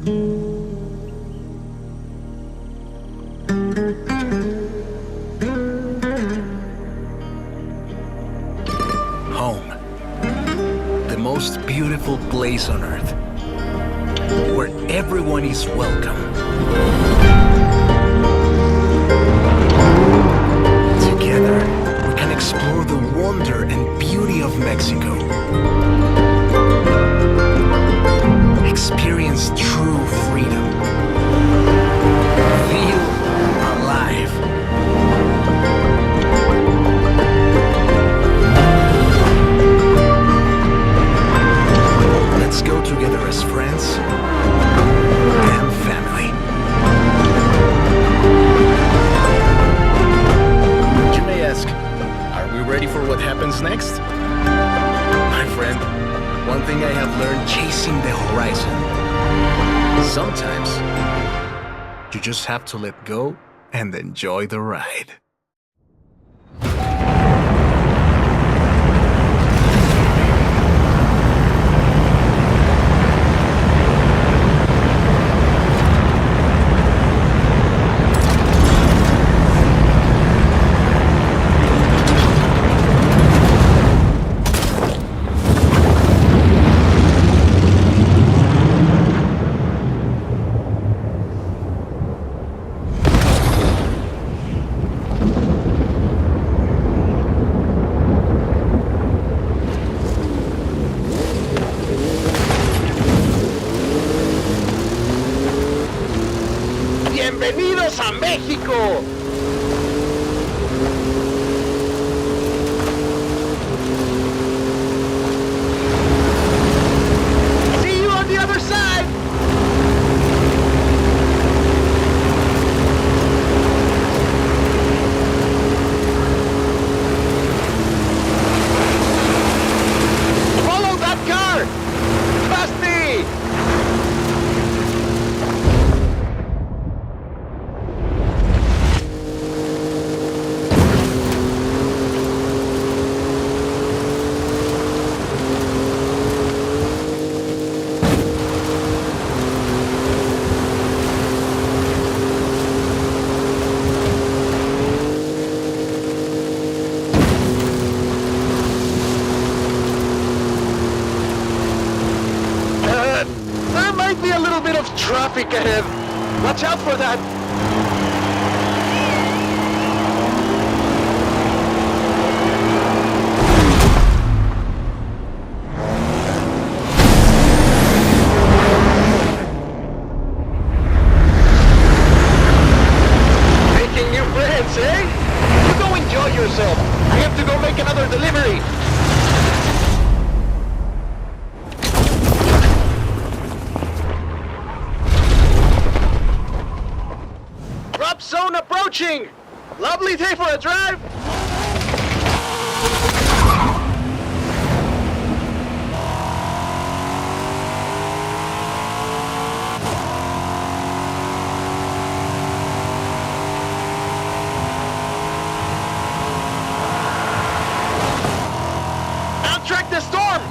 Home. The most beautiful place on earth. Where everyone is welcome. Together, we can explore the wonder and beauty of Mexico. Experience true freedom. Feel alive. Let's go together as friends and family. You may ask, are we ready for what happens next? My friend, one thing I have learned chasing the horizon. Sometimes, you just have to let go and enjoy the ride. ¡Bienvenidos a México! See you on the other side! Follow that car! Past me! There might be a little bit of traffic ahead. Watch out for that. Making new friends, eh? You go enjoy yourself. I have to go make another delivery. Drop zone approaching! Lovely day for a drive! Track the storm!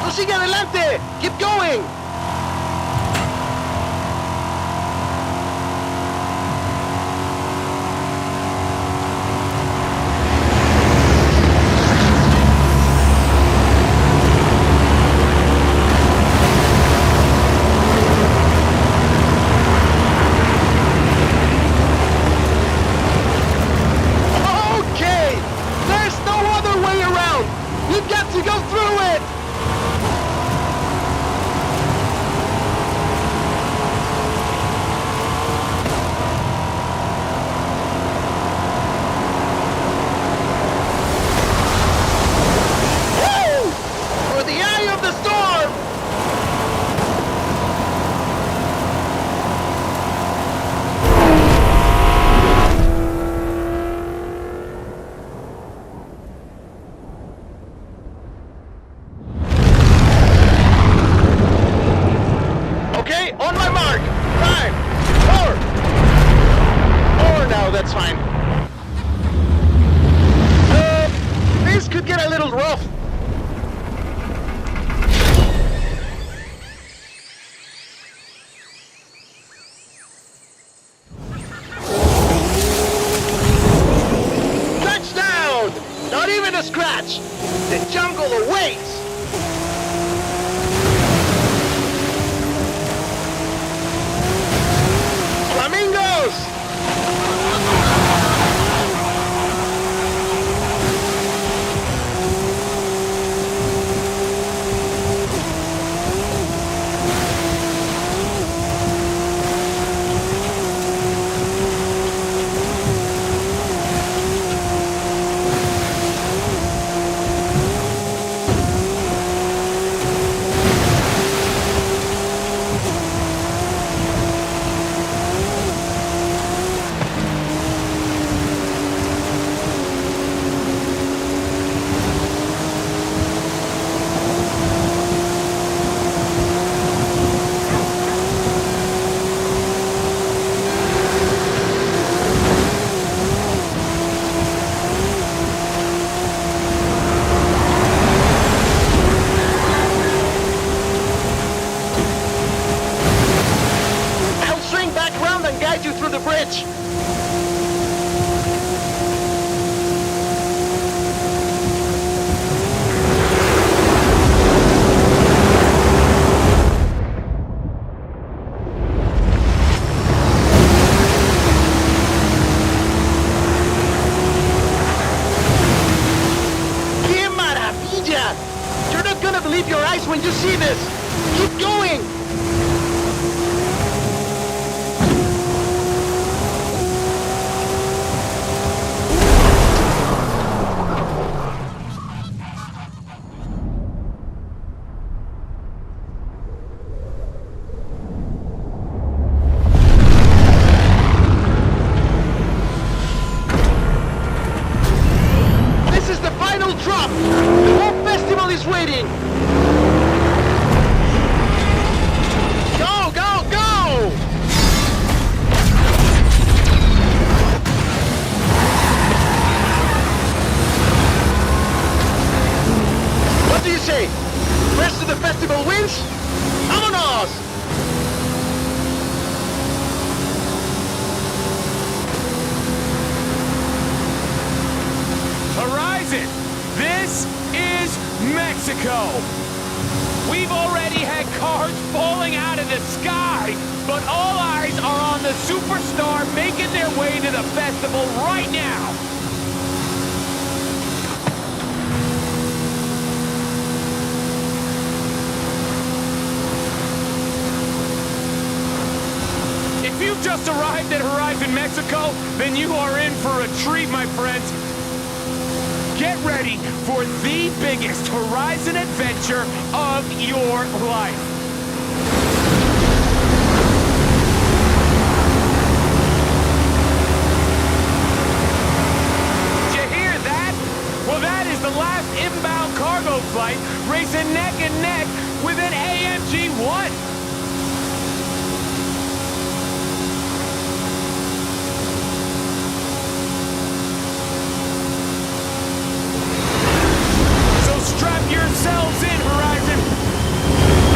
¡Tú sigue adelante! Keep going! glitch! ¡Qué maravilla! You're not gonna believe your eyes when you see this! Keep going! This is the final drop! The whole festival is waiting! Go, go, go! What do you say? Rest of the festival wins? Vámonos! Horizon, this is Mexico. We've already had cars falling out of the sky, but all eyes are on the superstar making their way to the festival right now. If you've just arrived at Horizon Mexico, then you are in for a treat, my friends. Get ready for the biggest Horizon adventure of your life. Did you hear that? Well, that is the last inbound cargo flight racing neck and neck with an AMG-1. Strap yourselves in, Horizon!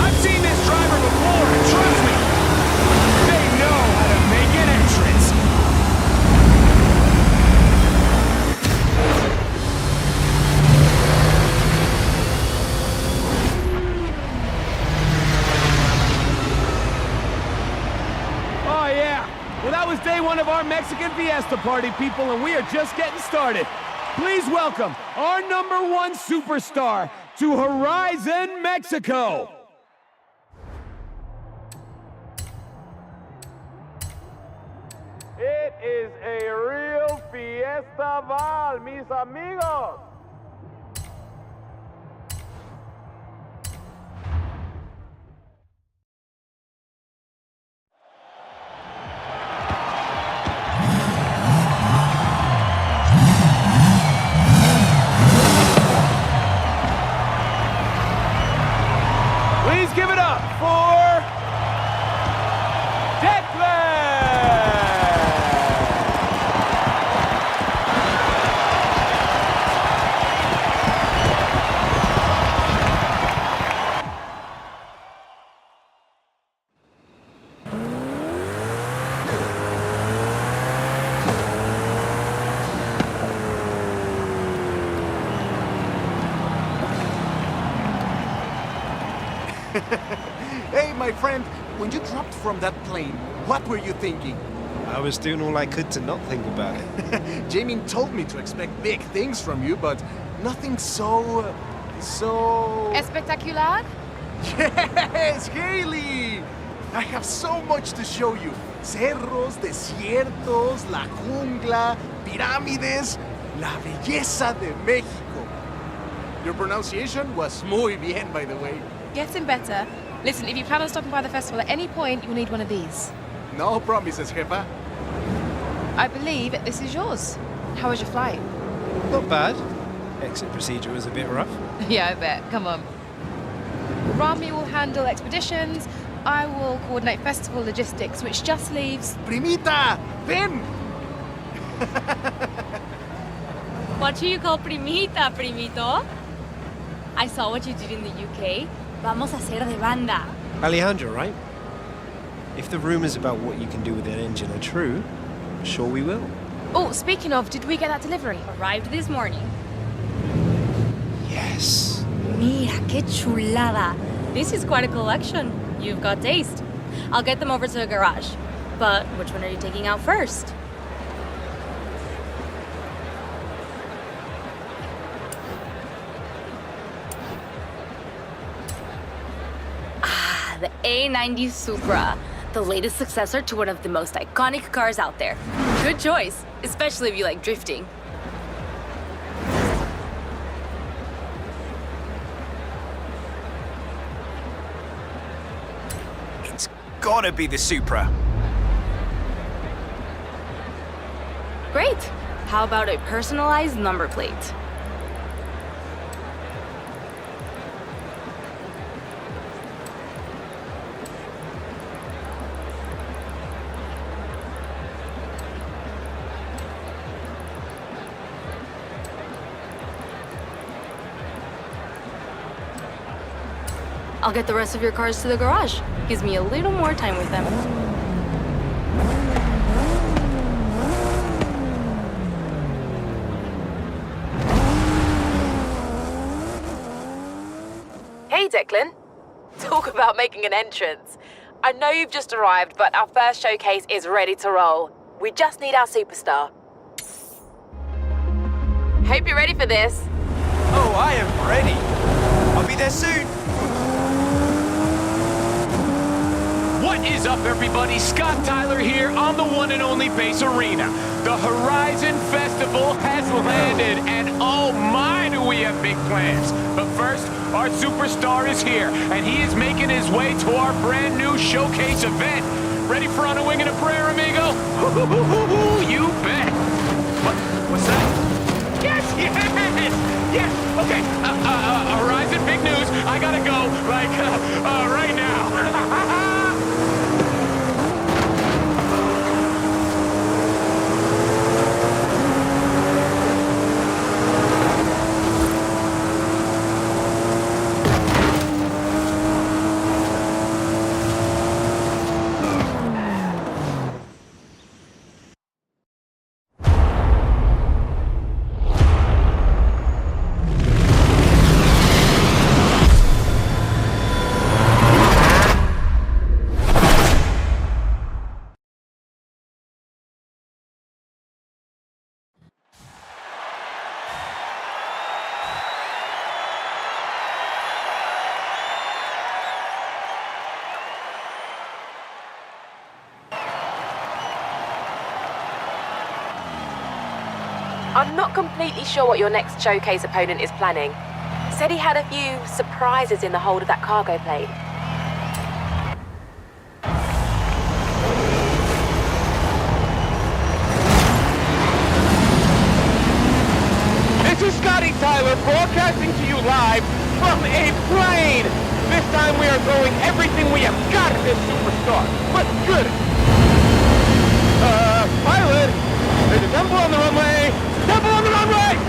I've seen this driver before, and trust me, they know how to make an entrance. Oh yeah, well that was day one of our Mexican Fiesta party, people, and we are just getting started. Please welcome our #1 superstar to Horizon Mexico. It is a real fiesta, mis amigos. Please give it up for Declan! Hey, my friend, when you dropped from that plane, what were you thinking? I was doing all I could to not think about it. Jamie told me to expect big things from you, but nothing so... Espectacular? Yes, Haley! I have so much to show you. Cerros, desiertos, la jungla, pirámides, la belleza de México. Your pronunciation was muy bien, by the way. Getting better. Listen, if you plan on stopping by the festival at any point, you'll need one of these. No promises, jefa. I believe this is yours. How was your flight? Not bad. Exit procedure was a bit rough. Yeah, I bet. Come on. Rami will handle expeditions. I will coordinate festival logistics, which just leaves... Primita, ven! What do you call primita, primito? I saw what you did in the UK. Vamos a hacer de banda. Alejandro, right? If the rumors about what you can do with an engine are true, sure we will. Oh, speaking of, did we get that delivery? Arrived this morning. Yes. Mira, qué chulada. This is quite a collection. You've got taste. I'll get them over to the garage. But which one are you taking out first? Ah, the A90 Supra. The latest successor to one of the most iconic cars out there. Good choice, especially if you like drifting. It's gotta be the Supra. Great. How about a personalized number plate? I'll get the rest of your cars to the garage. Gives me a little more time with them. Hey, Declan. Talk about making an entrance. I know you've just arrived, but our first showcase is ready to roll. We just need our superstar. Hope you're ready for this. Oh, I am ready. I'll be there soon. What is up, everybody? Scott Tyler here on the one and only Base Arena. The Horizon Festival has landed, and oh my, do we have big plans. But first, our superstar is here, and he is making his way to our brand new showcase event. Ready for On a Wing and a Prayer, amigo? You bet. What's that? Yes, yes, yes. Okay, Horizon, big news. I gotta go, like, right now. I'm not completely sure what your next showcase opponent is planning. Said he had a few surprises in the hold of that cargo plane. This is Scotty Tyler broadcasting to you live from a plane. This time we are throwing everything we have got at this superstar. But good. Pilot, there's a temple on the runway. Temple on the runway!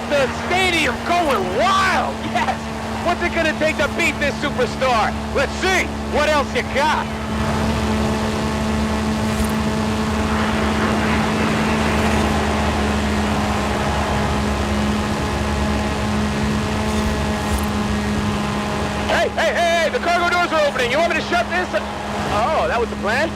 The stadium going wild! Yes! What's it gonna take to beat this superstar? Let's see! What else you got? Hey! The cargo doors are opening! You want me to shut this? Oh, that was the plan?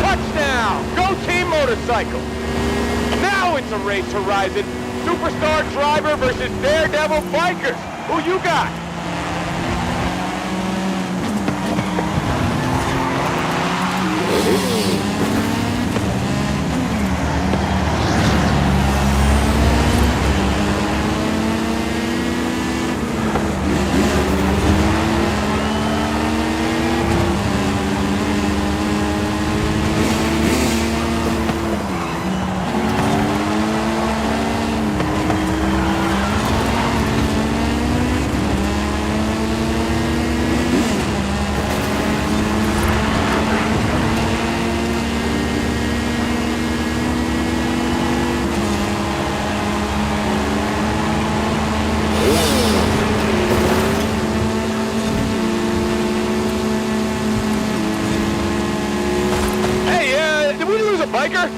Touchdown! Go Team Motorcycle! Now it's a race, Horizon. Superstar driver versus Daredevil bikers. Who you got? Hey, did we lose a biker?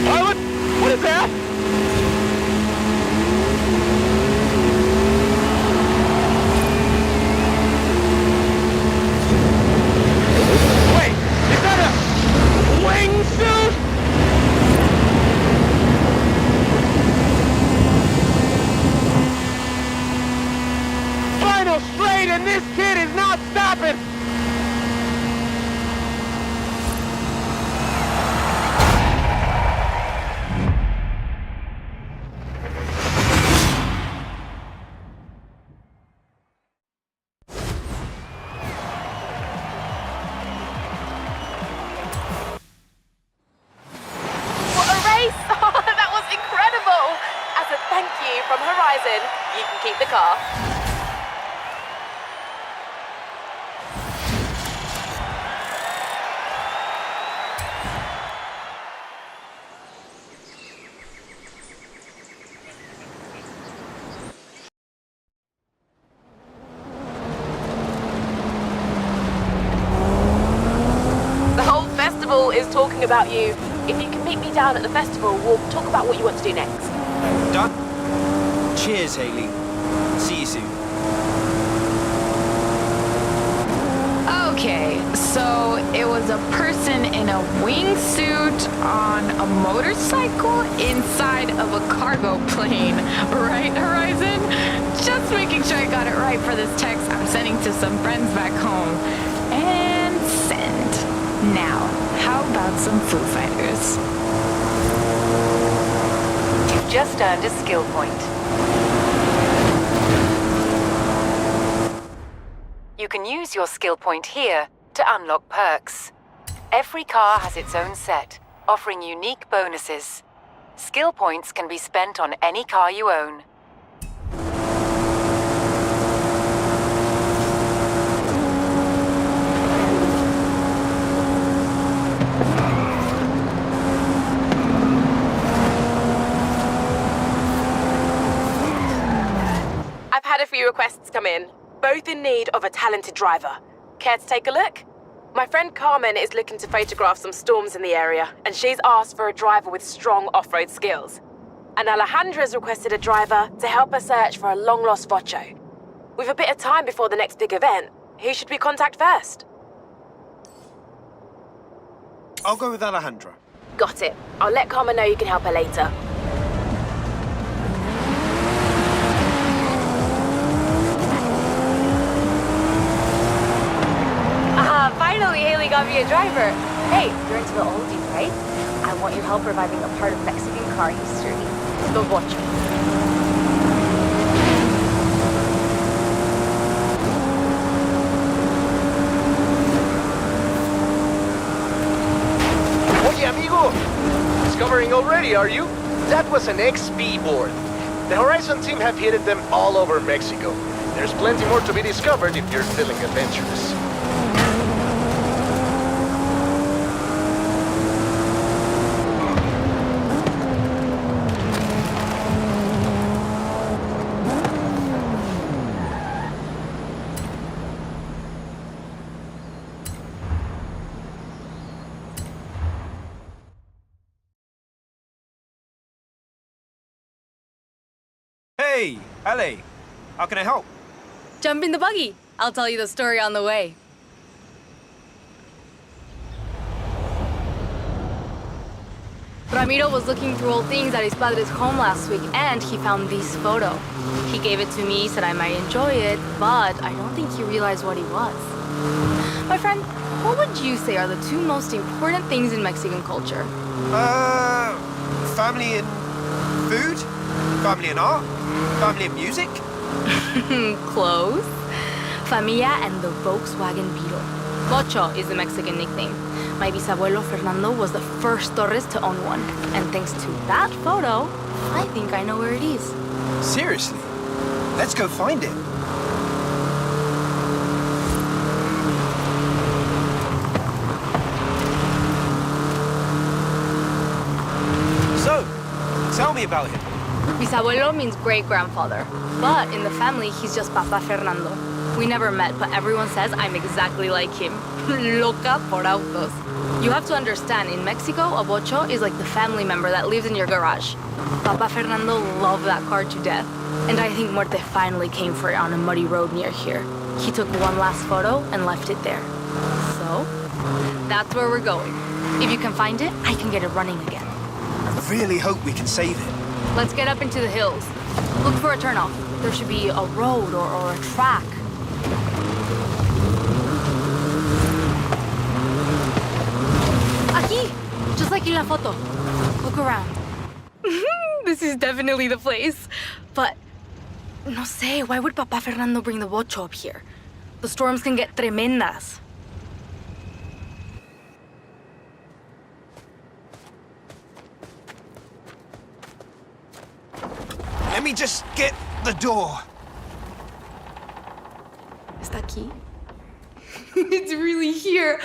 Pilot? What is that? Wait, is that a wingsuit? Final straight and this kid is not stopping! What a race! Oh, that was incredible! As a thank you from Horizon, you can keep the car. The whole festival is talking about you. If you can meet me down at the festival, we'll talk about what you want to do next. Done? Cheers, Haley. See you soon. Okay, so it was a person in a wingsuit on a motorcycle inside of a cargo plane, right, Horizon? Just making sure I got it right for this text I'm sending to some friends back home. And send. Now, how about some Foo Fighters? You've just earned a skill point. You can use your skill point here to unlock perks. Every car has its own set, offering unique bonuses. Skill points can be spent on any car you own. I've had a few requests come in, both in need of a talented driver. Care to take a look? My friend Carmen is looking to photograph some storms in the area, and she's asked for a driver with strong off-road skills. And Alejandra's requested a driver to help her search for a long-lost Vocho. With a bit of time before the next big event, who should we contact first? I'll go with Alejandra. Got it. I'll let Carmen know you can help her later. Finally, Haley got me a driver. Hey, you're into the oldies, right? I want your help reviving a part of Mexican car history. The Vocho. Oye, amigo! Discovering already, are you? That was an XP board. The Horizon team have hidden them all over Mexico. There's plenty more to be discovered if you're feeling adventurous. Hey, Ale. How can I help? Jump in the buggy. I'll tell you the story on the way. Ramiro was looking through old things at his padre's home last week, and he found this photo. He gave it to me, said I might enjoy it, but I don't think he realized what it was. My friend, what would you say are the two most important things in Mexican culture? Family and food? Family and art? Family and music? Close. Familia and the Volkswagen Beetle. Bocho is the Mexican nickname. My bisabuelo Fernando was the first Torres to own one. And thanks to that photo, I think I know where it is. Seriously? Let's go find it. So, tell me about him. Bisabuelo means great-grandfather. But in the family, he's just Papa Fernando. We never met, but everyone says I'm exactly like him. Loca por autos. You have to understand, in Mexico, a bocho is like the family member that lives in your garage. Papa Fernando loved that car to death. And I think Muerte finally came for it on a muddy road near here. He took one last photo and left it there. So, that's where we're going. If you can find it, I can get it running again. I really hope we can save it. Let's get up into the hills. Look for a turnoff. There should be a road or a track. Aquí! Just like in la photo. Look around. This is definitely the place. But, no sé, why would Papa Fernando bring the bocho up here? The storms can get tremendas. Let me just get the door. Está aquí? It's really here.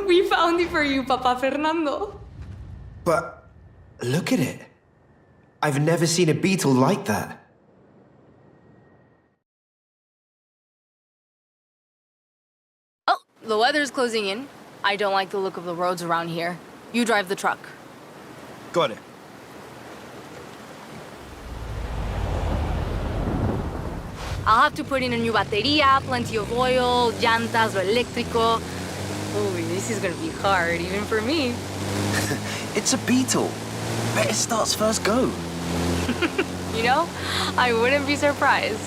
We found it for you, Papa Fernando. But look at it. I've never seen a beetle like that. Oh, the weather's closing in. I don't like the look of the roads around here. You drive the truck. Got it. I'll have to put in a new batería, plenty of oil, llantas, lo eléctrico. Oh, this is gonna be hard, even for me. It's a beetle. Bet it starts first go. You know, I wouldn't be surprised.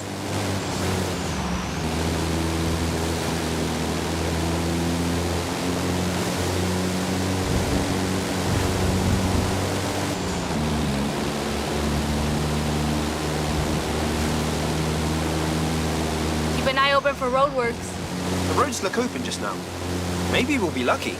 Keep an eye open for roadworks. The roads look open just now. Maybe we'll be lucky.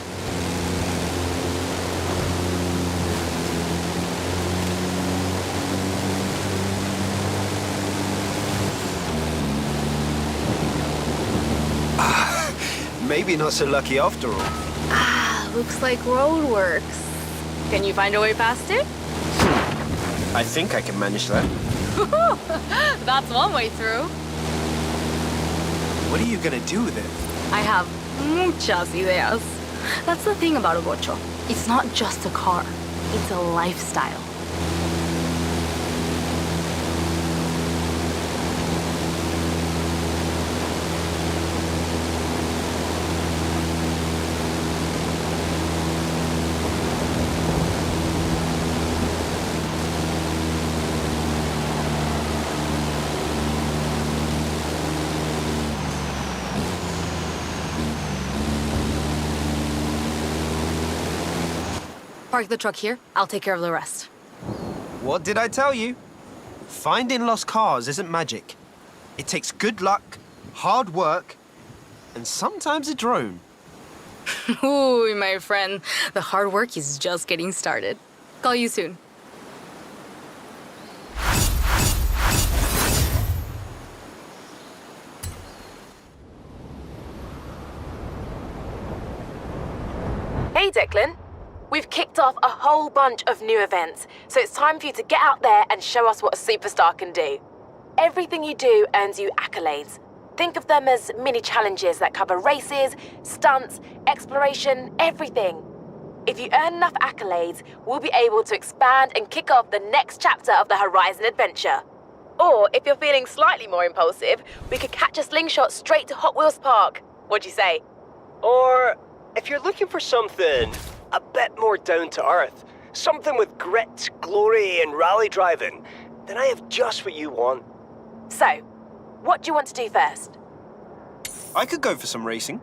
Maybe not so lucky after all. Ah, looks like roadworks. Can you find a way past it? I think I can manage that. That's one way through. What are you gonna do with it? I have muchas ideas. That's the thing about a bocho. It's not just a car. It's a lifestyle. Park the truck here. I'll take care of the rest. What did I tell you? Finding lost cars isn't magic. It takes good luck, hard work, and sometimes a drone. Ooh, my friend. The hard work is just getting started. Call you soon. Hey, Declan. We've kicked off a whole bunch of new events, so it's time for you to get out there and show us what a superstar can do. Everything you do earns you accolades. Think of them as mini challenges that cover races, stunts, exploration, everything. If you earn enough accolades, we'll be able to expand and kick off the next chapter of the Horizon adventure. Or, if you're feeling slightly more impulsive, we could catch a slingshot straight to Hot Wheels Park. What'd you say? Or, if you're looking for something a bit more down to earth, something with grit, glory, and rally driving, then I have just what you want. So, what do you want to do first? I could go for some racing.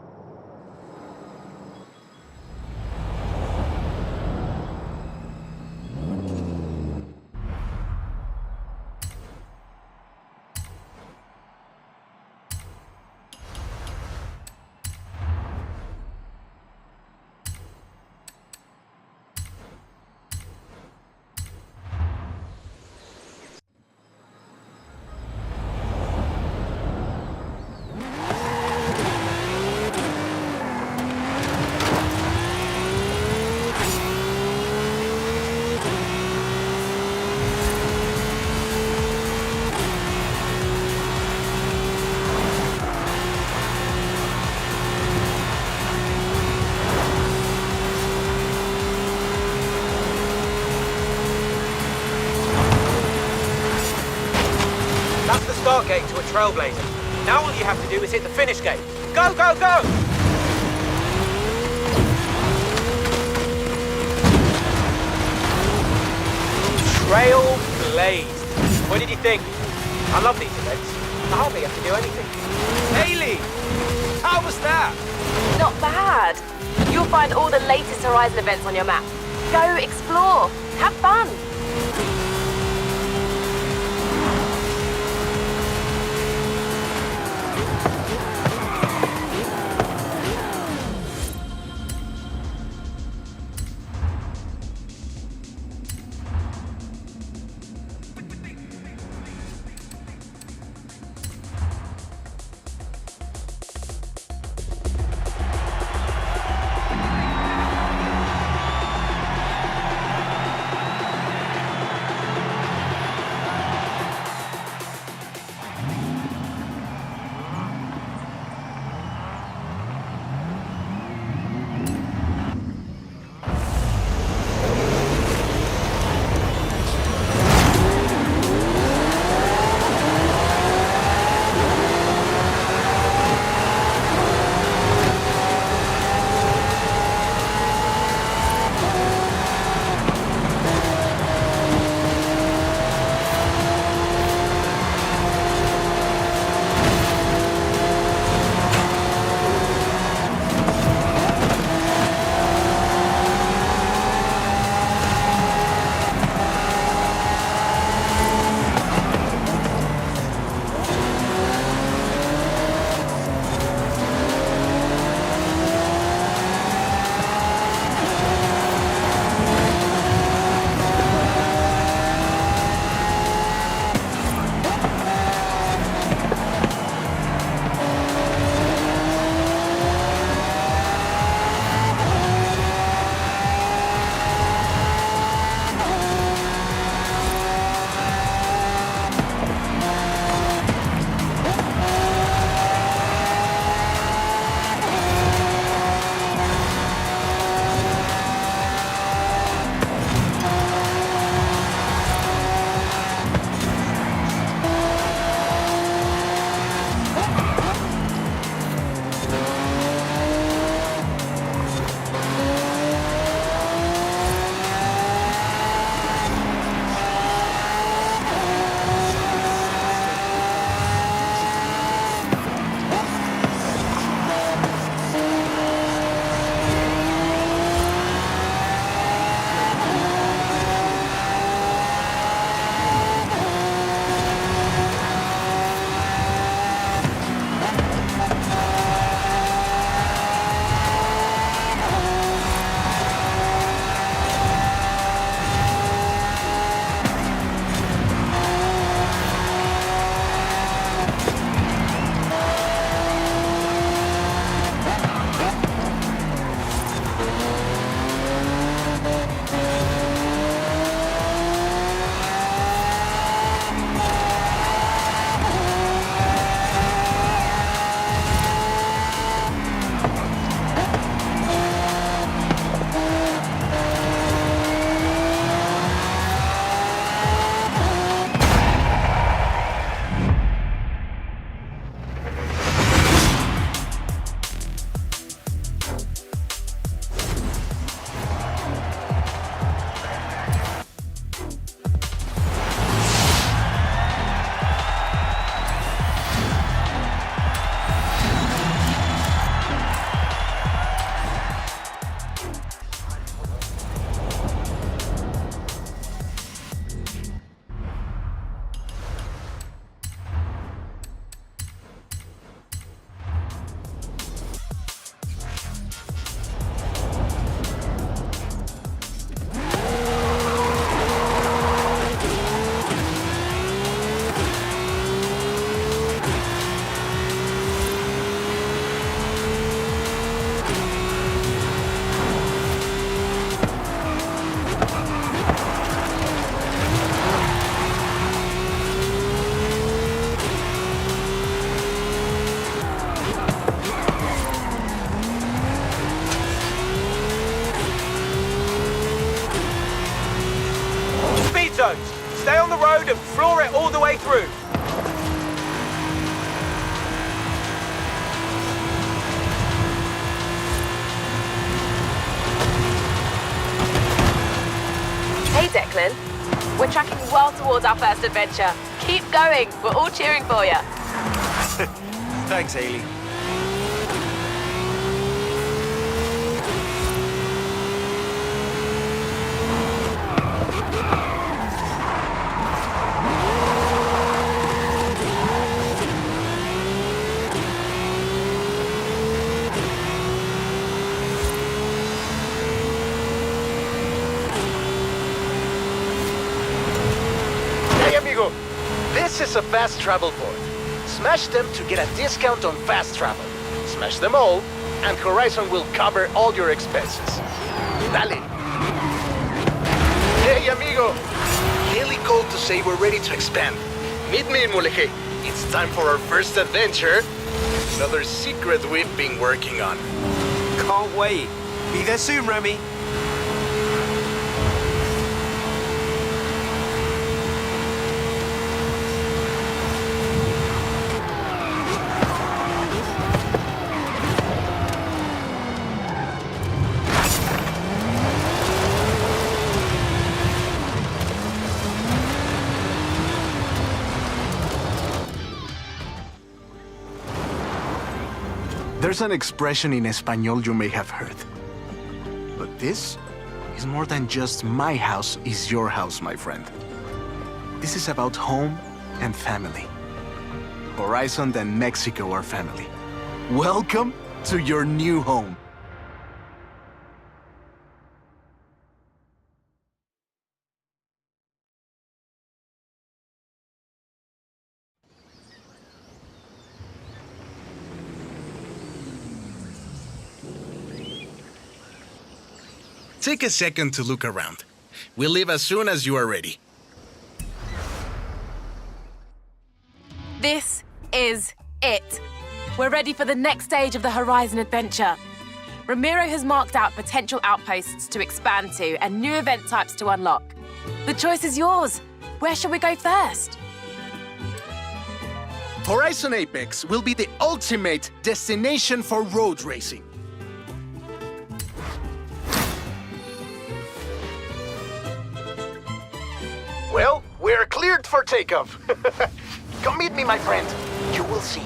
That's the start gate to a Trailblazer. Now all you have to do is hit the finish gate. Go, go, go! Trailblazed. What did you think? I love these events. I hardly have to do anything. Haley! How was that? Not bad. You'll find all the latest Horizon events on your map. Go explore. Have fun. and floor it all the way through. Hey, Declan. We're tracking well towards our first adventure. Keep going. We're all cheering for you. Thanks, Haley. Hey, amigo. This is a fast travel board. Smash them to get a discount on fast travel. Smash them all, and Horizon will cover all your expenses. Dale. Hey, amigo. Haley called to say we're ready to expand. Meet me in Mulegé. It's time for our first adventure. Another secret we've been working on. Can't wait. Be there soon, Remy. There's an expression in Espanol you may have heard. But this is more than just my house is your house, my friend. This is about home and family. Horizon and Mexico are family. Welcome to your new home. Take a second to look around. We'll leave as soon as you are ready. This is it. We're ready for the next stage of the Horizon adventure. Ramiro has marked out potential outposts to expand to and new event types to unlock. The choice is yours. Where shall we go first? Horizon Apex will be the ultimate destination for road racing. Well, we're cleared for takeoff. Come meet me, my friend. You will see.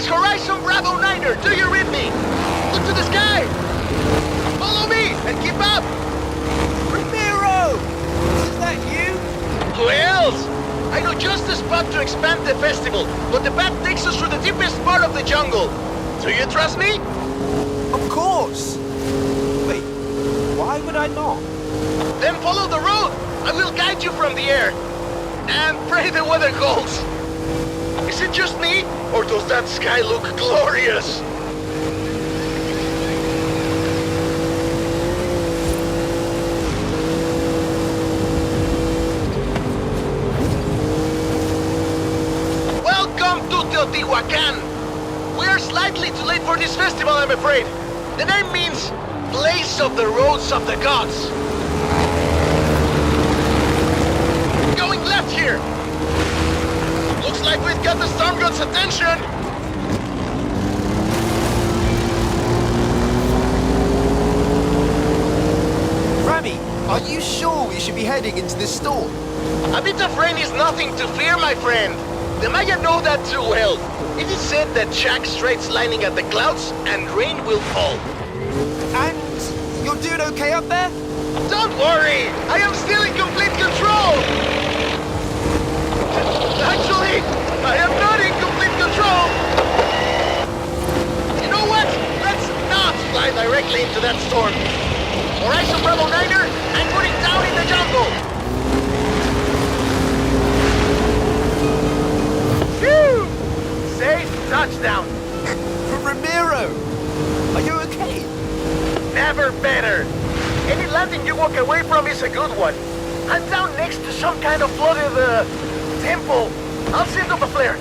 Horizon Bravo 9er, do you read me? Look to the sky! Follow me and keep up! Ramiro! Is that you? Who else? I know just the spot to expand the festival, but the path takes us through the deepest part of the jungle. Do you trust me? Of course! Wait, why would I not? Then follow the road! I will guide you from the air. And pray the weather holds. Is it just me, or does that sky look glorious? Welcome to Teotihuacan. We are slightly too late for this festival, I'm afraid. The name means place of the roads of the gods. Going left here. Looks like we've got the storm god's attention. Rami, are you sure we should be heading into this storm? A bit of rain is nothing to fear, my friend. The Maya know that too well. It is said that Jack straight's lining at the clouds and rain will fall. And you're doing okay up there? Don't worry! I am still in complete control! Actually, I am not in complete control! You know what? Let's not fly directly into that storm. Horizon Bravo 9er, I'm putting down in the jungle! Phew! Safe touchdown! Ramiro! Are you okay? Never better! Any landing you walk away from is a good one. I'm down next to some kind of flooded, temple. I'll send up a flare.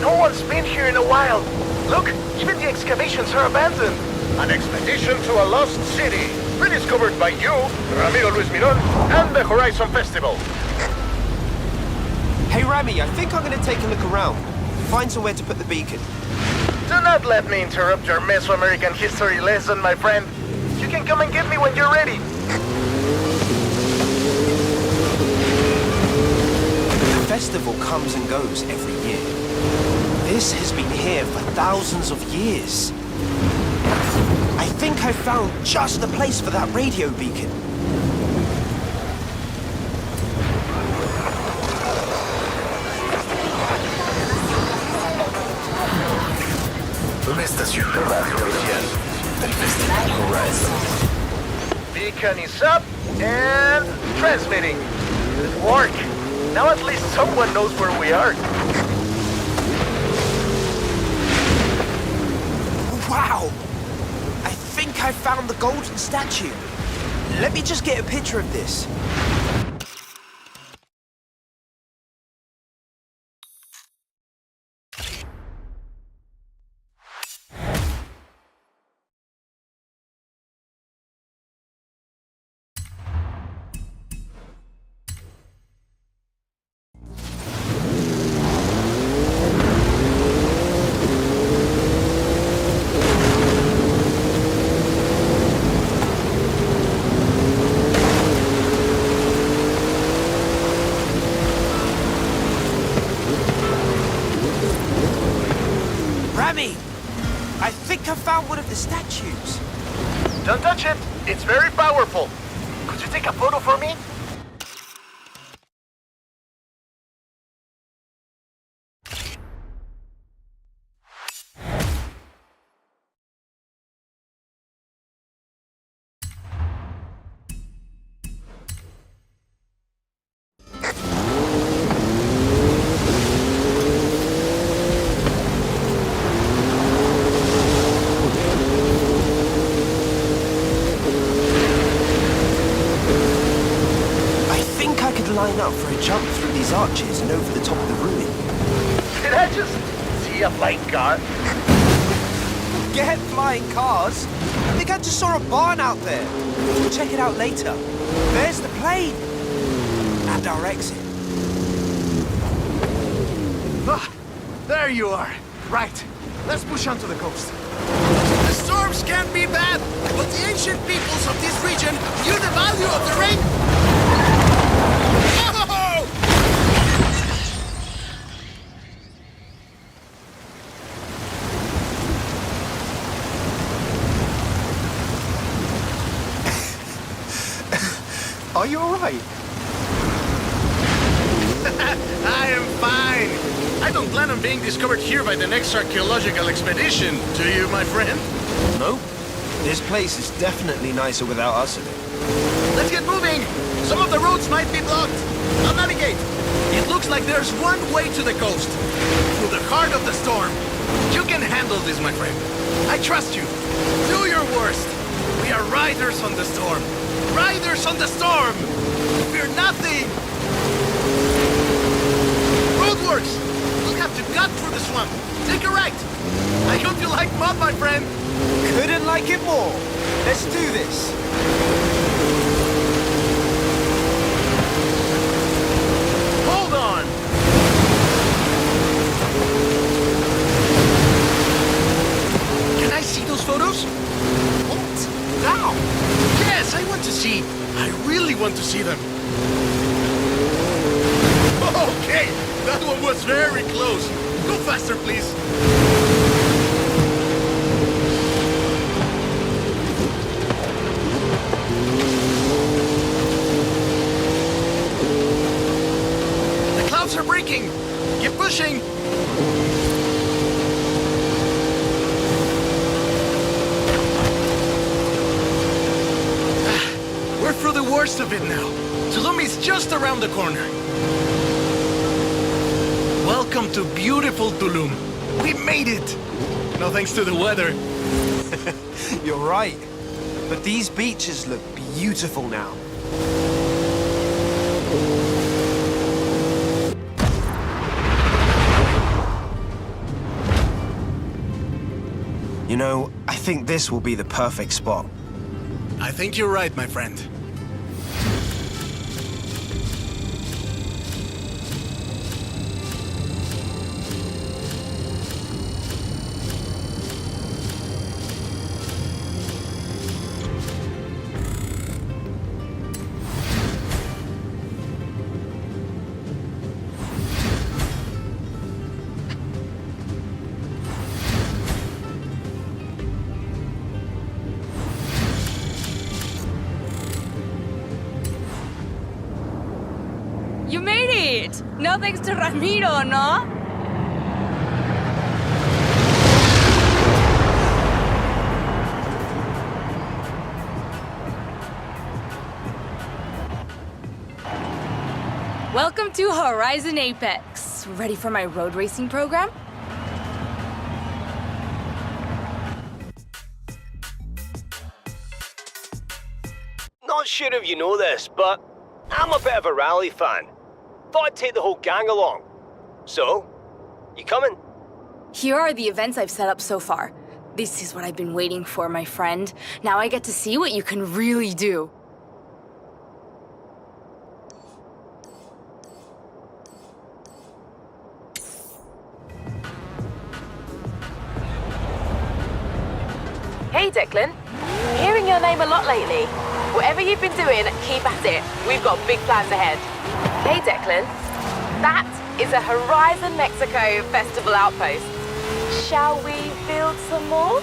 No one's been here in a while. Look, even the excavations are abandoned. An expedition to a lost city. Rediscovered by you, Ramiro Luis Miron, and the Horizon Festival. Hey Rami, I think I'm gonna take a look around. Find somewhere to put the beacon. Do not let me interrupt your Mesoamerican history lesson, my friend. You can come and get me when you're ready. The festival comes and goes every year. This has been here for thousands of years. I think I found just the place for that radio beacon. Una estación de radio oficial del Festival Horizon. Beacon is up and transmitting. Good work. Now at least someone knows where we are. Wow! I think I found the golden statue. Let me just get a picture of this. Rami! I think I found one of the statues. Don't touch it. It's very powerful. Could you take a photo for me? Line up for a jump through these arches and over the top of the ruin. Did I just see a flying car? Get flying cars? I think I just saw a barn out there. We'll check it out later. There's the plane. And our exit. Ah, there you are. Right. Let's push on to the coast. The storms can be bad, but the ancient peoples of this region knew the value of the rain. Are you alright? I am fine. I don't plan on being discovered here by the next archaeological expedition. Do you, my friend? Nope. This place is definitely nicer without us in it. Let's get moving! Some of the roads might be blocked. I'll navigate. It looks like there's one way to the coast. Through the heart of the storm. You can handle this, my friend. I trust you. Do your worst. We are riders on the storm. Riders on the storm! Fear nothing! Roadworks! We'll have to cut through the swamp. Take a right. I hope you like mud, my friend. Couldn't like it more. Let's do this. Hold on! Can I see those photos? What? Now? Yes, I want to see. I really want to see them. Okay, that one was very close. Go faster, please. The clouds are breaking. Keep pushing. We're through the worst of it now. Tulum is just around the corner. Welcome to beautiful Tulum. We made it. No thanks to the weather. You're right. But these beaches look beautiful now. You know, I think this will be the perfect spot. I think you're right, my friend. You made it! No thanks to Ramiro, no? Welcome to Horizon Apex. Ready for my road racing program? Not sure if you know this, but I'm a bit of a rally fan. Thought I'd take the whole gang along. So, you coming? Here are the events I've set up so far. This is what I've been waiting for, my friend. Now I get to see what you can really do. Hey, Declan. Hearing your name a lot lately. Whatever you've been doing, keep at it. We've got big plans ahead. Hey, Declan. That is a Horizon Mexico Festival outpost. Shall we build some more?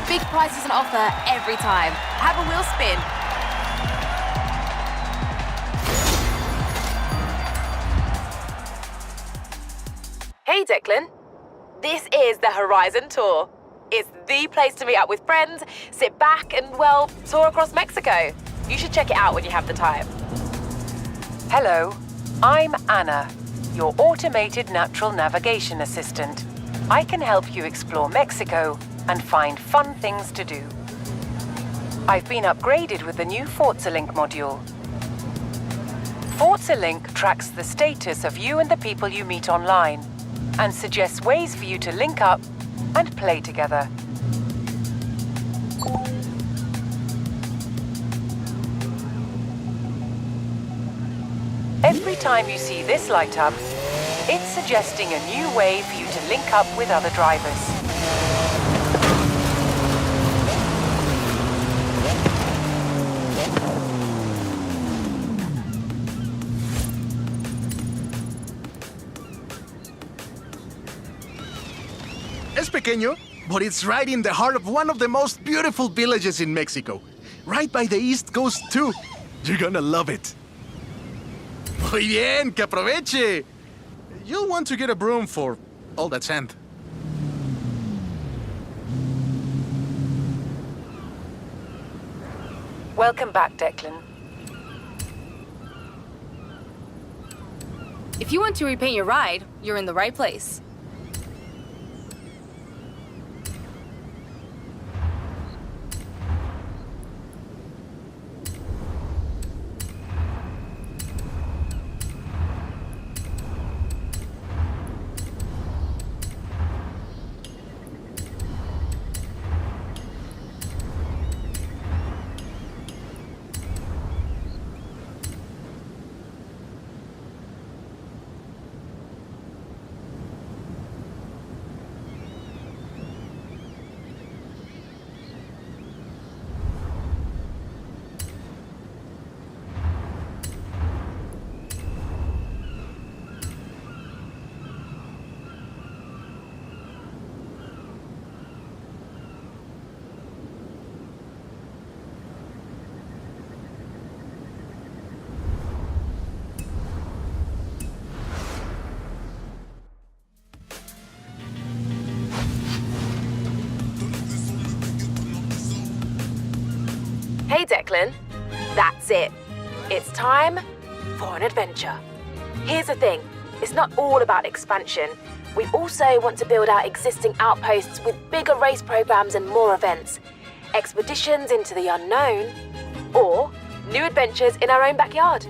Big prizes on offer every time. Have a wheel spin. Hey, Declan. This is the Horizon Tour. It's the place to meet up with friends, sit back and, well, tour across Mexico. You should check it out when you have the time. Hello, I'm Anna, your automated natural navigation assistant. I can help you explore Mexico and find fun things to do. I've been upgraded with the new Forza Link module. Forza Link tracks the status of you and the people you meet online and suggests ways for you to link up and play together. Every time you see this light up, it's suggesting a new way for you to link up with other drivers. Es pequeño, but it's right in the heart of one of the most beautiful villages in Mexico. Right by the East Coast, too. You're gonna love it. Muy bien, que aproveche. You'll want to get a broom for all that sand. Welcome back, Declan. If you want to repaint your ride, you're in the right place. Hey, Declan. That's it. It's time for an adventure. Here's the thing. It's not all about expansion. We also want to build out existing outposts with bigger race programs and more events. Expeditions into the unknown, or new adventures in our own backyard.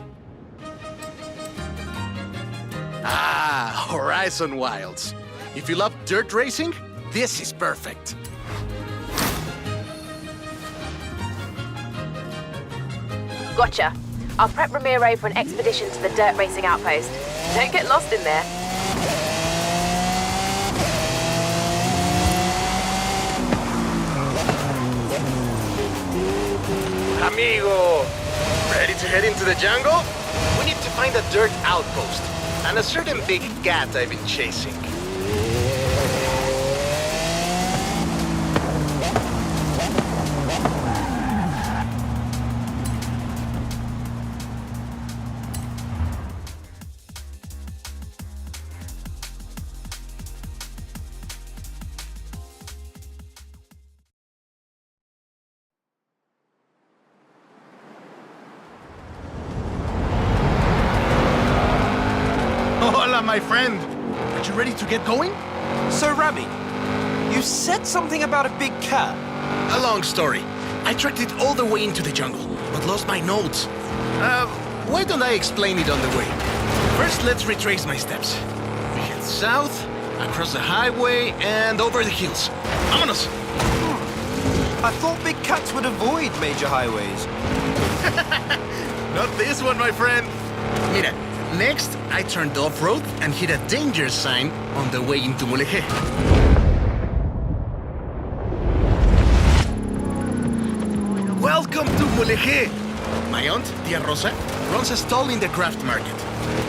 Ah, Horizon Wilds. If you love dirt racing, this is perfect. Gotcha. I'll prep Ramiro for an expedition to the dirt racing outpost. Don't get lost in there. Amigo! Ready to head into the jungle? We need to find a dirt outpost and a certain big cat I've been chasing. Hola, my friend. Are you ready to get going? So, Rami, you said something about a big cat. A long story. I tracked it all the way into the jungle, but lost my notes. Why don't I explain it on the way? First, let's retrace my steps. We head south, across the highway, and over the hills. Vámonos! I thought big cats would avoid major highways. Not this one, my friend. Mira, next, I turned off-road and hit a danger sign on the way into Mulegé. Welcome to Mulegé! My aunt, Tia Rosa, runs a stall in the craft market.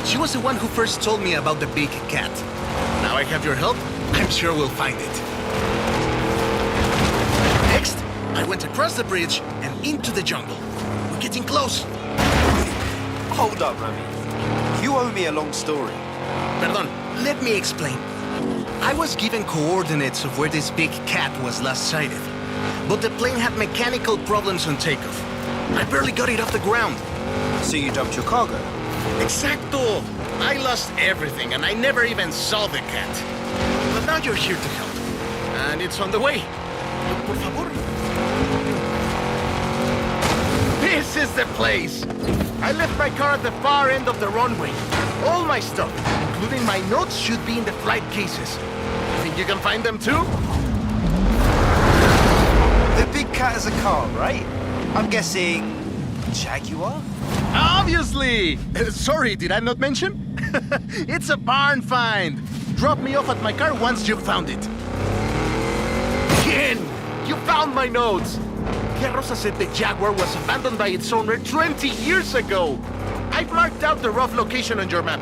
She was the one who first told me about the big cat. Now I have your help, I'm sure we'll find it. went across the bridge and into the jungle. We're getting close. Hold up, Rami. You owe me a long story. Perdón, let me explain. I was given coordinates of where this big cat was last sighted, but the plane had mechanical problems on takeoff. I barely got it off the ground. So you dumped your cargo? Exacto! I lost everything and I never even saw the cat. But now you're here to help. And it's on the way. Por favor. This is the place! I left my car at the far end of the runway. All my stuff, including my notes, should be in the flight cases. Think you can find them too? The big cat is a car, right? I'm guessing... Jaguar? Obviously! Sorry, did I not mention? It's a barn find. Drop me off at my car once you've found it. Ken! You found my notes! Tia Rosa said the Jaguar was abandoned by its owner 20 years ago. I've marked out the rough location on your map.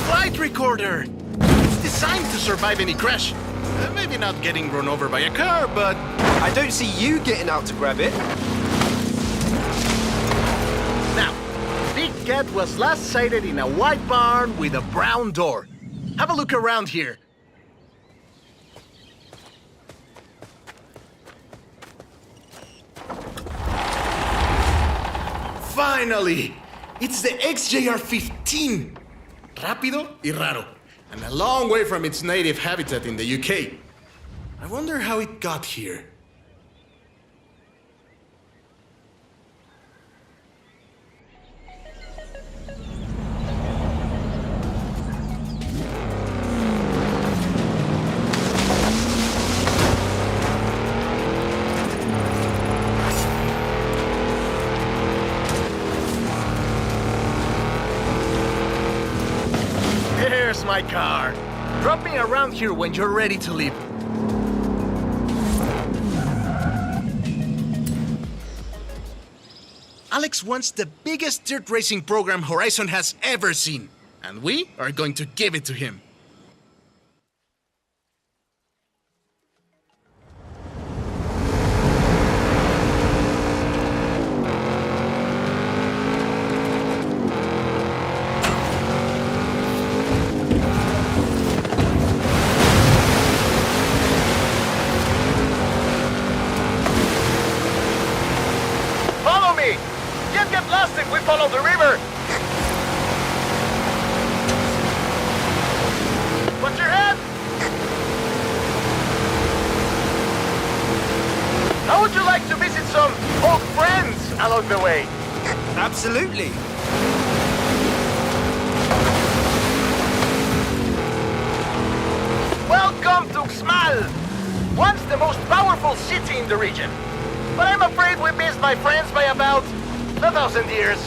Flight recorder! It's designed to survive any crash. Maybe not getting run over by a car, but... I don't see you getting out to grab it. Now, Big Cat was last sighted in a white barn with a brown door. Have a look around here. Finally! It's the XJR-15! Rápido y raro, and a long way from its native habitat in the UK. I wonder how it got here. There's my car. Drop me around here when you're ready to leave. Alex wants the biggest dirt racing program Horizon has ever seen, and we are going to give it to him. Get lost if we follow the river! What's your head? How would you like to visit some old friends along the way? Absolutely. Welcome to Xmal, once the most powerful city in the region. But I'm afraid we missed my friends by about 1,000 years.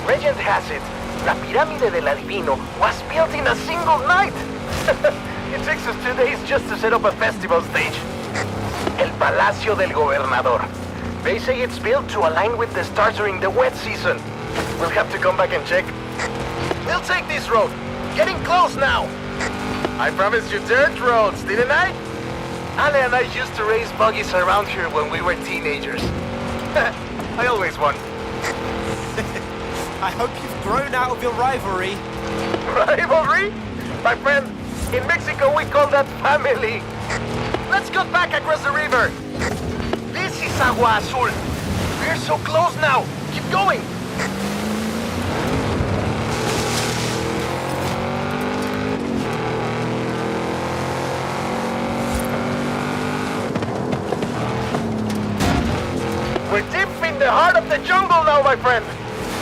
Legend has it, La Pirámide del Adivino was built in a single night. It takes us 2 days just to set up a festival stage. El Palacio del Gobernador. They say it's built to align with the stars during the wet season. We'll have to come back and check. We'll take this road. Getting close now. I promised you dirt roads, didn't I? Ale and I used to race buggies around here when we were teenagers. I always won. I hope you've grown out of your rivalry. Rivalry? My friend, in Mexico we call that family. Let's go back across the river. This is Agua Azul. We're so close now. Keep going. We're deep in the heart of the jungle now, my friend.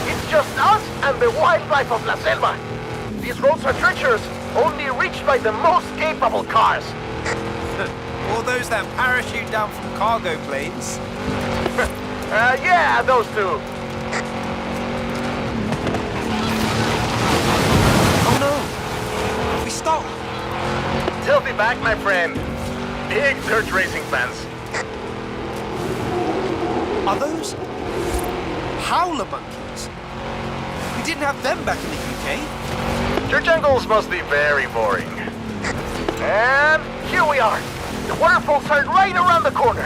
It's just us and the wildlife of La Selva. These roads are treacherous, only reached by the most capable cars. Or those that parachute down from cargo planes. Yeah, those two. Oh no! We stopped! They'll be back, my friend. Big dirt racing fans. Are those howler monkeys? We didn't have them back in the UK. Your jungles must be very boring. And here we are. The waterfalls are right around the corner.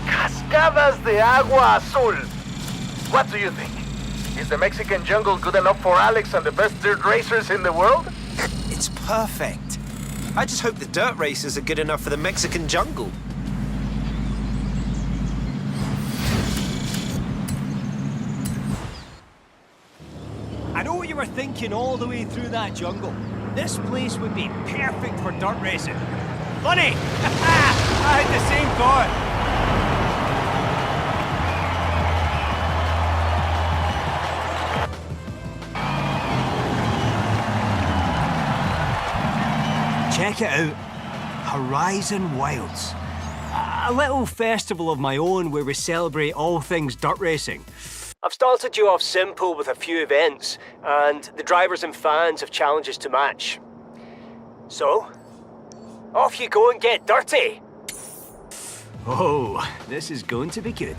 Cascadas de Agua Azul. What do you think? Is the Mexican jungle good enough for Alex and the best dirt racers in the world? It's perfect. I just hope the dirt racers are good enough for the Mexican jungle. I know what you were thinking all the way through that jungle. This place would be perfect for dirt racing. Funny! I had the same thought. Check it out. Horizon Wilds. A little festival of my own where we celebrate all things dirt racing. I've started you off simple with a few events, and the drivers and fans have challenges to match. So, off you go and get dirty! Oh, this is going to be good.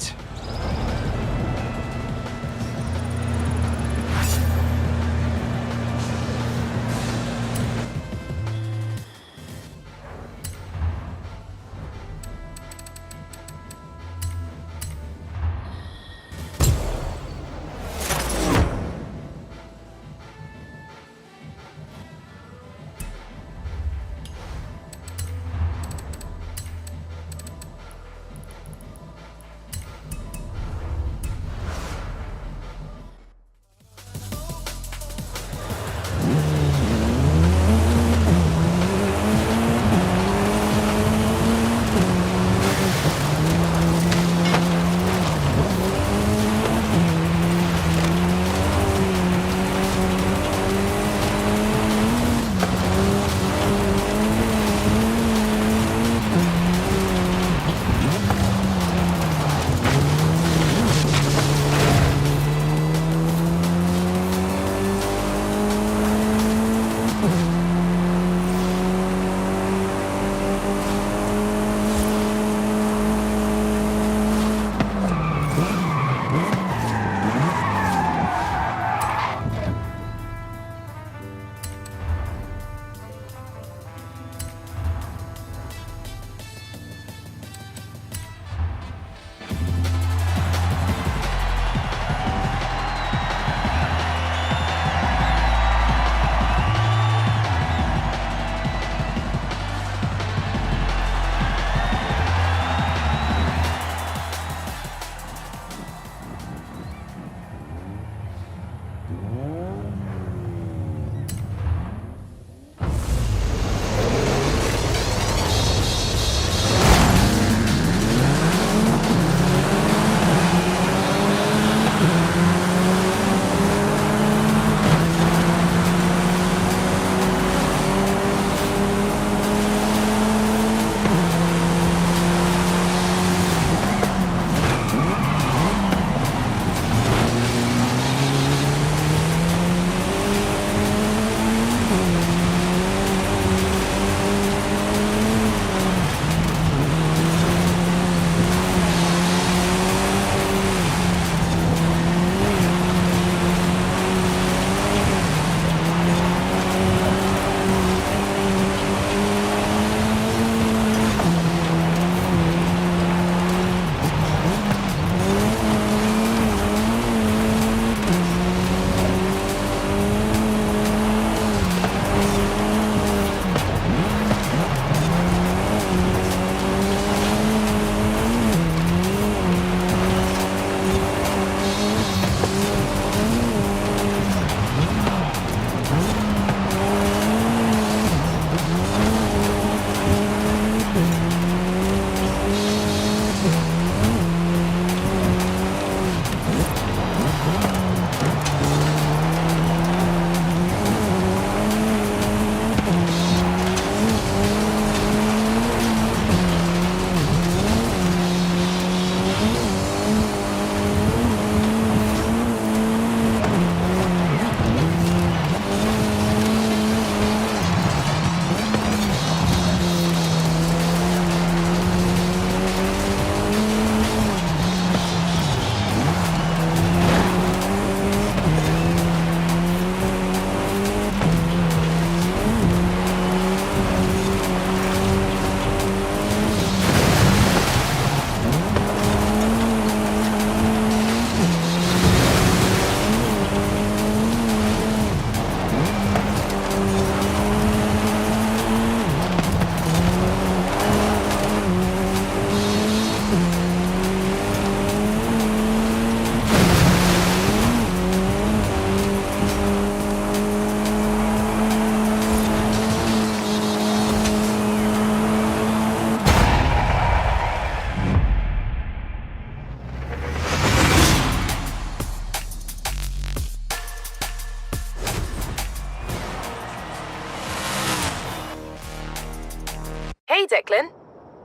Hey Declan,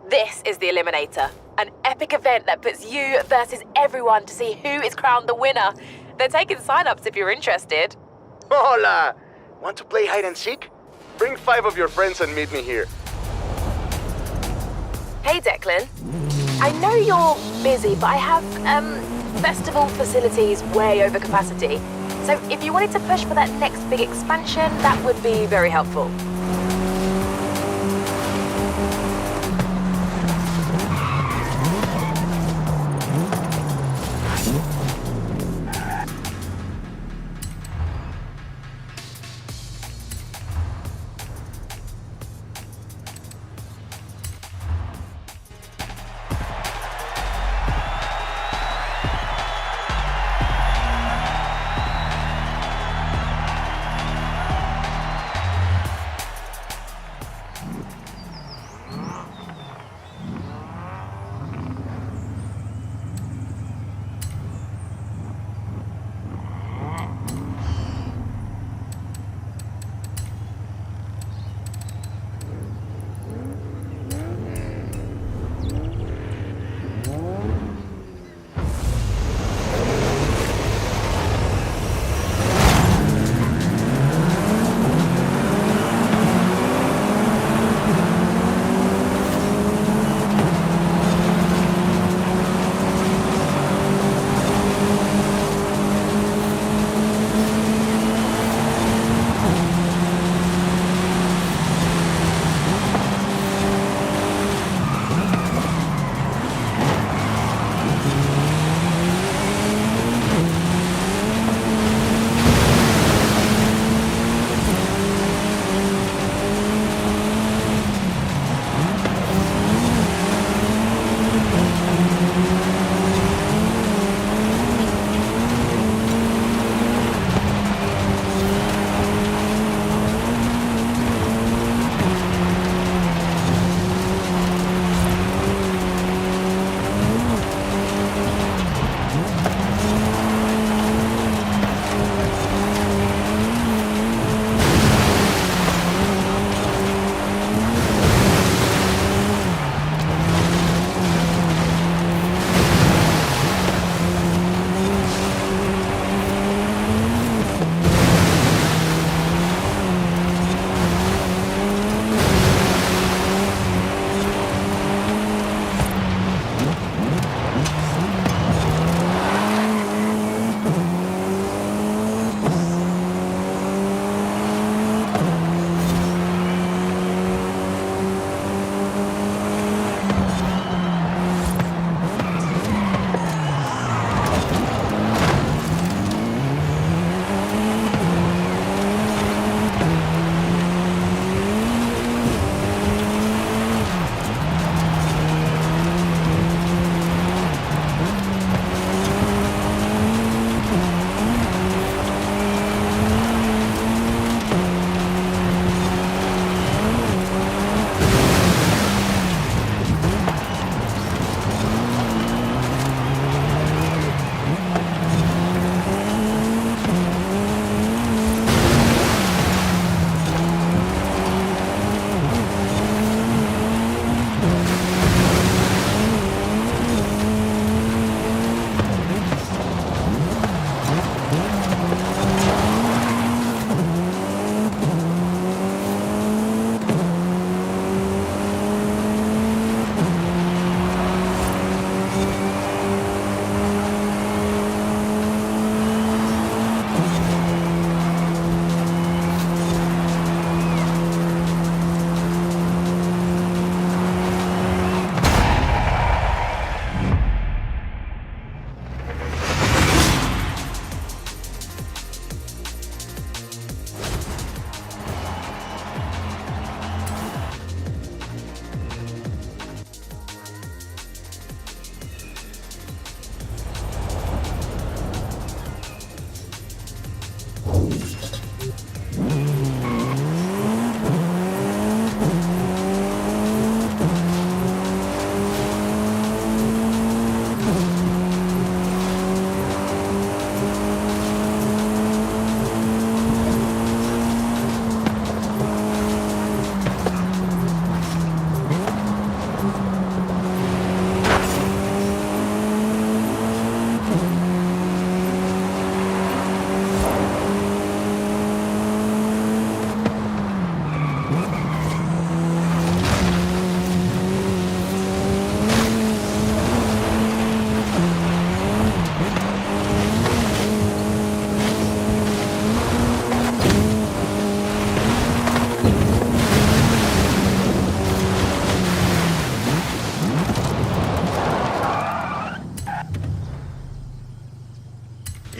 this is the Eliminator, an epic event that puts you versus everyone to see who is crowned the winner. They're taking sign-ups if you're interested. Hola! Want to play hide and seek? Bring 5 of your friends and meet me here. Hey Declan, I know you're busy, but I have, festival facilities way over capacity. So if you wanted to push for that next big expansion, that would be very helpful.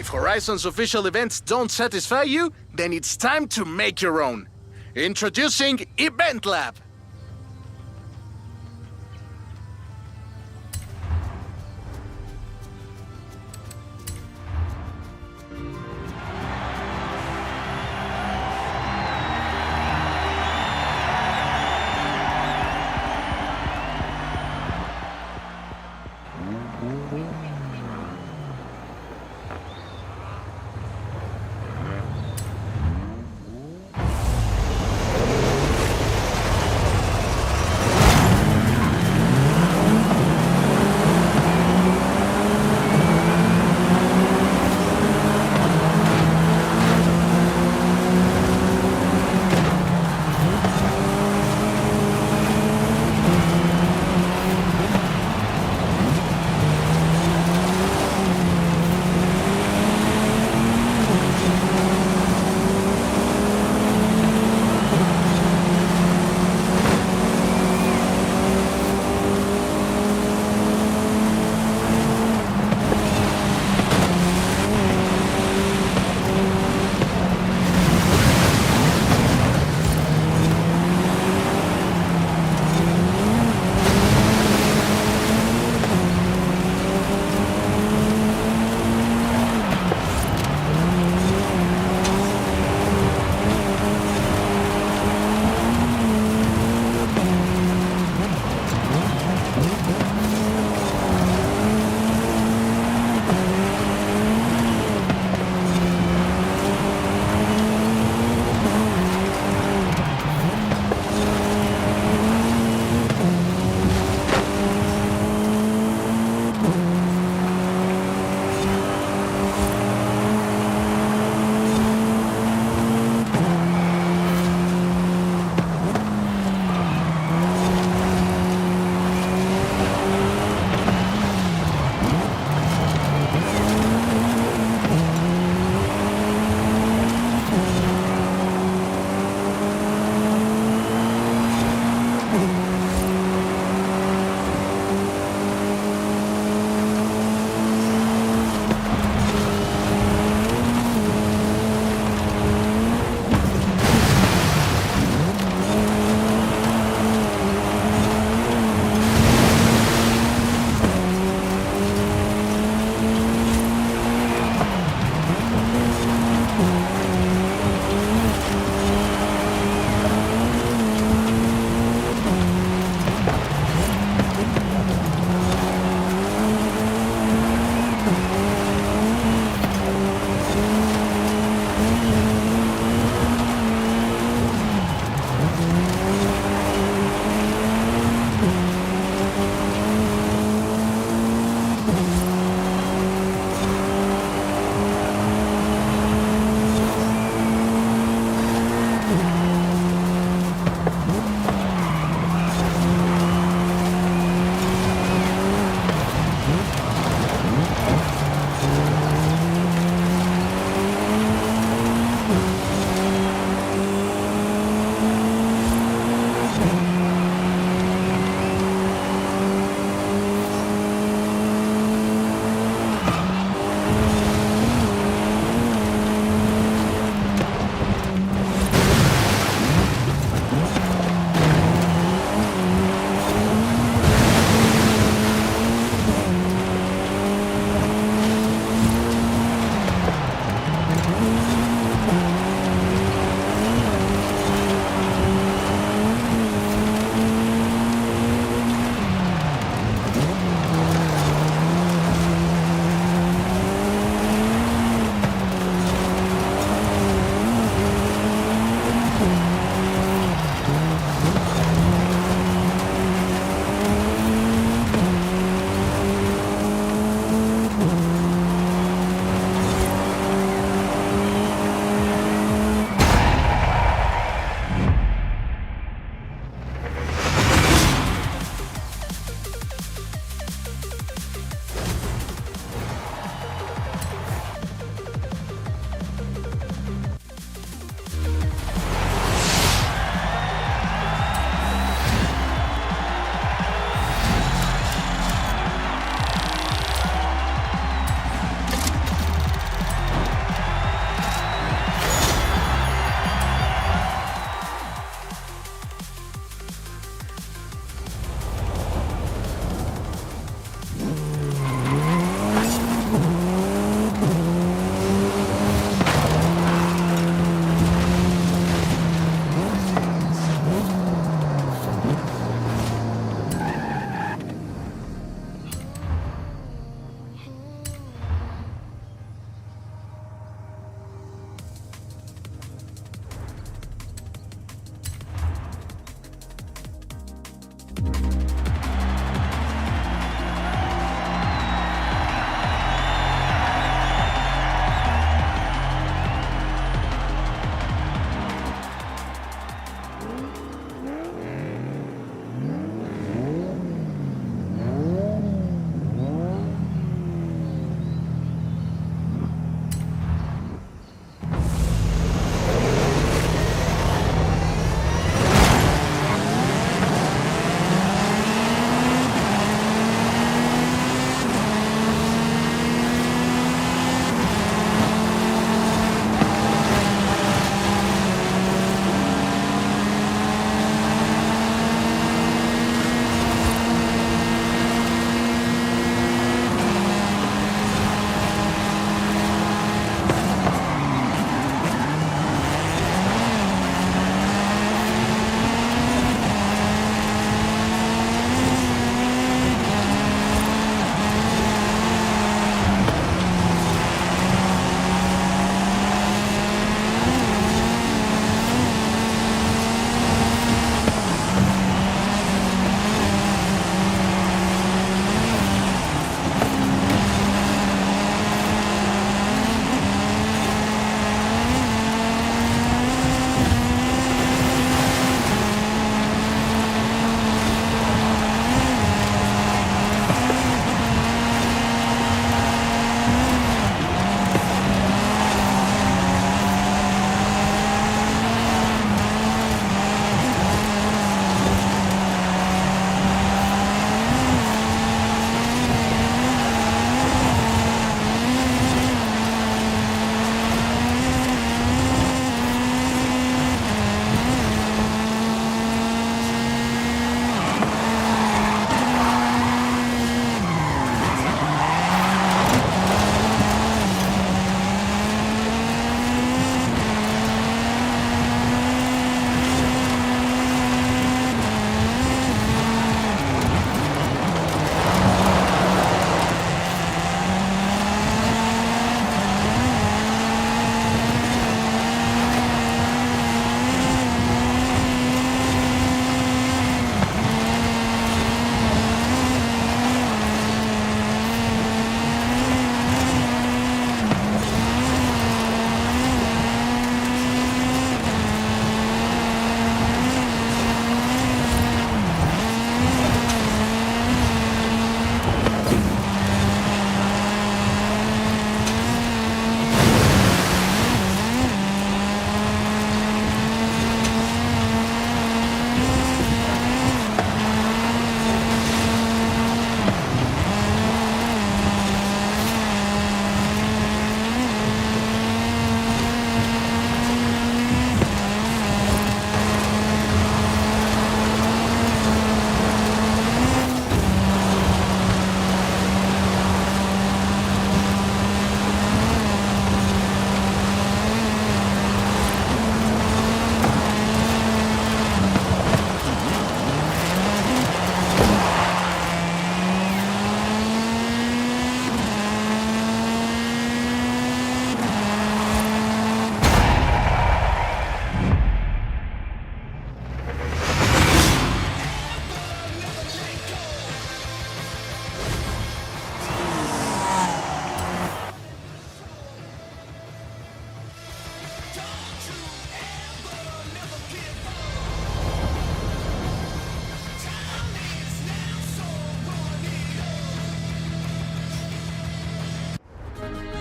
If Horizon's official events don't satisfy you, then it's time to make your own. Introducing Event Lab.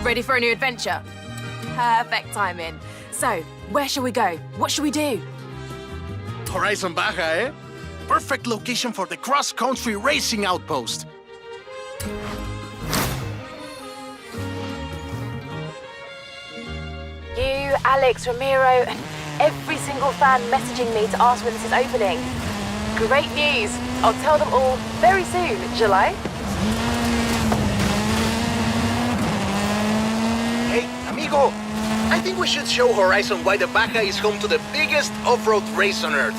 Ready for a new adventure? Perfect timing. So, where shall we go? What should we do? Horizon Baja, eh? Perfect location for the cross-country racing outpost. You, Alex, Ramiro, and every single fan messaging me to ask when this is opening. Great news. I'll tell them all very soon, shall I? Hey, amigo, I think we should show Horizon why the Baja is home to the biggest off-road race on Earth.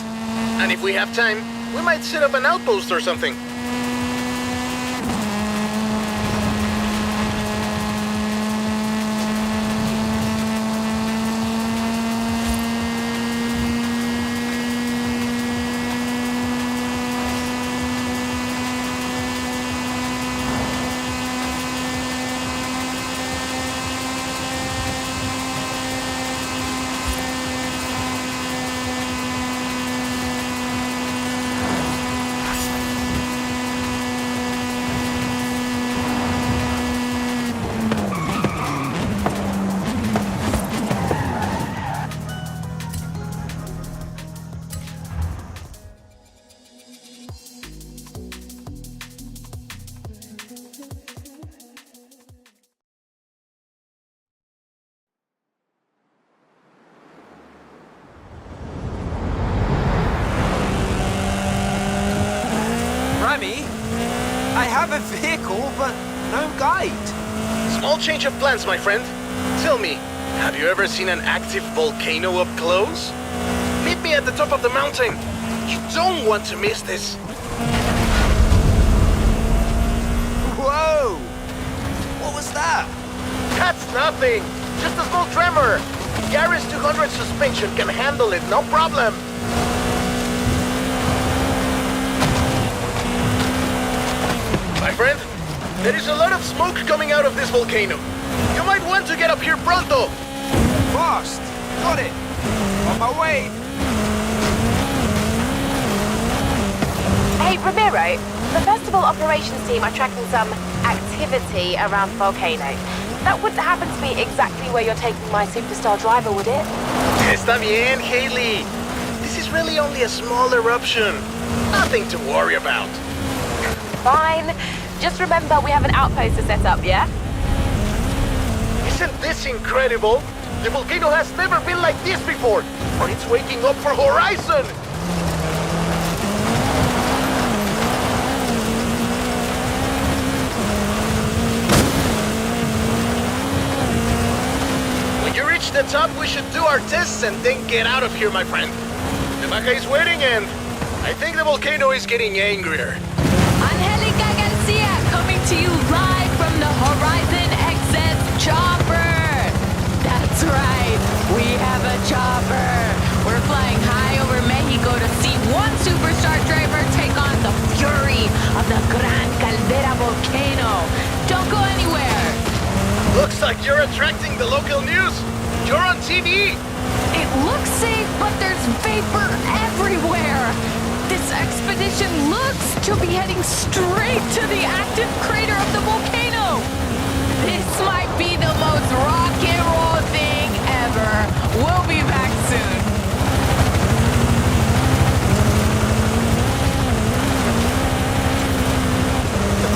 And if we have time, we might set up an outpost or something. Remy, I have a vehicle, but no guide. Small change of plans, my friend. Tell me, have you ever seen an active volcano up close? Meet me at the top of the mountain. You don't want to miss this. Whoa! What was that? That's nothing. Just a small tremor. The RS200 suspension can handle it, no problem. My friend, there is a lot of smoke coming out of this volcano. You might want to get up here pronto. Fast! Got it! On my way! Hey, Ramiro, the festival operations team are tracking some activity around the volcano. That wouldn't happen to be exactly where you're taking my superstar driver, would it? Está bien, Haley. This is really only a small eruption. Nothing to worry about. Fine. Just remember we have an outpost to set up, yeah? Isn't this incredible? The volcano has never been like this before, but it's waking up for Horizon! When you reach the top, we should do our tests and then get out of here, my friend. The Baja is waiting and I think the volcano is getting angrier. Angelica Garcia coming to you live from the Horizon XS chopper. That's right, we have a chopper. We're flying high over Mexico to see one superstar driver take on the fury of the Gran Caldera volcano. Don't go anywhere. Looks like you're attracting the local news. You're on TV. It looks safe, but there's vapor everywhere. This expedition looks to be heading straight to the active crater of the volcano. This might be the most rock and roll thing ever. We'll be back soon.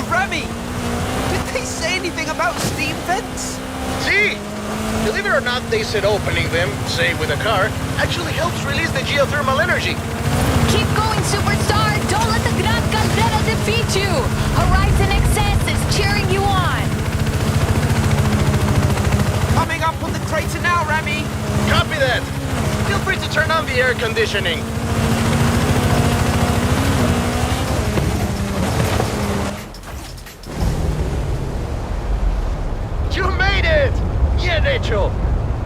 Remy! Did they say anything about steam vents? See? Believe it or not, they said opening them, say with a car, actually helps release the geothermal energy. Keep going, superstar! Don't let the Gran Caldera defeat you! Horizon XS is cheering you on! Coming up on the crater now, Remy! Copy that. Feel free to turn on the air conditioning. You made it! Bien hecho!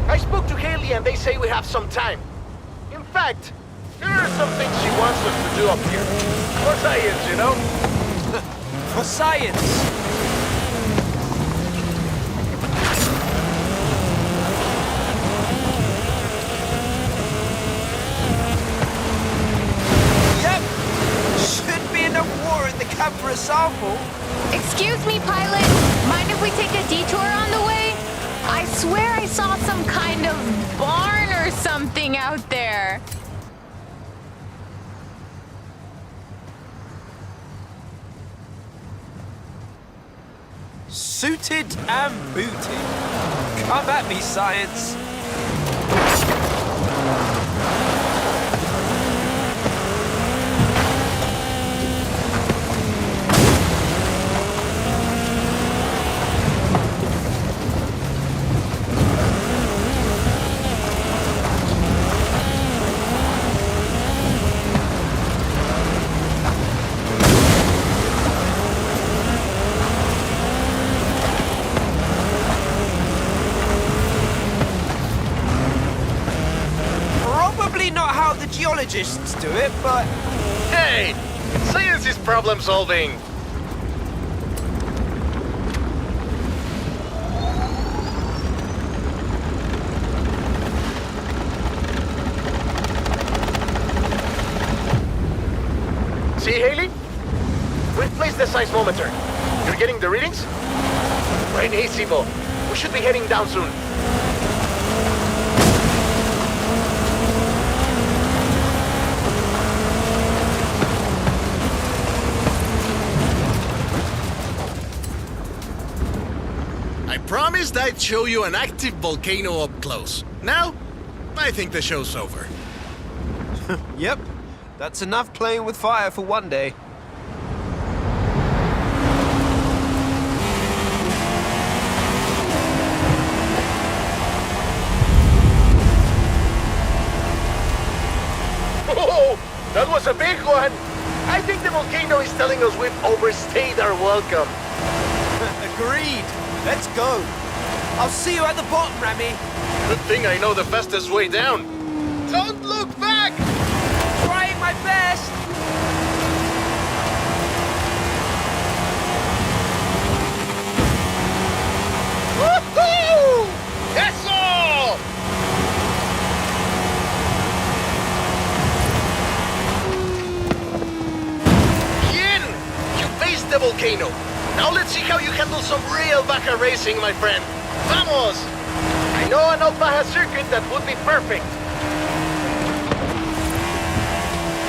I spoke to Haley and they say we have some time. In fact, there are some things she wants us to do up here. For science, you know? For science! Yep! Should be enough water in the cab for a sample. Excuse me, pilot. Mind if we take a detour on the way? swear I saw some kind of barn or something out there. Suited and booted. Come at me, science. Not how the geologists do it, but... Hey! Science is problem solving! See, Haley? We've placed the seismometer. You're getting the readings? Right, hey, Sibo. We should be heading down soon. Promised I'd show you an active volcano up close. Now, I think the show's over. Yep, that's enough playing with fire for one day. Oh, that was a big one! I think the volcano is telling us we've overstayed our welcome. Agreed. Let's go. I'll see you at the bottom, Remy. Good thing I know the fastest way down. Don't look back! Trying my best. Woohoo! Eso! Bien! You faced the volcano. Now let's see how you handle some real Baja racing, my friend. Vamos! I know an old Baja circuit that would be perfect.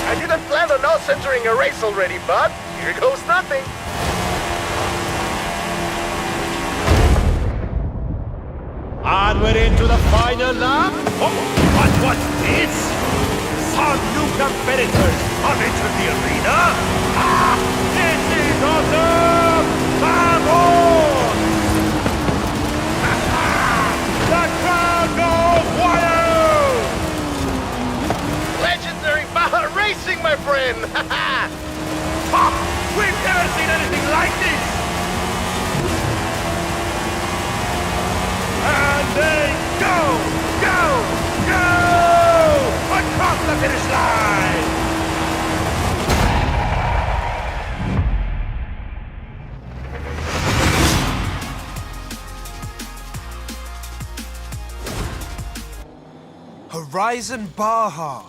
I didn't plan on us entering a race already, but here goes nothing. And we're into the final lap. Oh, but what's this? Some new competitors have entered the arena. Ah, this is awesome! Vamos! The crowd goes wild! Legendary Baja racing, my friend! Ha! We've never seen anything like this! And they go! Across the finish line! Horizon Baja,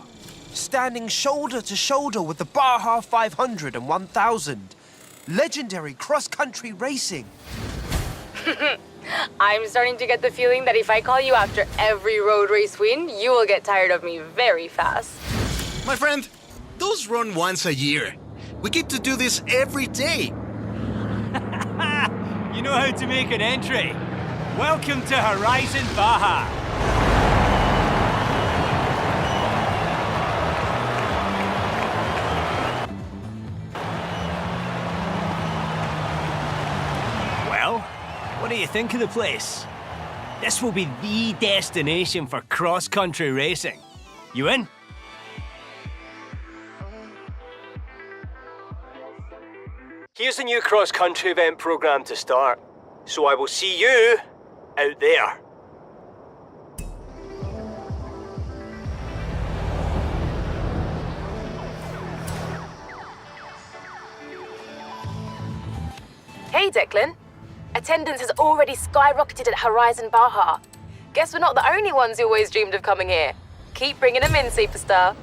standing shoulder to shoulder with the Baja 500 and 1000. Legendary cross-country racing. I'm starting to get the feeling that if I call you after every road race win, you will get tired of me very fast. My friend, those run once a year. We get to do this every day. You know how to make an entry. Welcome to Horizon Baja. Well, what do you think of the place? This will be the destination for cross-country racing. You in? Here's the new cross-country event program to start. So I will see you out there. Hey, Declan. Attendance has already skyrocketed at Horizon Baja. Guess we're not the only ones who always dreamed of coming here. Keep bringing them in, superstar.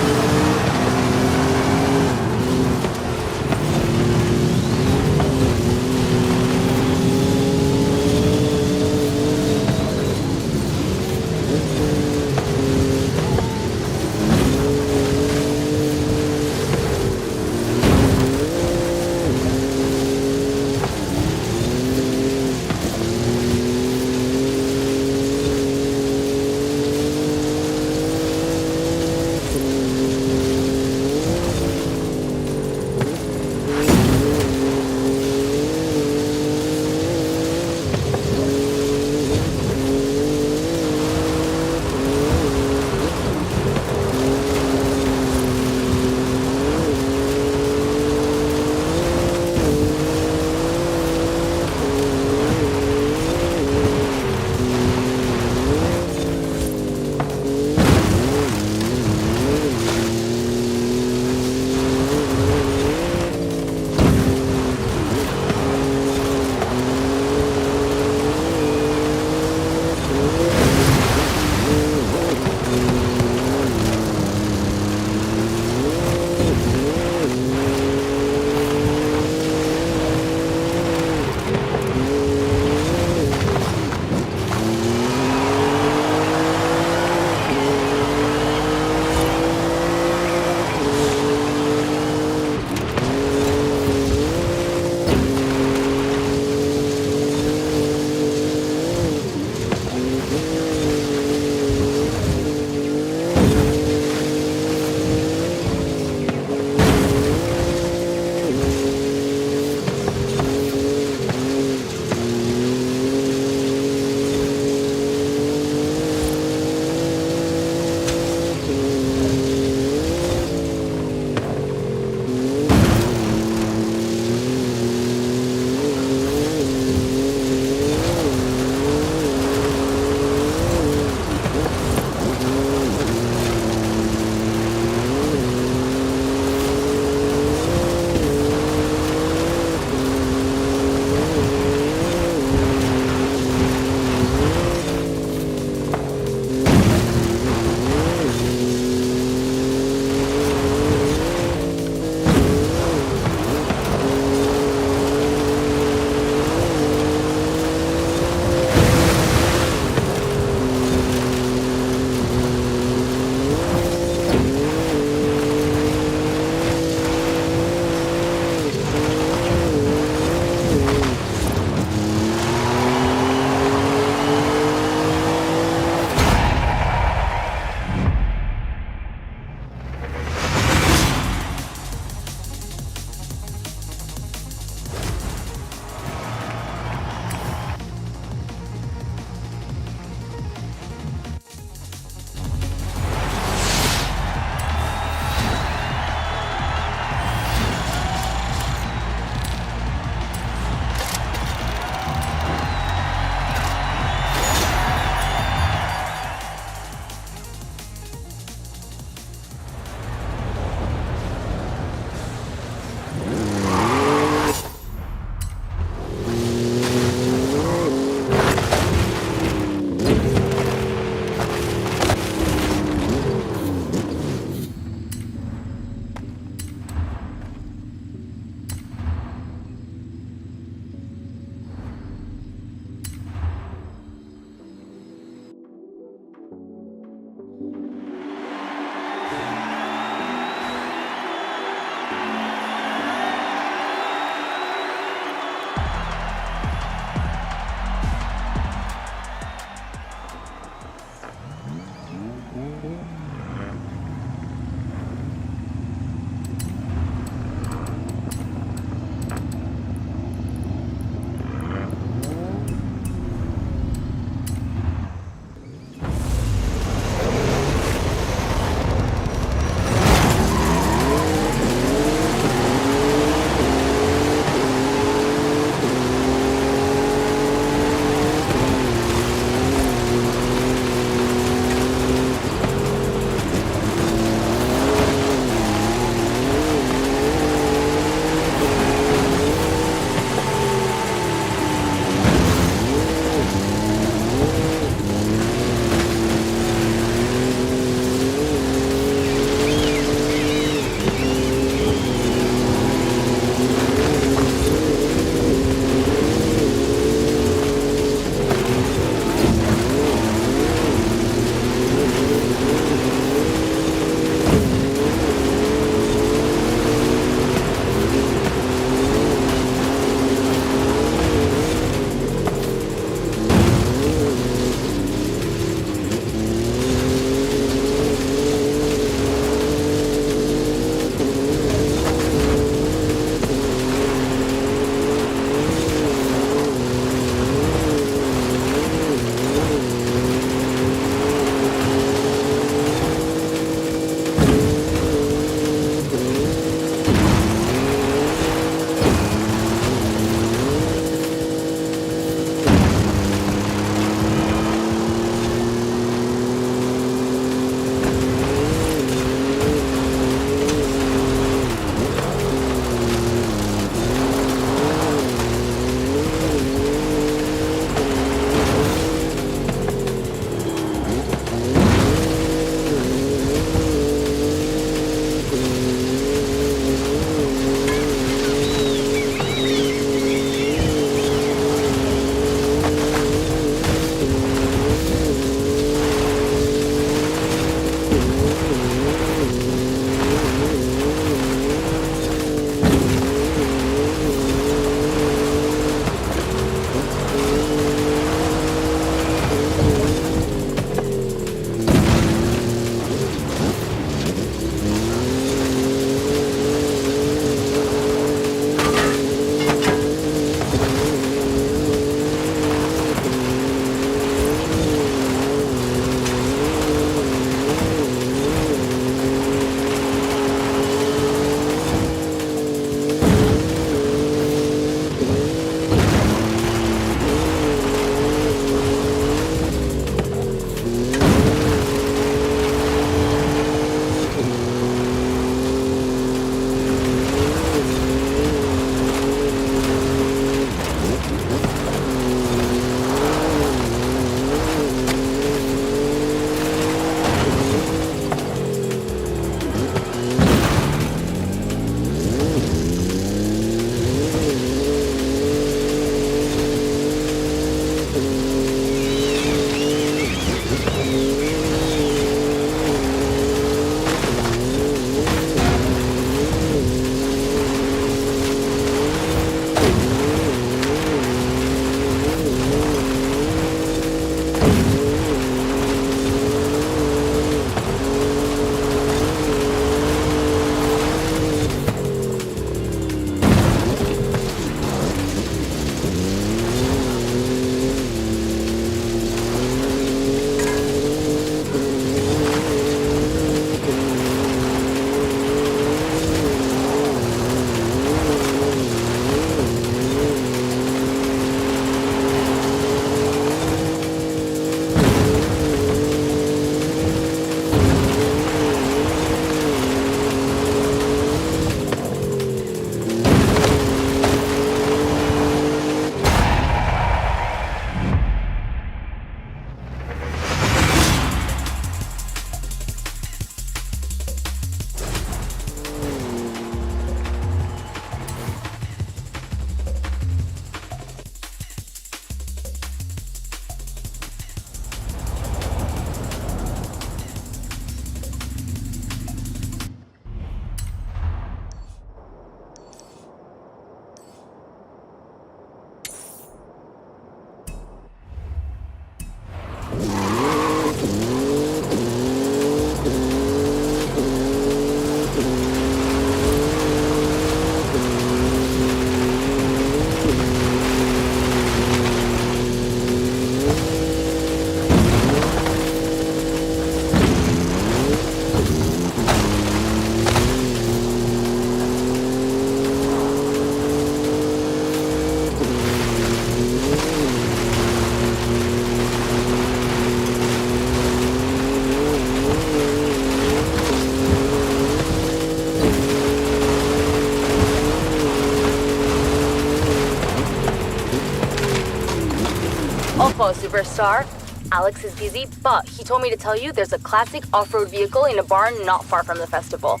Ojo, superstar. Alex is busy, but he told me to tell you there's a classic off-road vehicle in a barn not far from the festival.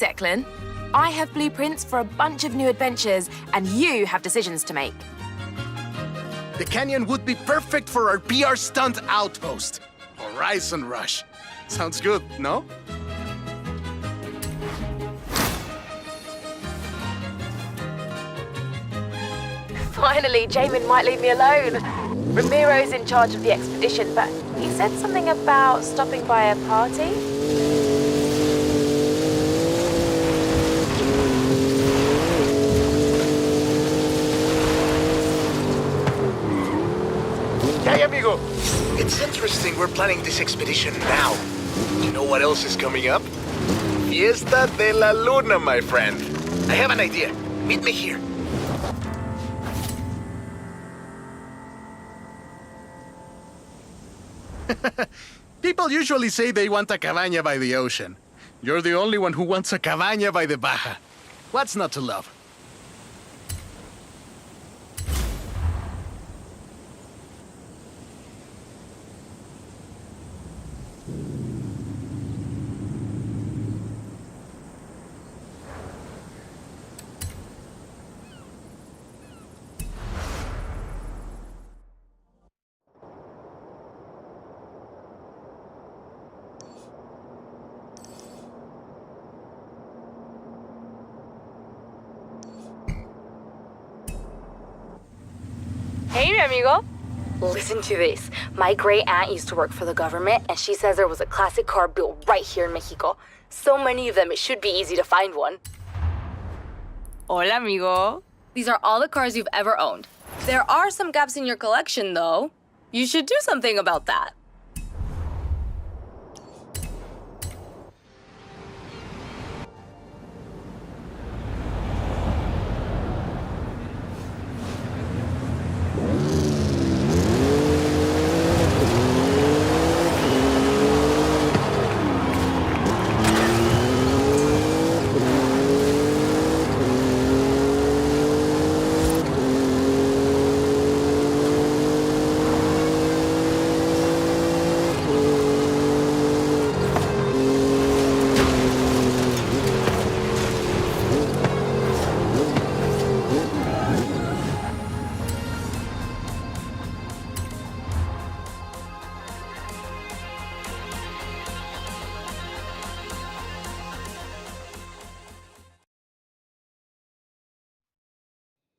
Declan. I have blueprints for a bunch of new adventures, and you have decisions to make. The canyon would be perfect for our PR stunt outpost. Horizon Rush. Sounds good, no? Finally, Jamin might leave me alone. Ramiro's in charge of the expedition, but he said something about stopping by a party. Hey, amigo! It's interesting we're planning this expedition now. You know what else is coming up? Fiesta de la Luna, my friend. I have an idea. Meet me here. People usually say they want a cabaña by the ocean. You're the only one who wants a cabaña by the Baja. What's not to love? Hey, mi amigo. Listen to this. My great aunt used to work for the government, and she says there was a classic car built right here in Mexico. So many of them, it should be easy to find one. Hola, amigo. These are all the cars you've ever owned. There are some gaps in your collection, though. You should do something about that.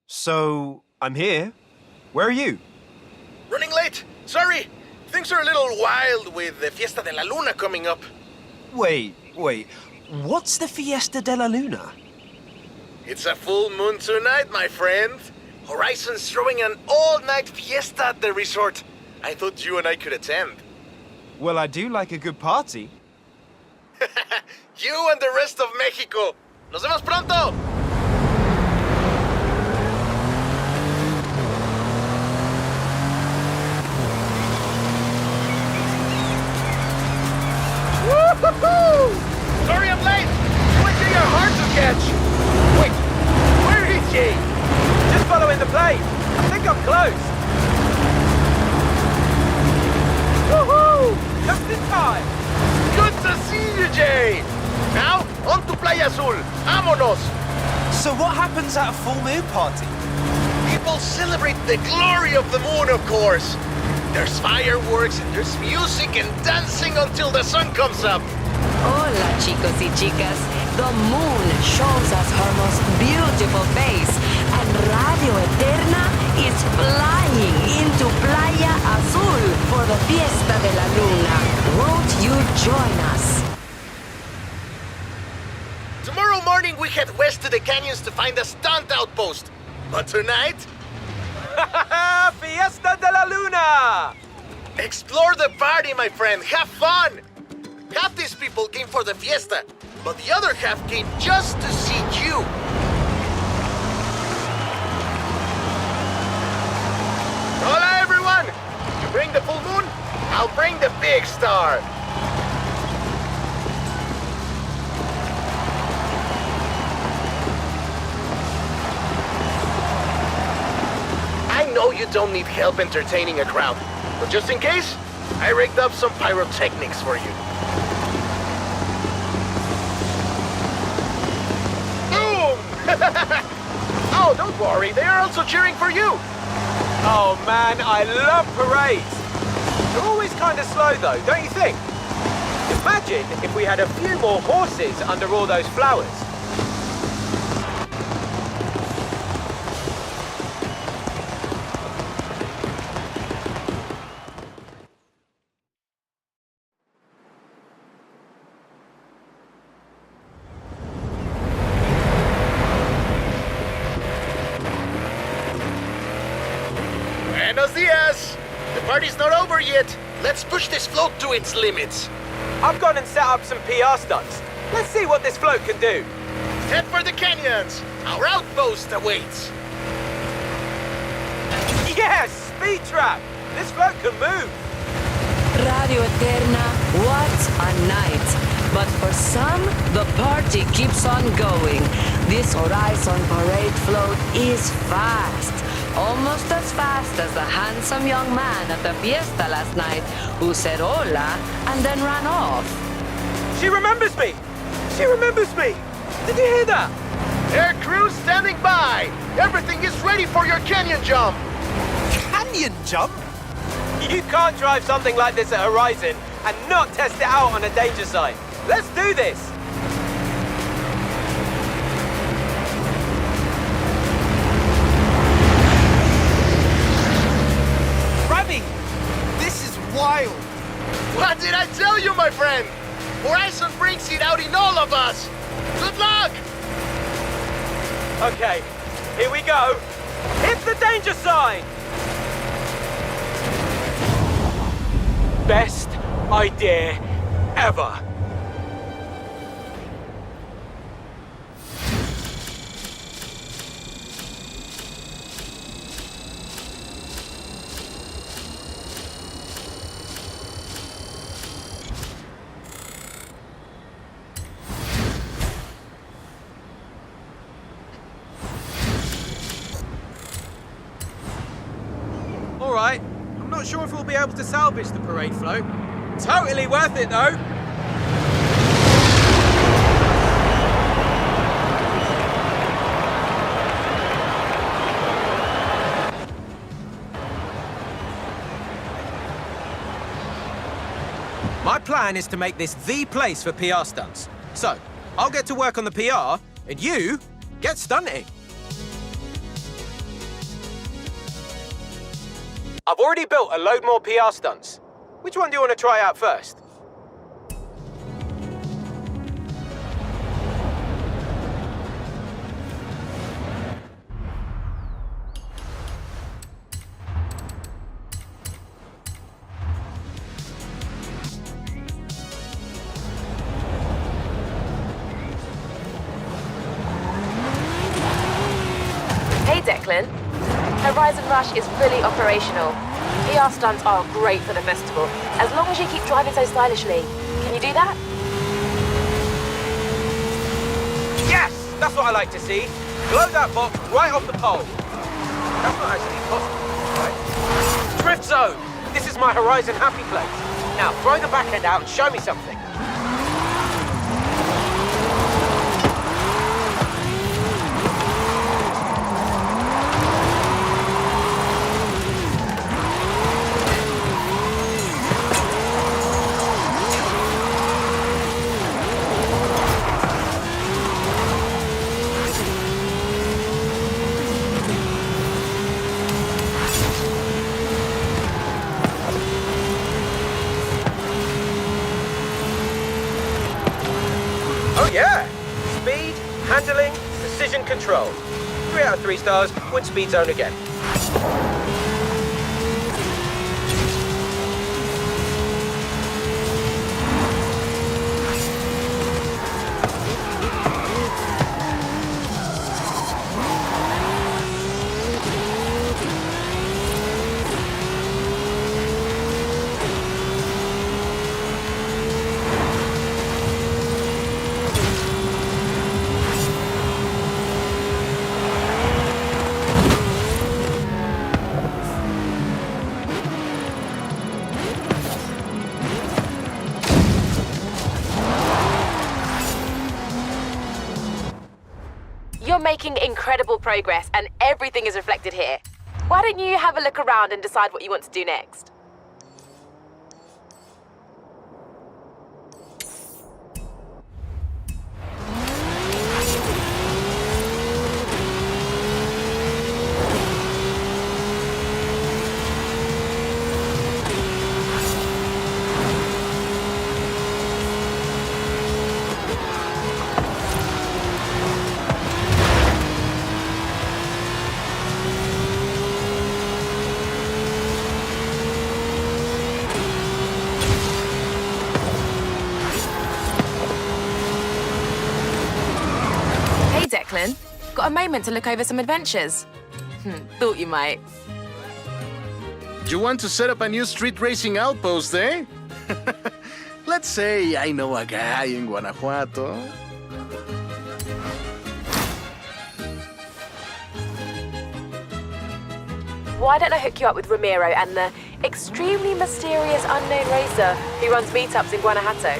So, I'm here. Where are you? Running late. Sorry. Things are a little wild with the Fiesta de la Luna coming up. Wait. What's the Fiesta de la Luna? It's a full moon tonight, my friend. Horizon's throwing an all-night fiesta at the resort. I thought you and I could attend. Well, I do like a good party. You and the rest of Mexico. Nos vemos pronto. Woo-hoo-hoo! Sorry I'm late. What are your hard to catch? Wait, where is he? Just following the plane. I think I'm close. Woohoo! Just in time. Good to see you, Jay. Now, on to Playa Azul. Vámonos. So what happens at a full moon party? People celebrate the glory of the moon, of course. There's fireworks and there's music and dancing until the sun comes up. Hola, chicos y chicas. The moon shows us her most beautiful face, and Radio Eterna is flying into Playa Azul for the Fiesta de la Luna. Won't you join us? Tomorrow morning we head west to the canyons to find a stunt outpost. But tonight, Fiesta de la Luna! explore the party, my friend. Have fun. Half these people came for the fiesta, but the other half came just to see you. Hola, everyone. You bring the full moon, I'll bring the big star. I know you don't need help entertaining a crowd, but just in case, I rigged up some pyrotechnics for you. Boom! Oh, don't worry, they are also cheering for you. Oh man, I love parades. They're always kind of slow though, don't you think? Imagine if we had a few more horses under all those flowers. Buenos dias! The party's not over yet. Let's push this float to its limits. I've gone and set up some PR stunts. Let's see what this float can do. Head for the canyons. Our outpost awaits. Yes! Speed trap! This float can move. Radio Eterna, what a night. But for some, the party keeps on going. This Horizon parade float is fast. Almost as fast as the handsome young man at the fiesta last night who said hola and then ran off. She remembers me! She remembers me! Did you hear that? Air crew standing by. Everything is ready for your canyon jump. Canyon jump? You can't drive something like this at Horizon and not test it out on a danger sign. Let's do this! my friend! Horizon brings it out in all of us! Good luck! Okay, here we go. Hit the danger sign! Best idea ever. All right. I'm not sure if we'll be able to salvage the parade float. Totally worth it, though. My plan is to make this the place for PR stunts. So, I'll get to work on the PR, and you get stunting. I've already built a load more PR stunts. Which one do you want to try out first? Hey Declan, Horizon Rush is fully operational. PR stunts are great for the festival, as long as you keep driving so stylishly. Can you do that? Yes! That's what I like to see. Blow that box right off the pole. That's not actually possible, right? Drift zone! This is my Horizon happy place. Now, throw the back end out and show me something. Oh yeah! Speed, handling, precision control. 3 out of 3 stars, would speed zone again. You're making incredible progress, and everything is reflected here. Why don't you have a look around and decide what you want to do next? Declan, got a moment to look over some adventures? Thought you might. You want to set up a new street racing outpost, eh? Let's say I know a guy in Guanajuato. Why don't I hook you up with Ramiro and the extremely mysterious unknown racer who runs meetups in Guanajuato?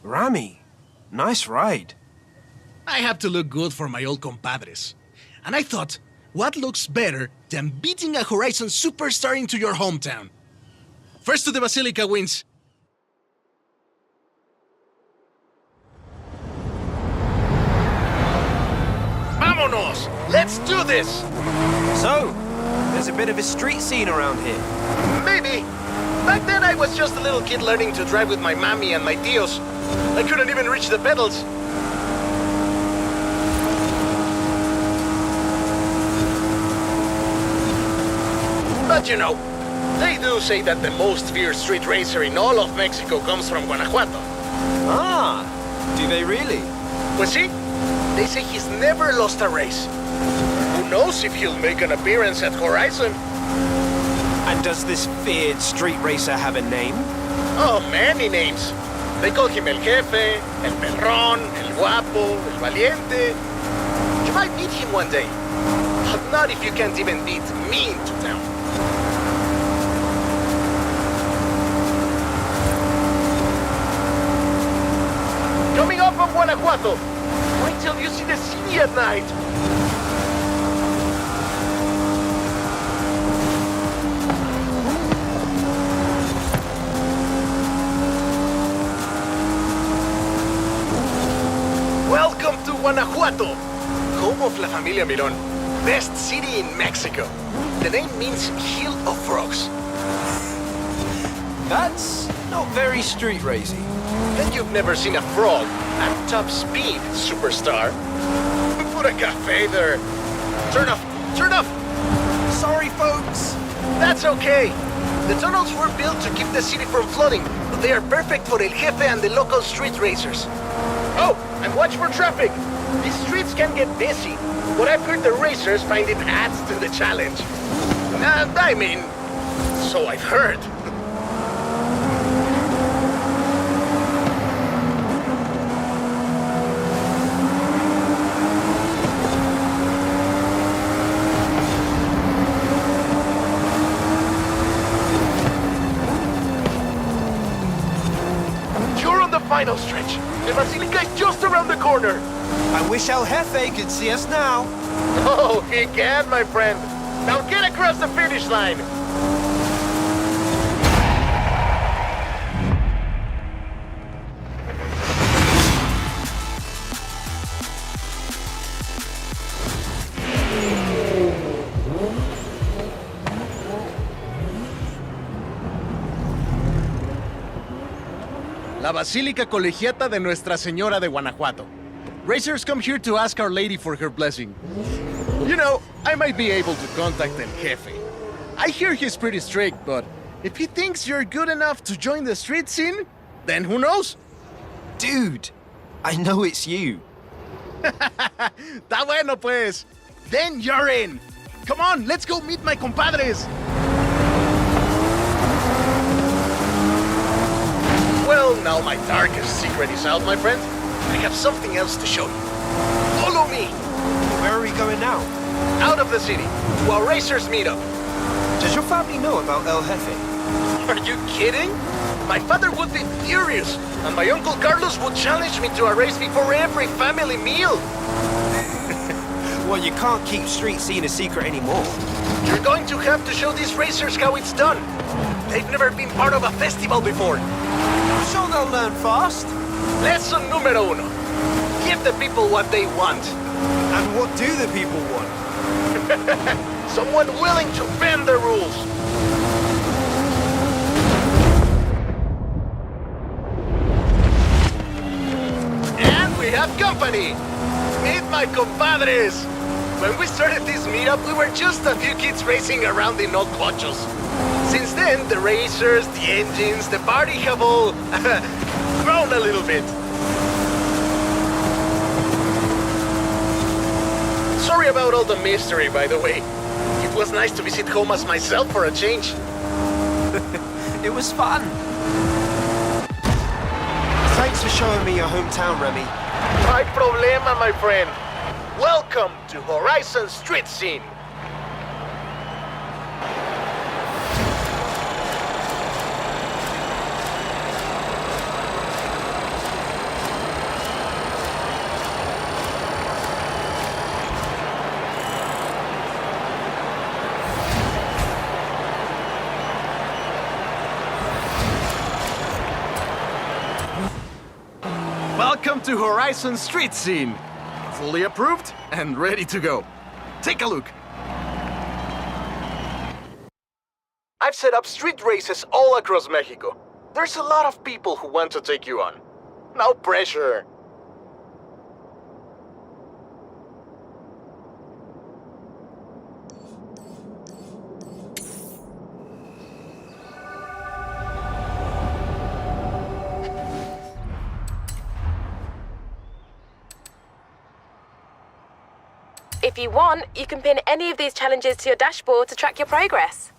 Rami, nice ride. I have to look good for my old compadres. And I thought, what looks better than beating a Horizon superstar into your hometown? First to the Basilica wins. Vámonos! Let's do this! So, there's a bit of a street scene around here. Maybe. Back then I was just a little kid learning to drive with my mommy and my tios. I couldn't even reach the pedals. But you know, they do say that the most fierce street racer in all of Mexico comes from Guanajuato. Ah, do they really? Pues sí, they say he's never lost a race. Who knows if he'll make an appearance at Horizon? And does this feared street racer have a name? Oh, many names. They call him El Jefe, El Perrón, El Guapo, El Valiente. You might meet him one day. But not if you can't even beat me into town. Coming up from Guanajuato. Wait till you see the city at night. Welcome to Guanajuato, home of La Familia Mirón, best city in Mexico. The name means Hill of Frogs. That's not very street racy. Then you've never seen a frog at top speed, superstar. Put a cafe there. Turn off, turn off. Sorry, folks. That's okay. The tunnels were built to keep the city from flooding, but they are perfect for El Jefe and the local street racers. Oh, and watch for traffic. These streets can get busy, but I've heard the racers find it adds to the challenge. And I mean, so I've heard. You're on the final stretch. The Basilica is just around the corner. I wish El Jefe could see us now. Oh, he can, my friend. Now get across the finish line. La Basílica Colegiata de Nuestra Señora de Guanajuato. Racers come here to ask Our Lady for her blessing. You know, I might be able to contact El Jefe. I hear he's pretty strict, but if he thinks you're good enough to join the street scene, then who knows? Dude, I know it's you. Está bueno, pues. Then you're in. Come on, let's go meet my compadres. Well, now my darkest secret is out, my friend. I have something else to show you. Follow me. Where are we going now? Out of the city, to our racers meetup. Does your family know about El Jefe? Are you kidding? My father would be furious, and my Uncle Carlos would challenge me to a race before every family meal. Well, you can't keep street scene a secret anymore. You're going to have to show these racers how it's done. They've never been part of a festival before. I'm sure they'll learn fast. Lesson número uno. Give the people what they want. And what do the people want? Someone willing to bend the rules. And we have company. Meet my compadres. When we started this meetup, we were just a few kids racing around in old cochos. Since then, the racers, the engines, the party have all grown a little bit. Sorry about all the mystery, by the way. It was nice to visit home as myself for a change. It was fun. Thanks for showing me your hometown, Remy. No problema, my friend. Welcome to Horizon Street Scene. Welcome to Horizon Street Scene. Fully approved and ready to go. Take a look. I've set up street races all across Mexico. There's a lot of people who want to take you on. No pressure. If you want, you can pin any of these challenges to your dashboard to track your progress.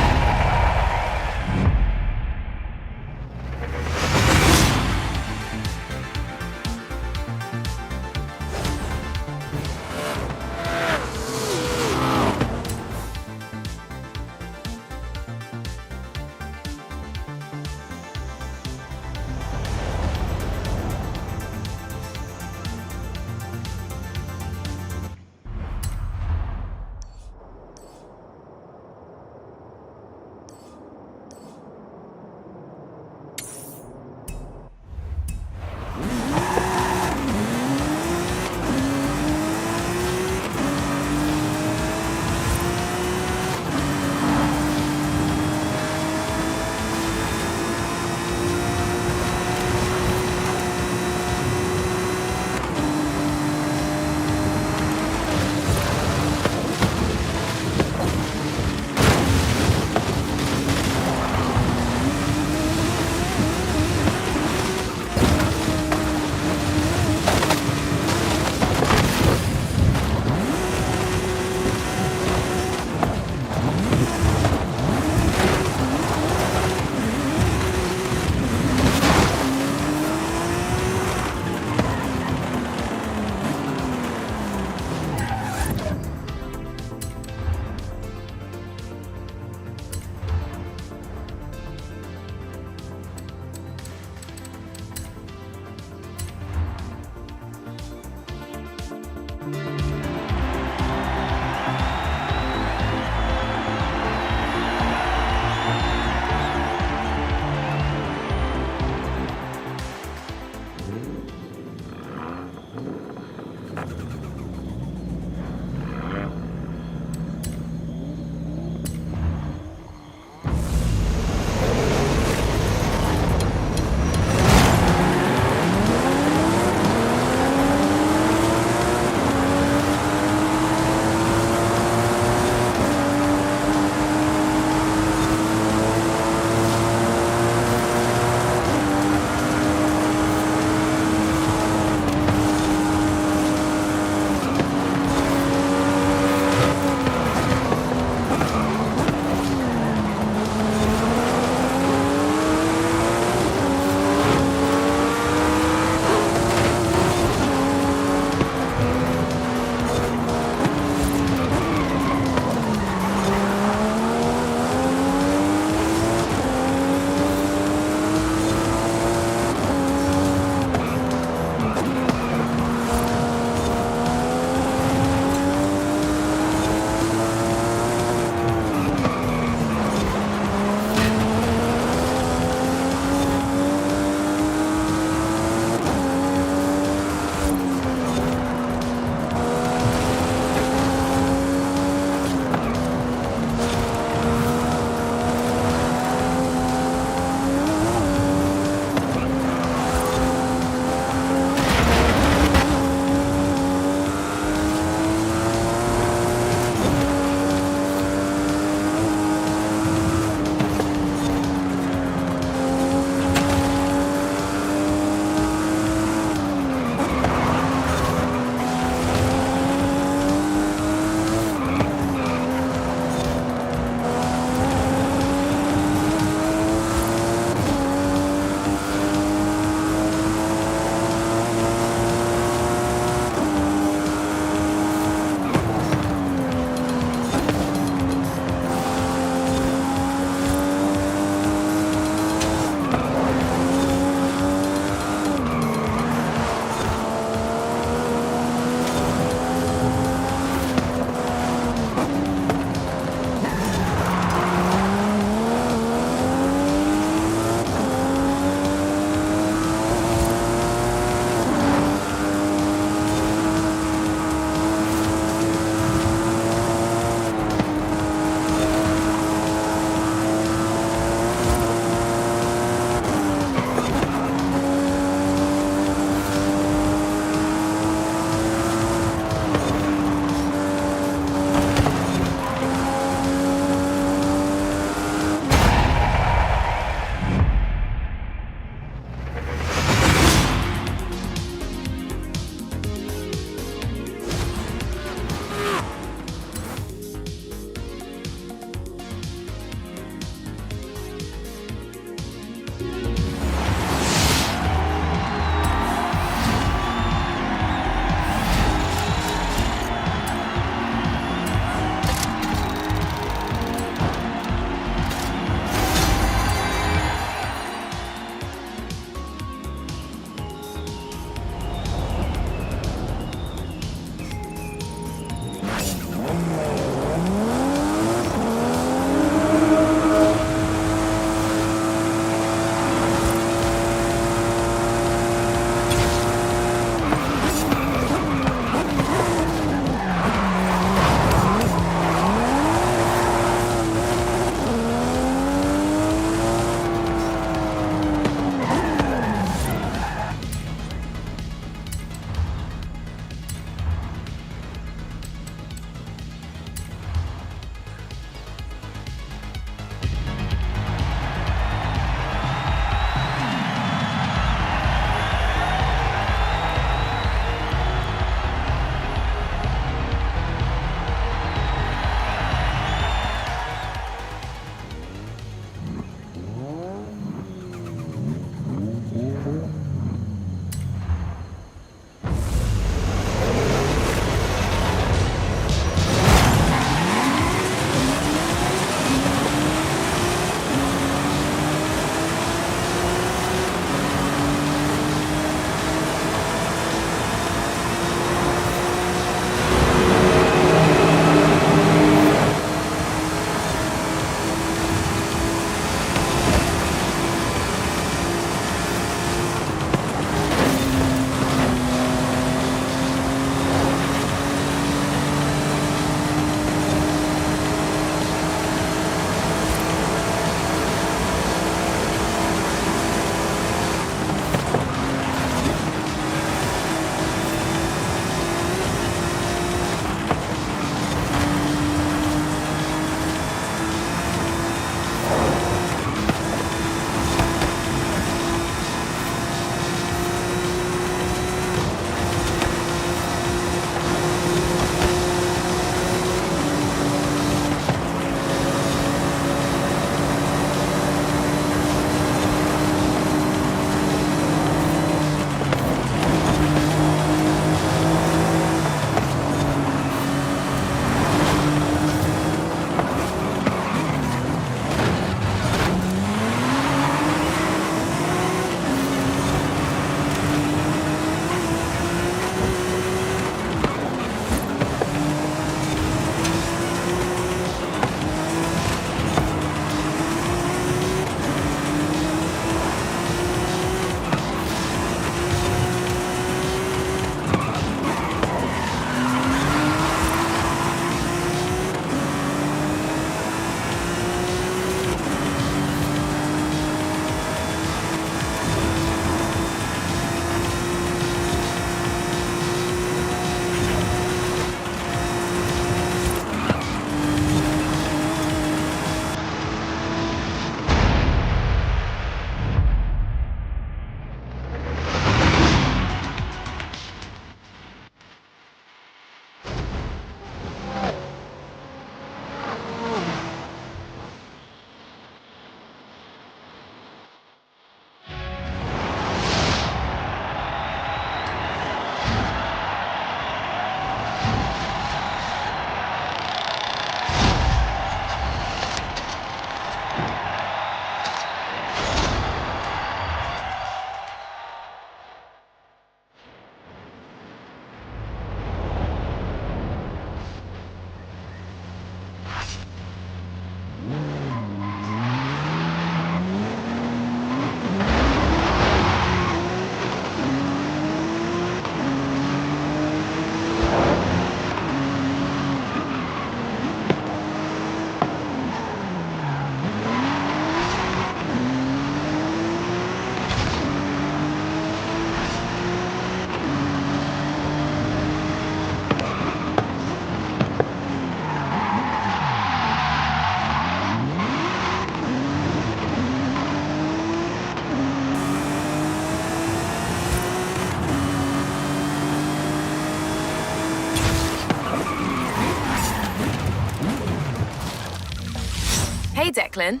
Hey, Declan.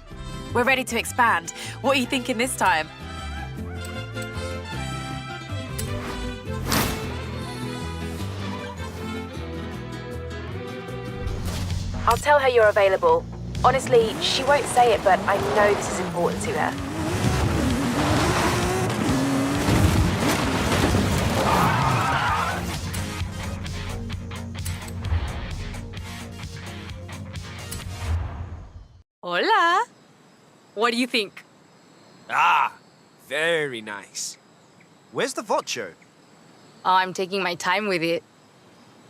We're ready to expand. What are you thinking this time? I'll tell her you're available. Honestly, she won't say it, but I know this is important to her. Hola. What do you think? Ah, very nice. Where's the vocho? Oh, I'm taking my time with it.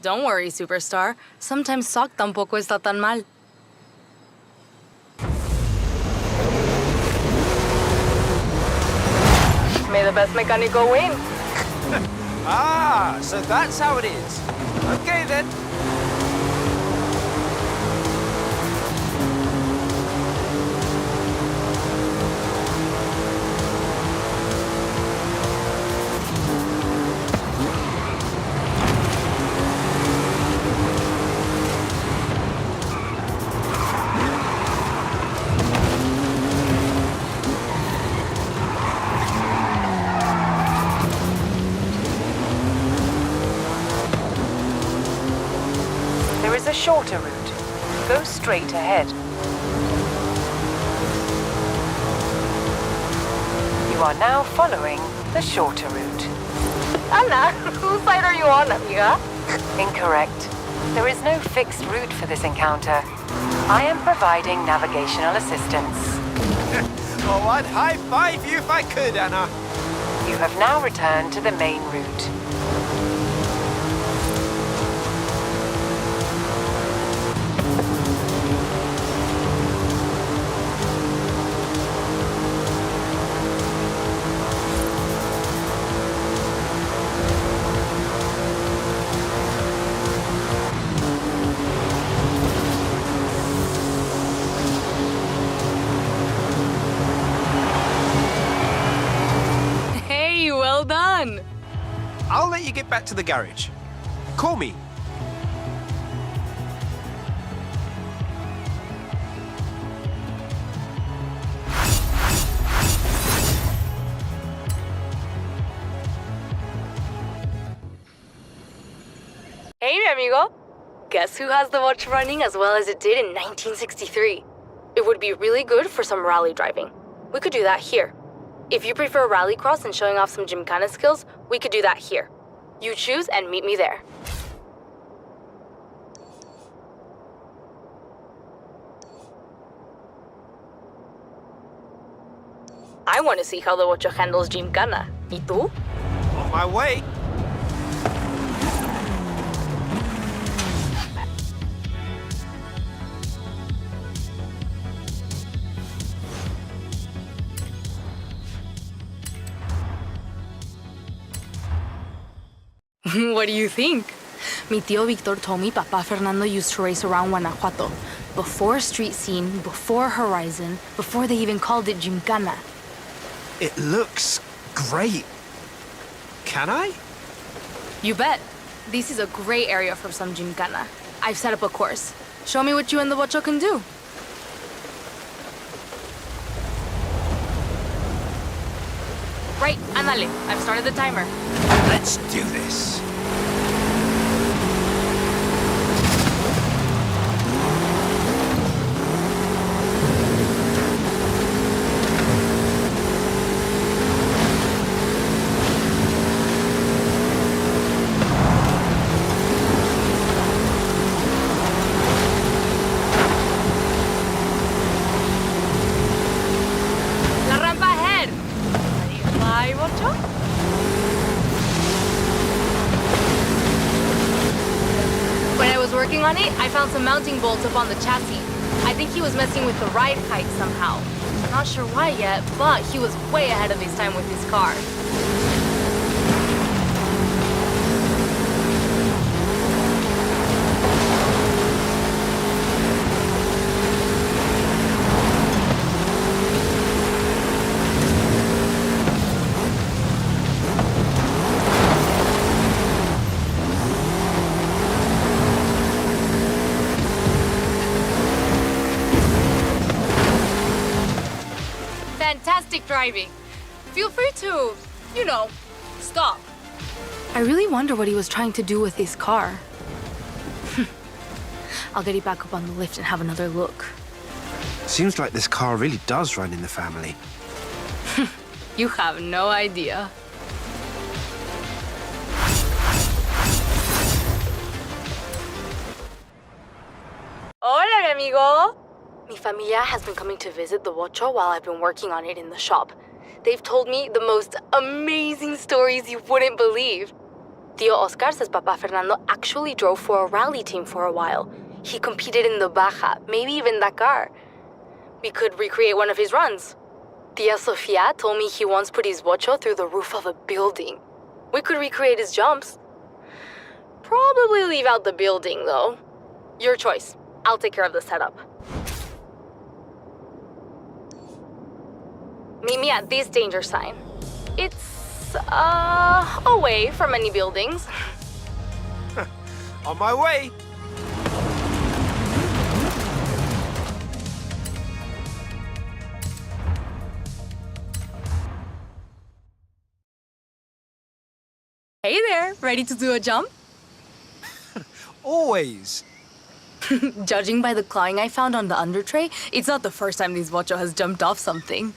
Don't worry, superstar. Sometimes sock tampoco está tan mal. May the best mecánico win. Ah, so that's how it is. Okay then. There is a shorter route. Go straight ahead. You are now following the shorter route. Anna, whose side are you on, amiga? Incorrect. There is no fixed route for this encounter. I am providing navigational assistance. Oh, I'd high-five you if I could, Anna. You have now returned to the main route. Hey, well done. I'll let you get back to the garage. Call me. Hey, mi amigo. Guess who has the watch running as well as it did in 1963? It would be really good for some rally driving. We could do that here. If you prefer rallycross and showing off some gymkhana skills, we could do that here. You choose and meet me there. I want to see how the Ocho handles gymkhana. ¿Y tú? On my way. What do you think? Mi tío Victor told me Papa Fernando used to race around Guanajuato. Before street scene, before Horizon, before they even called it Gymkhana. It looks great. Can I? You bet. This is a great area for some Gymkhana. I've set up a course. Show me what you and the Bocho can do. Right, ándale. I've started the timer. Let's do this. La rampa ahead. Ready to fly, Bocho? When I was working on it, I found some mounting bolts up on the chassis. I think he was messing with the ride height somehow. Not sure why yet, but he was way ahead of his time with his car. driving. Feel free to, stop. I really wonder what he was trying to do with his car. I'll get you back up on the lift and have another look. Seems like this car really does run in the family. You have no idea. Hola, amigo. Mi familia has been coming to visit the Ocho while I've been working on it in the shop. They've told me the most amazing stories you wouldn't believe. Tío Oscar says Papa Fernando actually drove for a rally team for a while. He competed in the Baja, maybe even Dakar. We could recreate one of his runs. Tia Sofia told me he once put his Ocho through the roof of a building. We could recreate his jumps. Probably leave out the building, though. Your choice. I'll take care of the setup. Meet me at this danger sign. It's, away from any buildings. On my way. Hey there, ready to do a jump? Always. Judging by the clawing I found on the under tray, it's not the first time this Ocho has jumped off something.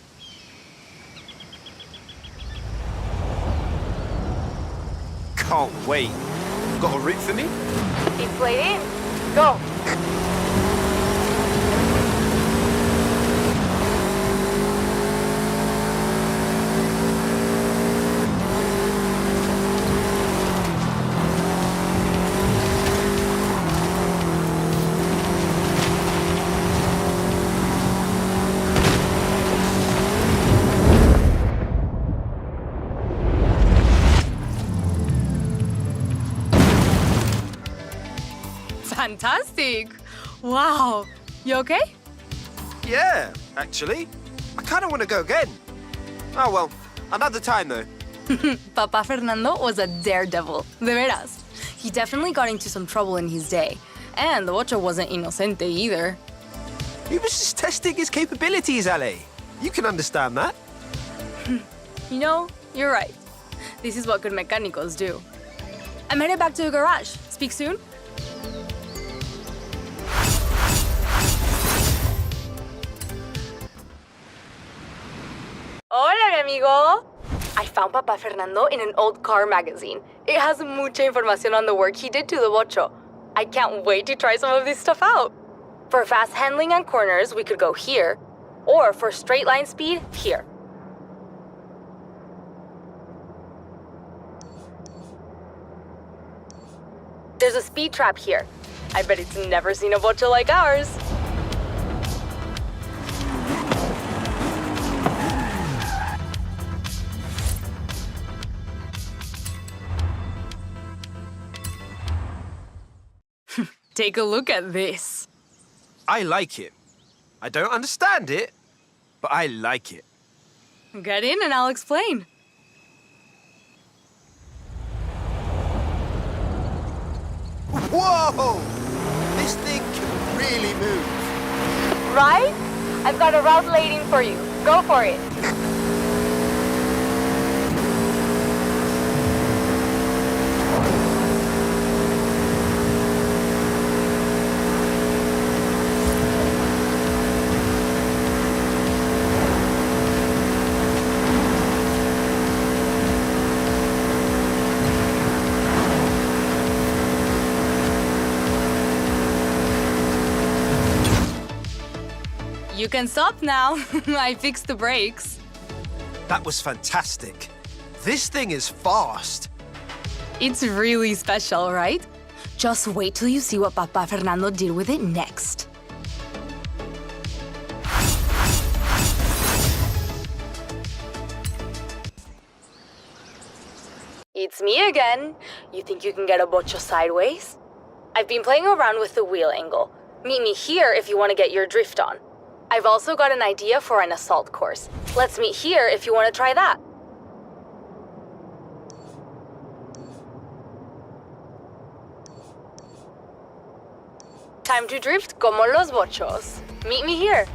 Can't wait. Got a route for me? It's played in. Go. Fantastic! Wow. You okay? Yeah, actually. I kind of want to go again. Oh, well, another time, though. Papa Fernando was a daredevil, de veras. He definitely got into some trouble in his day. And the Ocho wasn't inocente either. He was just testing his capabilities, Ale. You can understand that. You're right. This is what good mechanicos do. I'm headed back to the garage. Speak soon. Hola, amigo. I found Papa Fernando in an old car magazine. It has mucha información on the work he did to the Ocho. I can't wait to try some of this stuff out. For fast handling on corners, we could go here. Or for straight line speed, here. There's a speed trap here. I bet it's never seen a Ocho like ours. Take a look at this. I like it. I don't understand it, but I like it. Get in and I'll explain. Whoa! This thing can really move. Right? I've got a route laid in for you. Go for it. You can stop now. I fixed the brakes. That was fantastic. This thing is fast. It's really special, right? Just wait till you see what Papa Fernando did with it next. It's me again. You think you can get a bocho sideways? I've been playing around with the wheel angle. Meet me here if you want to get your drift on. I've also got an idea for an assault course. Let's meet here if you want to try that. Time to drift como los bochos. Meet me here.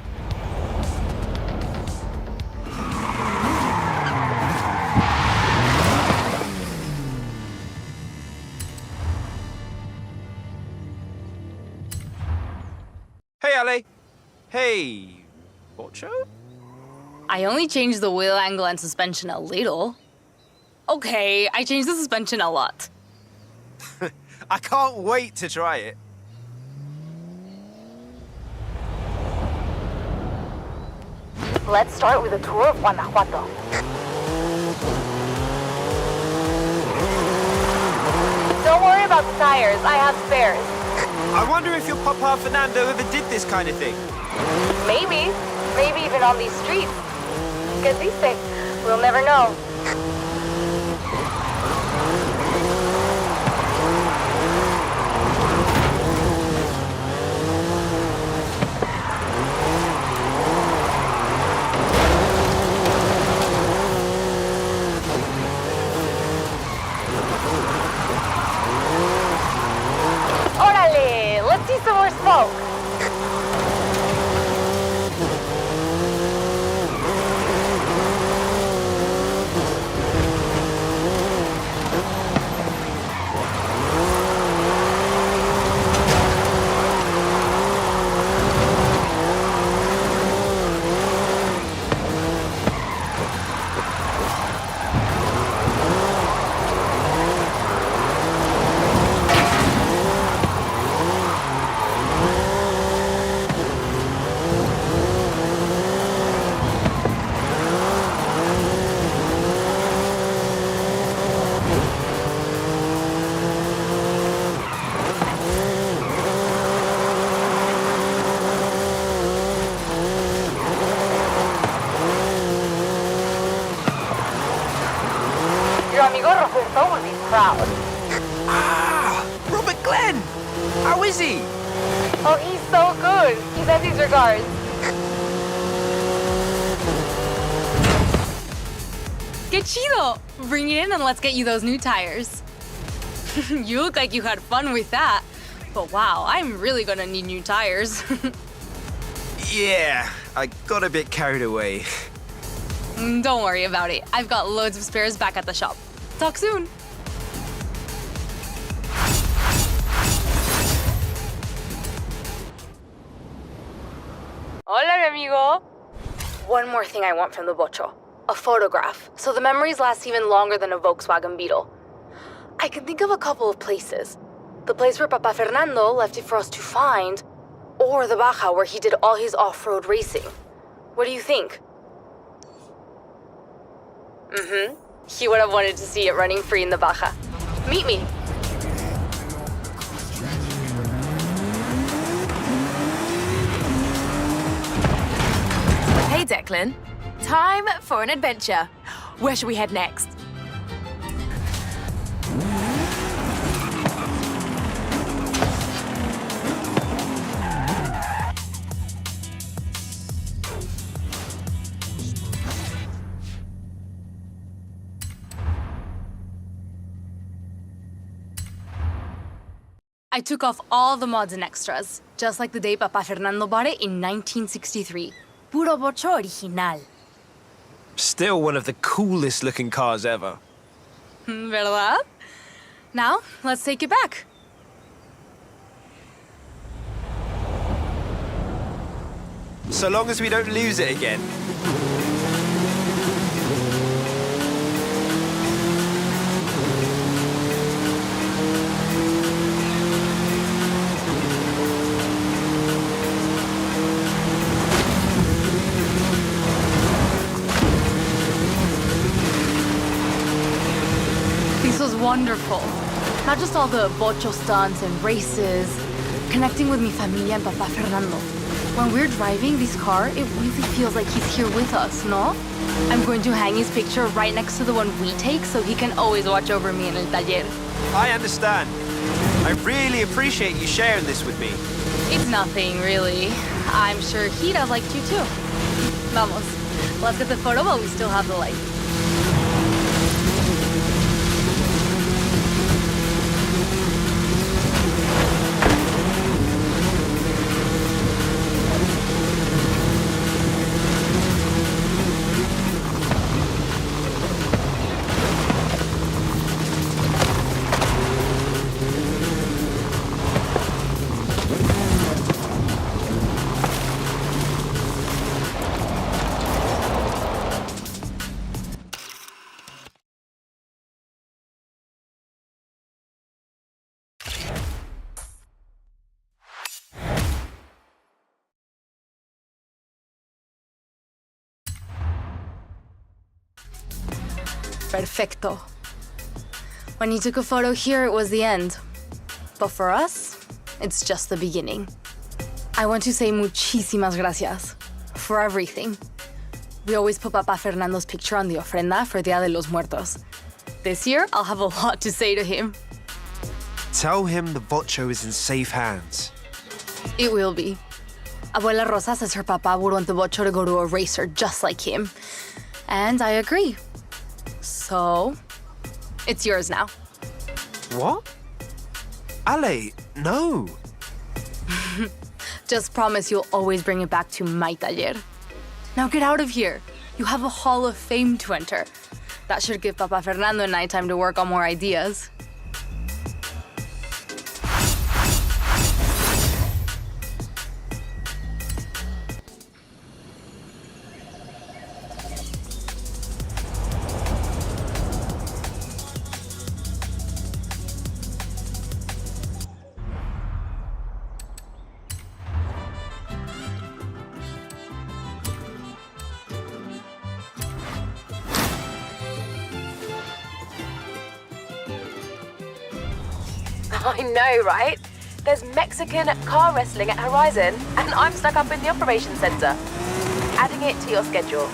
Vale. Hey, Bocho? I only changed the wheel angle and suspension a little. Okay, I changed the suspension a lot. I can't wait to try it. Let's start with a tour of Guanajuato. Don't worry about the tires, I have spares. I wonder if your Papa Fernando ever did this kind of thing. Maybe even on these streets. Que dice? We'll never know. Órale, let's see some more smoke. Your amigo Roberto will be proud. Ah, Robert Glenn. How is he? Oh, he's so good. He sends his regards. Que chido! Bring it in and let's get you those new tires. You look like you had fun with that. But wow, I'm really gonna need new tires. Yeah, I got a bit carried away. Don't worry about it. I've got loads of spares back at the shop. Talk soon. Hola, mi amigo. One more thing I want from the Bocho. A photograph, so the memories last even longer than a Volkswagen Beetle. I can think of a couple of places. The place where Papa Fernando left it for us to find, or the Baja where he did all his off-road racing. What do you think? He would have wanted to see it running free in the Baja. Meet me. Hey, Declan. Time for an adventure. Where should we head next? I took off all the mods and extras, just like the day Papa Fernando bought it in 1963. Puro Bocho original. Still one of the coolest looking cars ever. ¿Verdad? Now, let's take it back. So long as we don't lose it again. This was wonderful. Not just all the Bocho stunts and races, connecting with mi familia and Papa Fernando. When we're driving this car, it really feels like he's here with us, no? I'm going to hang his picture right next to the one we take so he can always watch over me in el taller. I understand. I really appreciate you sharing this with me. It's nothing, really. I'm sure he'd have liked you too. Vamos, let's get the photo while we still have the light. Perfecto. When you took a photo here, it was the end. But for us, it's just the beginning. I want to say muchísimas gracias for everything. We always put Papa Fernando's picture on the ofrenda for Dia de los Muertos. This year, I'll have a lot to say to him. Tell him the Vocho is in safe hands. It will be. Abuela Rosa says her papa would want the Vocho to go to a racer just like him. And I agree. So, it's yours now. What? Ale, no. Just promise you'll always bring it back to my taller. Now get out of here. You have a Hall of Fame to enter. That should give Papa Fernando and I time to work on more ideas. I know, right? There's Mexican car wrestling at Horizon, and I'm stuck up in the operations center. Adding it to your schedule.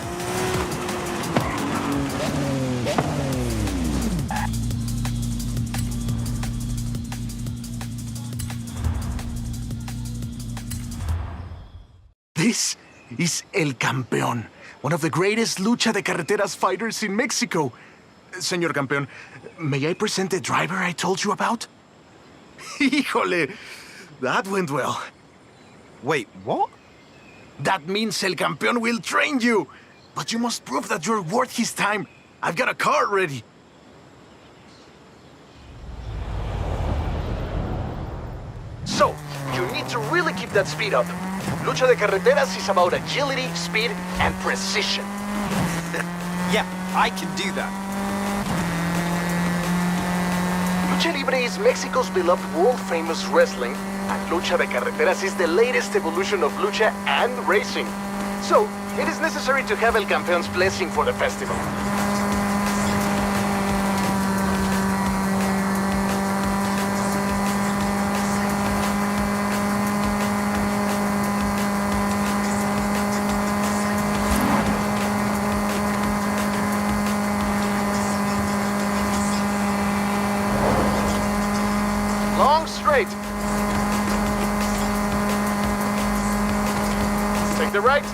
This is El Campeón, one of the greatest lucha de carreteras fighters in Mexico. Señor Campeón, may I present the driver I told you about? Híjole, that went well. Wait, what? That means El Campeón will train you. But you must prove that you're worth his time. I've got a car ready. So, you need to really keep that speed up. Lucha de carreteras is about agility, speed, and precision. Yeah, I can do that. Lucha Libre is Mexico's beloved world-famous wrestling, and Lucha de Carreteras is the latest evolution of lucha and racing. So, it is necessary to have El Campeón's blessing for the festival. Long straight. Take the right.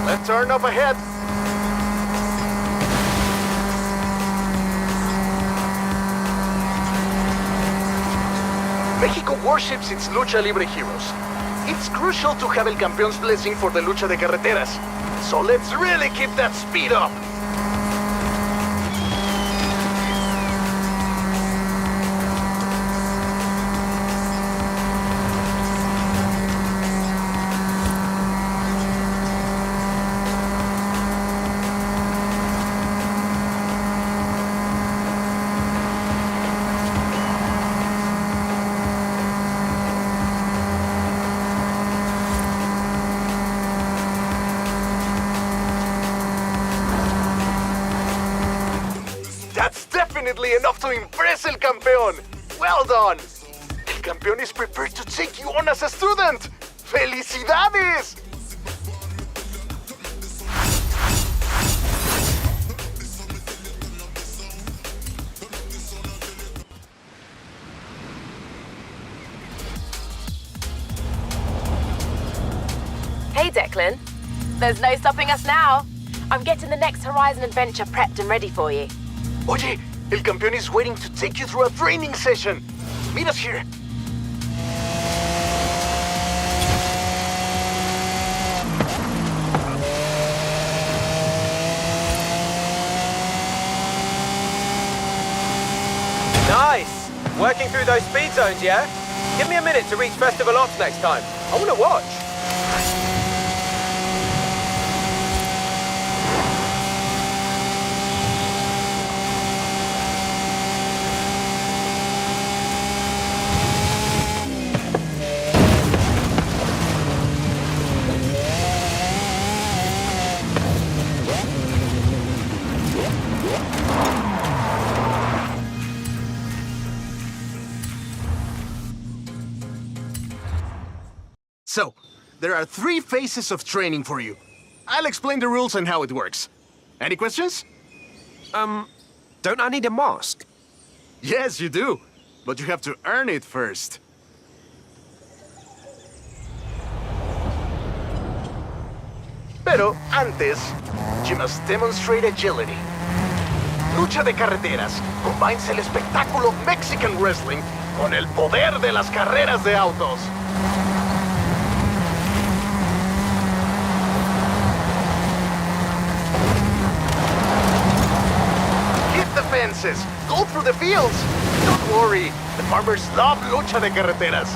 Left turn up ahead. Mexico worships its Lucha Libre heroes. It's crucial to have El Campeón's blessing for the Lucha de Carreteras. So let's really keep that speed up. That's definitely enough to impress El Campeón. Well done. El Campeón is prepared to take you on as a student. ¡Felicidades! Hey, Declan. There's no stopping us now. I'm getting the next Horizon adventure prepped and ready for you. Oye, El Campeón is waiting to take you through a training session. Meet us here. Nice! Working through those speed zones, yeah? Give me a minute to reach Festival Ops next time. I want to watch. So, there are 3 phases of training for you. I'll explain the rules and how it works. Any questions? Don't I need a mask? Yes, you do. But you have to earn it first. Pero antes, you must demonstrate agility. Lucha de carreteras combines el espectáculo Mexican Wrestling con el poder de las carreras de autos. Hit the fences, go through the fields. Don't worry, the farmers love lucha de carreteras.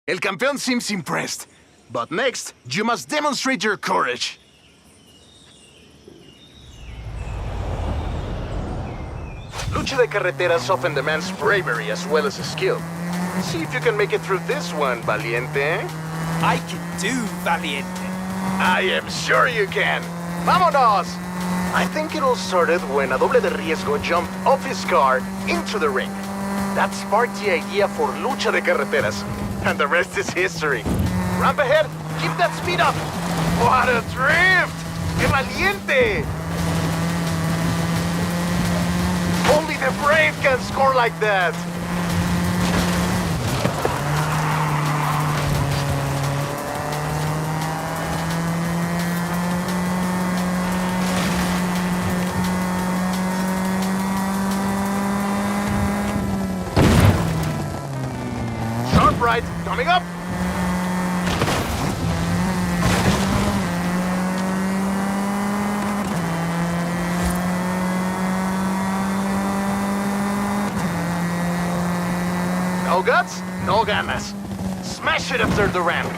El campeón seems impressed. But next, you must demonstrate your courage. Lucha de carreteras often demands bravery as well as skill. See if you can make it through this one, Valiente. I can do, Valiente. I am sure you can. ¡Vámonos! I think it all started when a doble de riesgo jumped off his car into the ring. That sparked the idea for Lucha de Carreteras, and the rest is history. Ramp ahead, keep that speed up. What a drift! ¡Qué valiente! Only the brave can score like that. Sharp right, coming up. No guts, no ganas. Smash it after the ramp.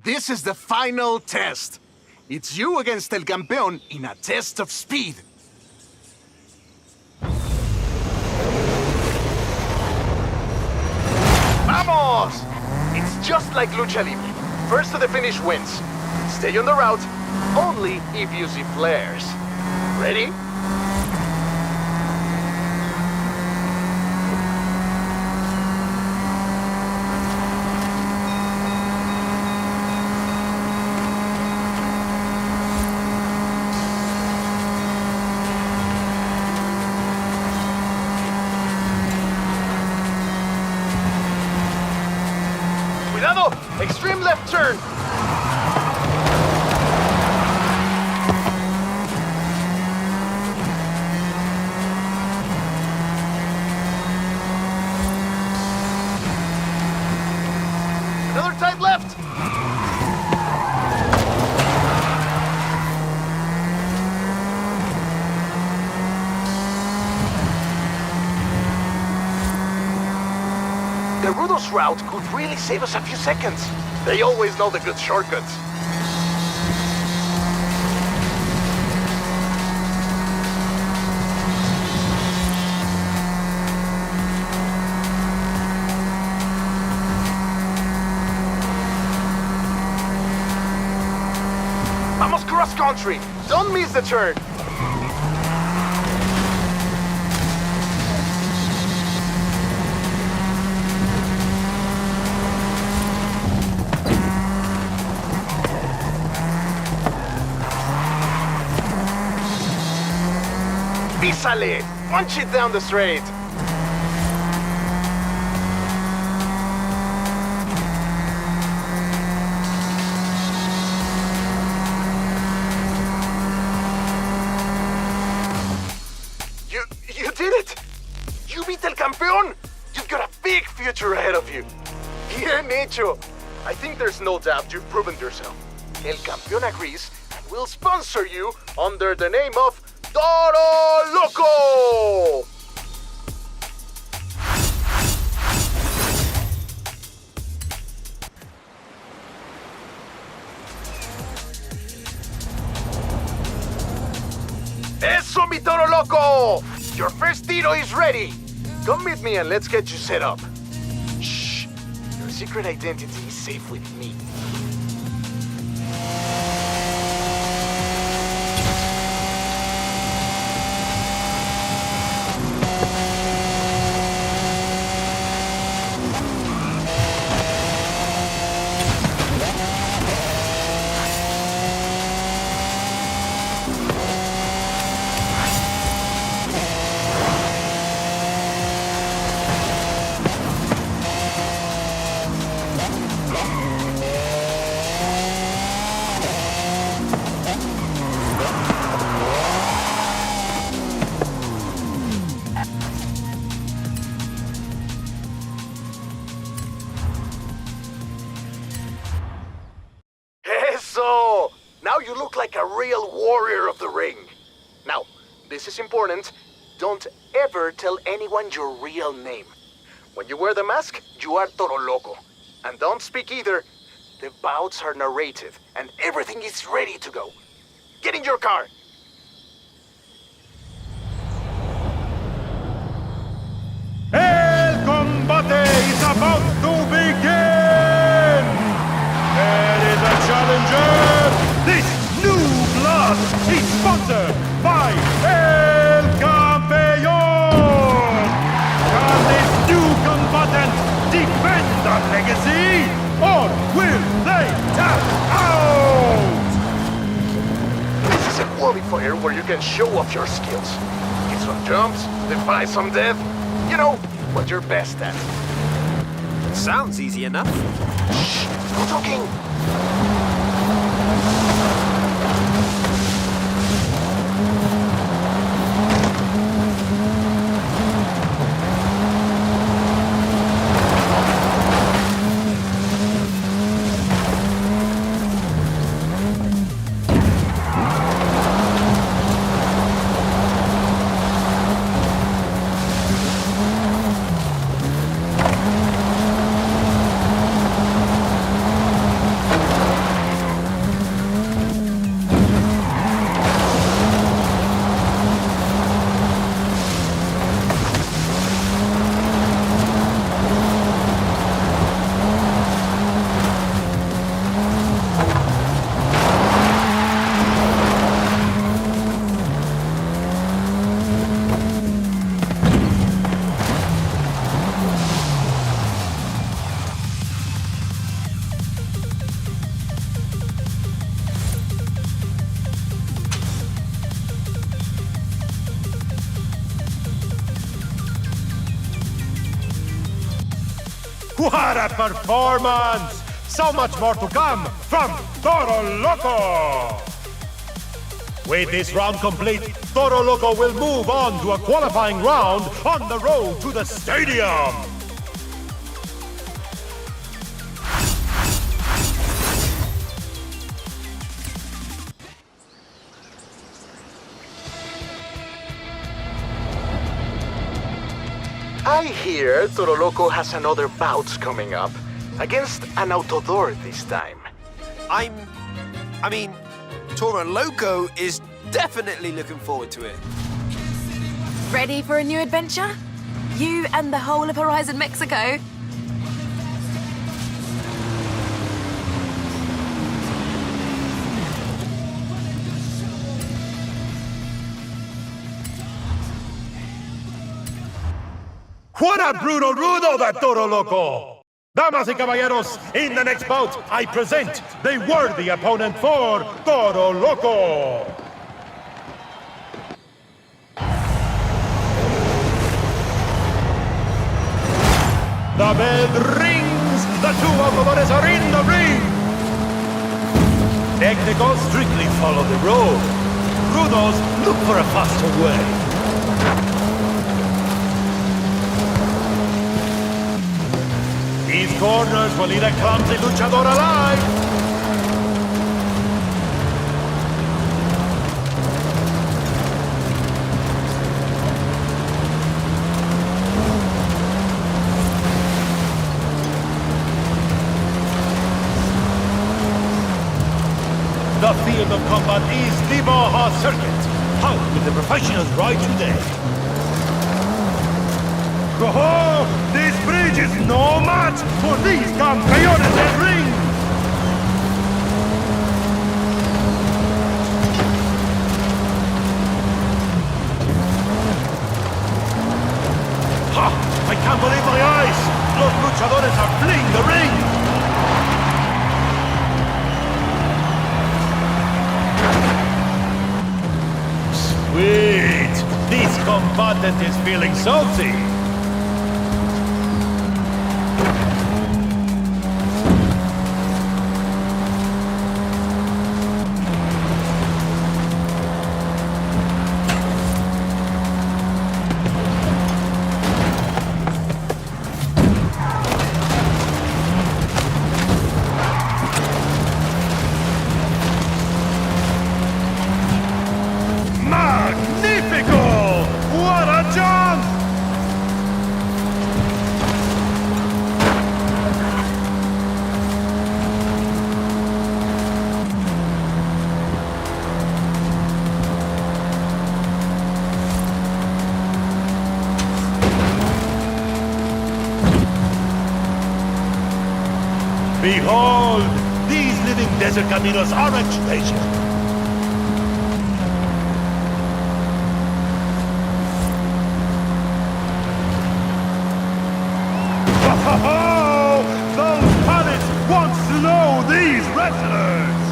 This is the final test. It's you against El Campeón in a test of speed. Vamos! It's just like Lucha Libre. First to the finish wins. Stay on the route, only if you see flares. Ready? Cuidado! Extreme left turn! Another tight left! The Rudos route could really save us a few seconds. They always know the good shortcuts. almost cross-country! Don't miss the turn! Písale! Punch it down the straight! You did it! You beat El Campeón! You've got a big future ahead of you! Bien hecho! I think there's no doubt you've proven yourself. El Campeón agrees and will sponsor you under the name of Toro Loco! Eso, mi Toro Loco! Your first Tiro is ready! Come meet me and let's get you set up. Shh! Your secret identity is safe with me. Eso! Now you look like a real warrior of the ring. Now, this is important. Don't ever tell anyone your real name. When you wear the mask, you are Toro Loco. And don't speak either. The bouts are narrated, and everything is ready to go. Get in your car! El combate is about to begin! There is a challenger! This new blood is sponsored by El Campeón! Can this new combatant defend that legacy? Or will they tap out? This is a qualifier where you can show off your skills. Get some jumps, defy some death. You know, what you're best at. Sounds easy enough. Shh! No talking! What a performance! So much more to come from Toro Loco! With this round complete, Toro Loco will move on to a qualifying round on the road to the stadium! I hear Toro Loco has another bout coming up. Against an Autodor this time. I mean, Toro Loco is definitely looking forward to it. Ready for a new adventure? You and the whole of Horizon Mexico? What a brutal rudo, that Toro Loco! Damas y caballeros, in the next bout, I present the worthy opponent for Toro Loco! The bell rings! The two automobiles are in the ring! Technicals strictly follow the road. Rudos look for a faster way. These corners will eat a clumsy luchador alive! The field of combat is the Baja Circuit. How will the professionals ride today? Oh, this bridge is no match for these campeones del ring! Ha! I can't believe my eyes! Los luchadores are fleeing the ring! Sweet! This combatant is feeling salty! Behold! These living desert caminos are a treasure! Oh, those pallets won't slow these wrestlers!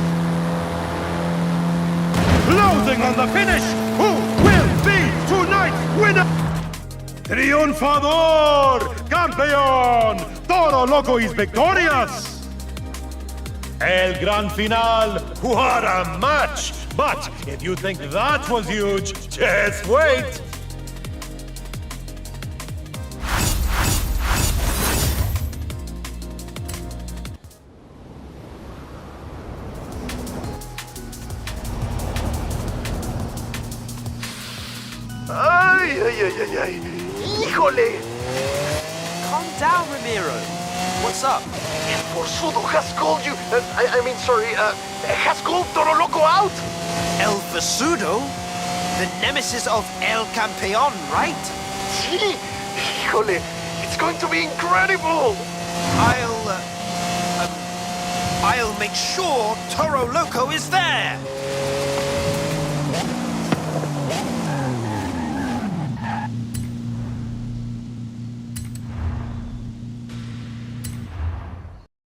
Closing on the finish, who will be tonight's winner? Triunfador! Campeón! Toro Loco is victorious! El Gran Final, what a match! But if you think that was huge, just wait! Ay, ay, ay, ay, ay. Híjole! Calm down, Ramiro. What's up? Forzudo has called you. Has called Toro Loco out? El Forzudo? The nemesis of El Campeón, right? Sí. Híjole, it's going to be incredible. I'll make sure Toro Loco is there.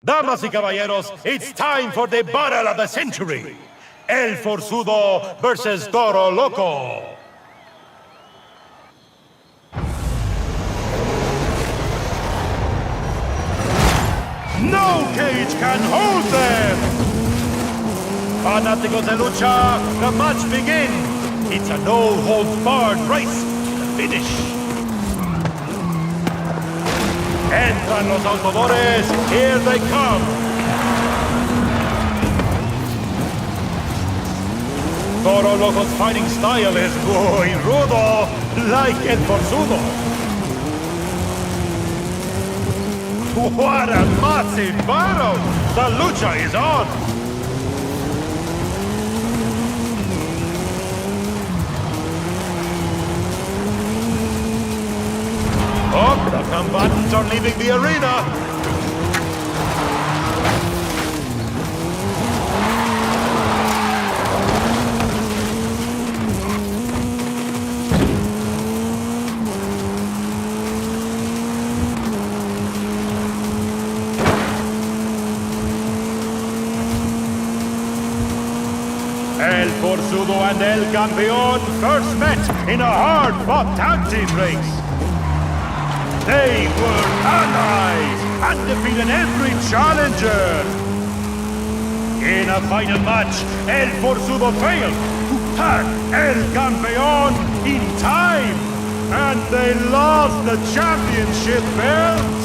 Damas y caballeros, it's time for the battle of the century! El Forzudo versus Toro Loco! No cage can hold them! Fanáticos de lucha, the match begins! It's a no-holds-barred race to the finish! Entran los autodores, here they come! Toro Loco's fighting style is muy rudo, like El Forzudo. What a massive battle! The lucha is on! Oh, the combatants are leaving the arena! Forzudo and El Campeón first met in a hard-fought tag team race. They were allies and defeated every challenger. In a final match, El Forzudo failed to tag El Campeón in time, and they lost the championship belt.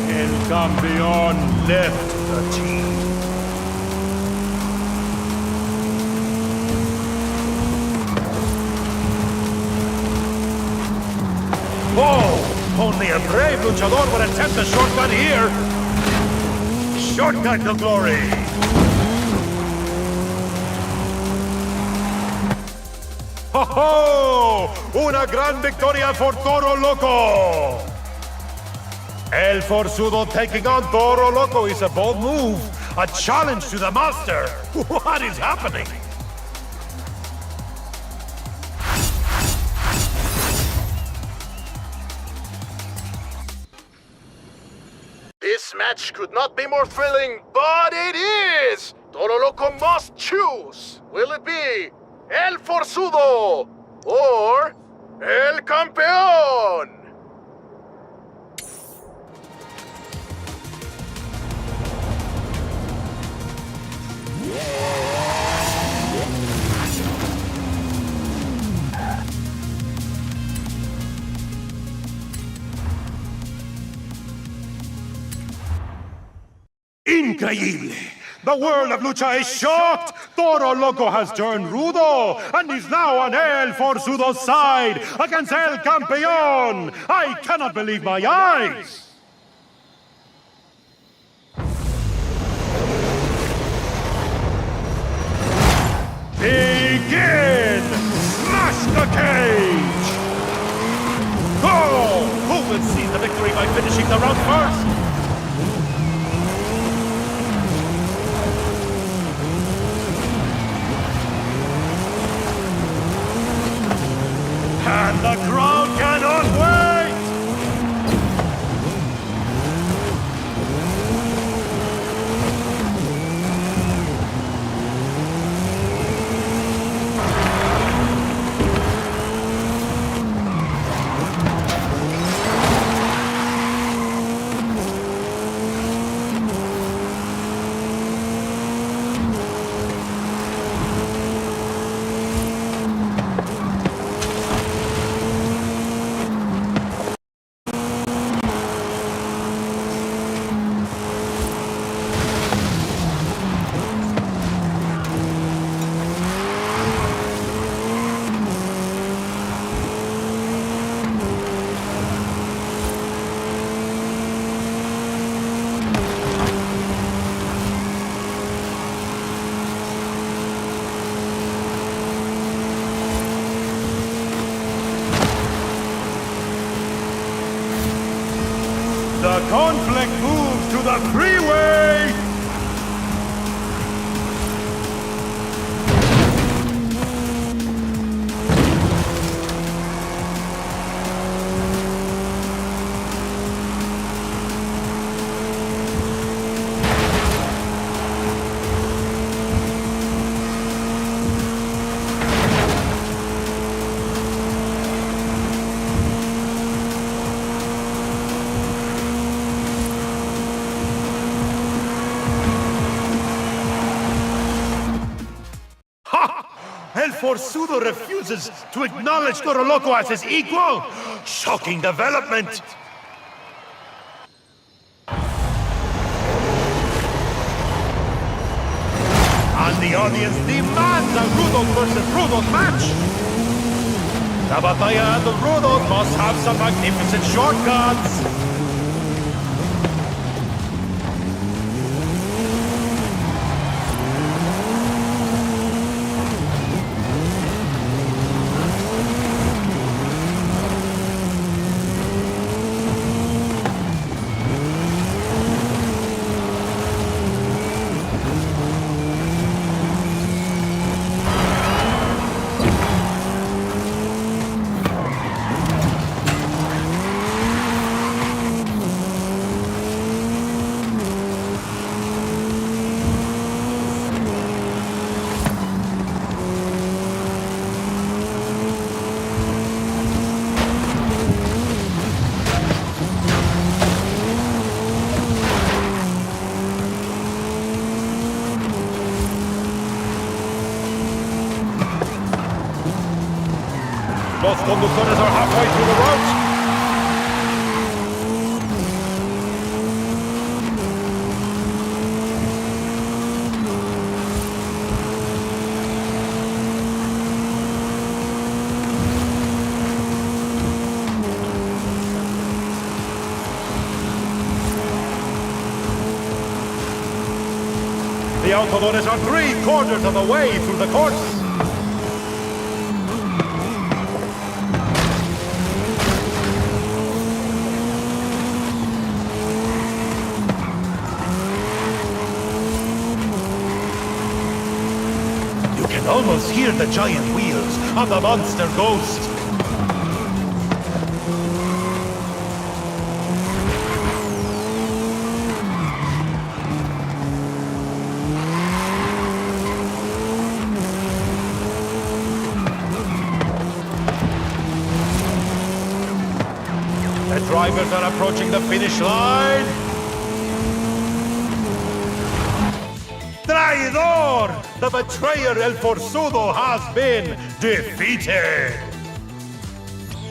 El Campeón left the team. Oh, only a brave luchador would attempt a shortcut here. Shortcut to glory. ¡Oh, oh! ¡Una gran victoria for Toro Loco! El Forzudo taking on Toro Loco is a bold move. A challenge to the master. What is happening? This match could not be more thrilling, but it is! Toro Loco must choose. Will it be El Forzudo or El Campeón? Increíble! The world of lucha is shocked! Toro Loco has turned rudo and is now on El Forzudo's side against El Campeón! I cannot believe my eyes! Begin! Smash the cage! Oh! Who will seize the victory by finishing the round first? And the crowd cannot wait! The conflict moves to the freeway! El Forzudo refuses to acknowledge Toro Loco as his equal! Shocking development! And the audience demands a Rudos versus Rudos match! The Batalla and the Rudos must have some magnificent shortcuts! Los conductores are halfway through the route. The autodores are 3/4 of the way through the course. You can almost hear the giant wheels of the monster ghost. The drivers are approaching the finish line. Traidor! The betrayer El Forzudo has been defeated!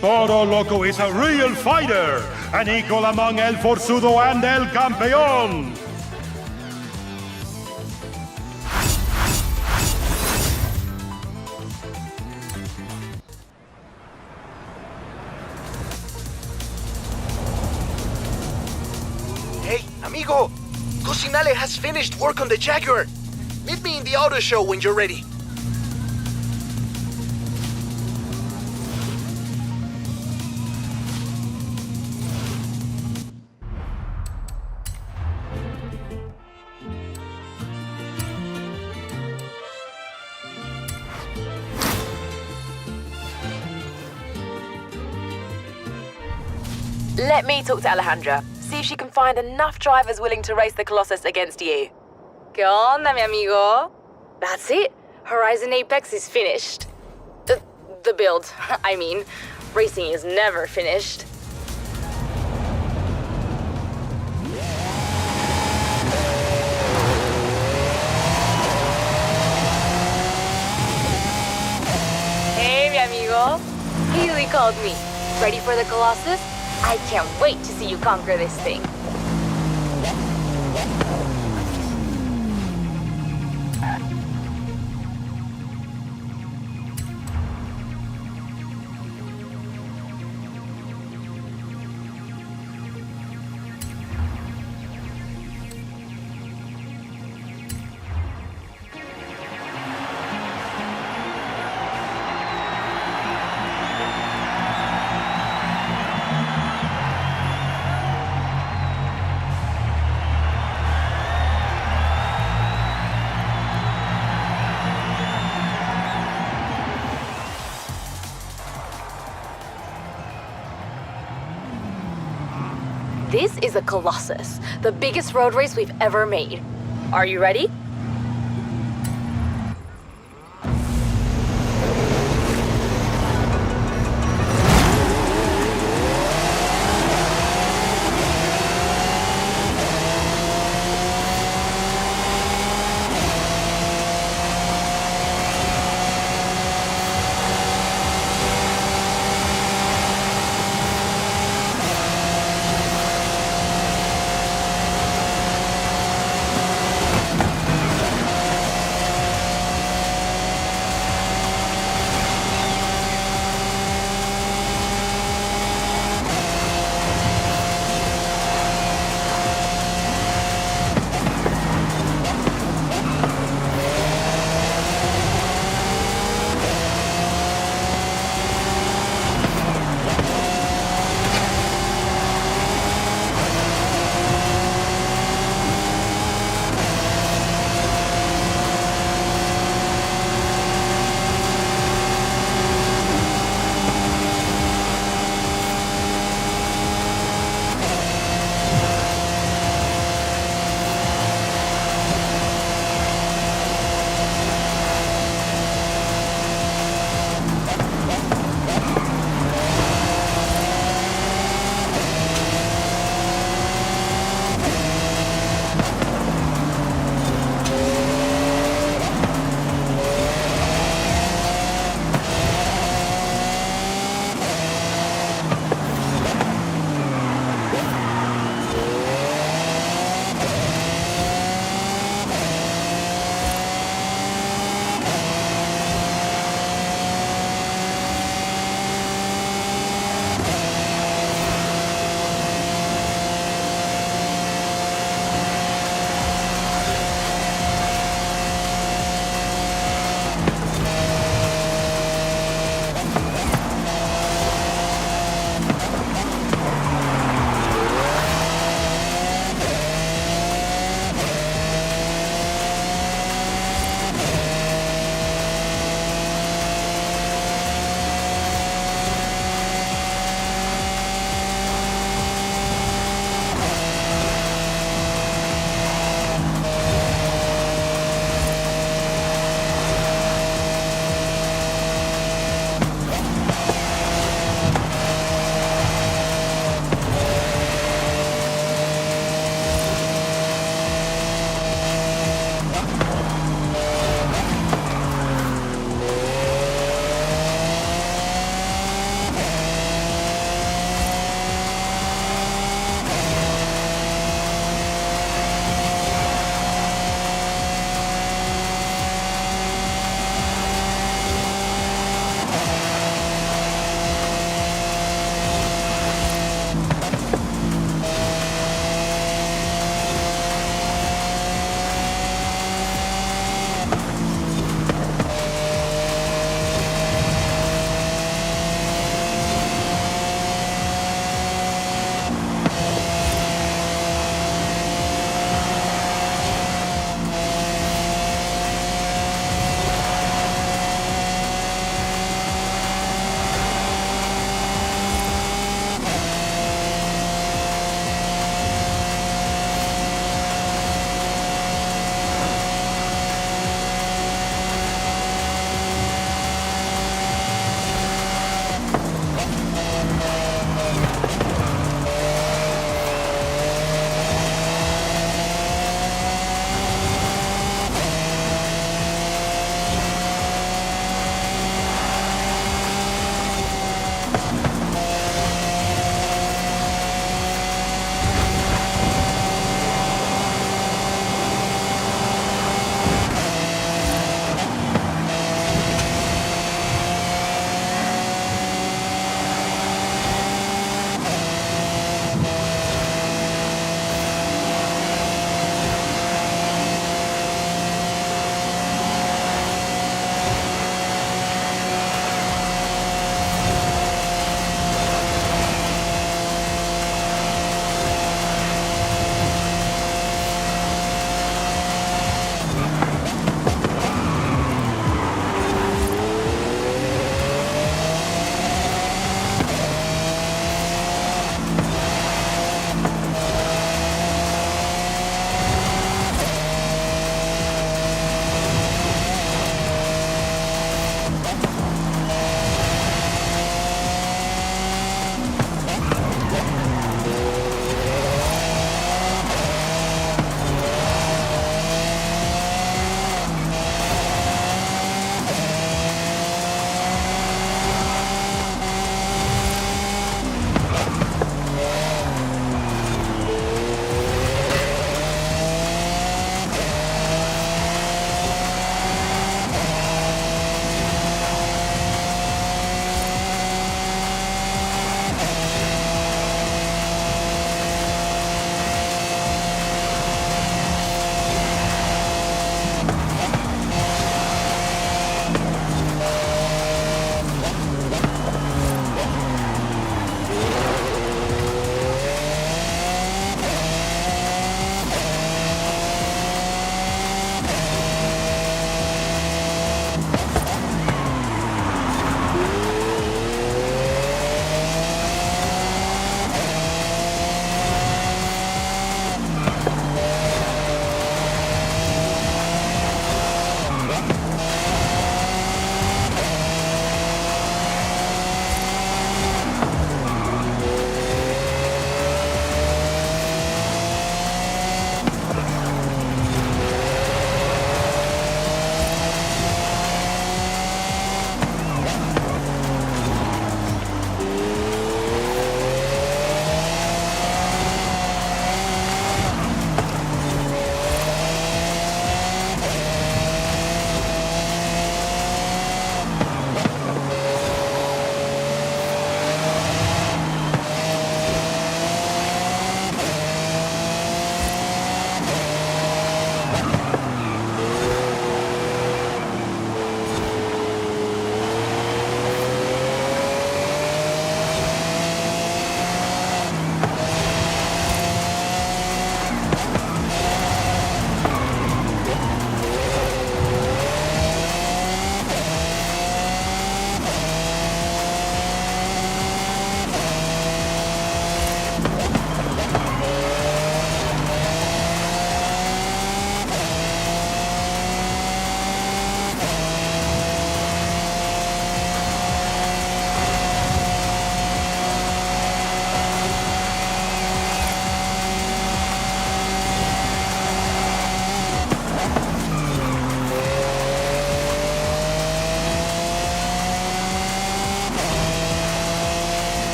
Toro Loco is a real fighter, an equal among El Forzudo and El Campeón! Hey, amigo! Cosinale has finished work on the Jaguar. Meet me in the auto show when you're ready. Let me talk to Alejandra. See if she can find enough drivers willing to race the Colossus against you. ¿Qué onda, mi amigo? That's it. Horizon Apex is finished. The build. I mean, racing is never finished. Hey, mi amigo. Haley called me. Ready for the Colossus? I can't wait to see you conquer this thing. This is a Colossus, the biggest road race we've ever made. Are you ready?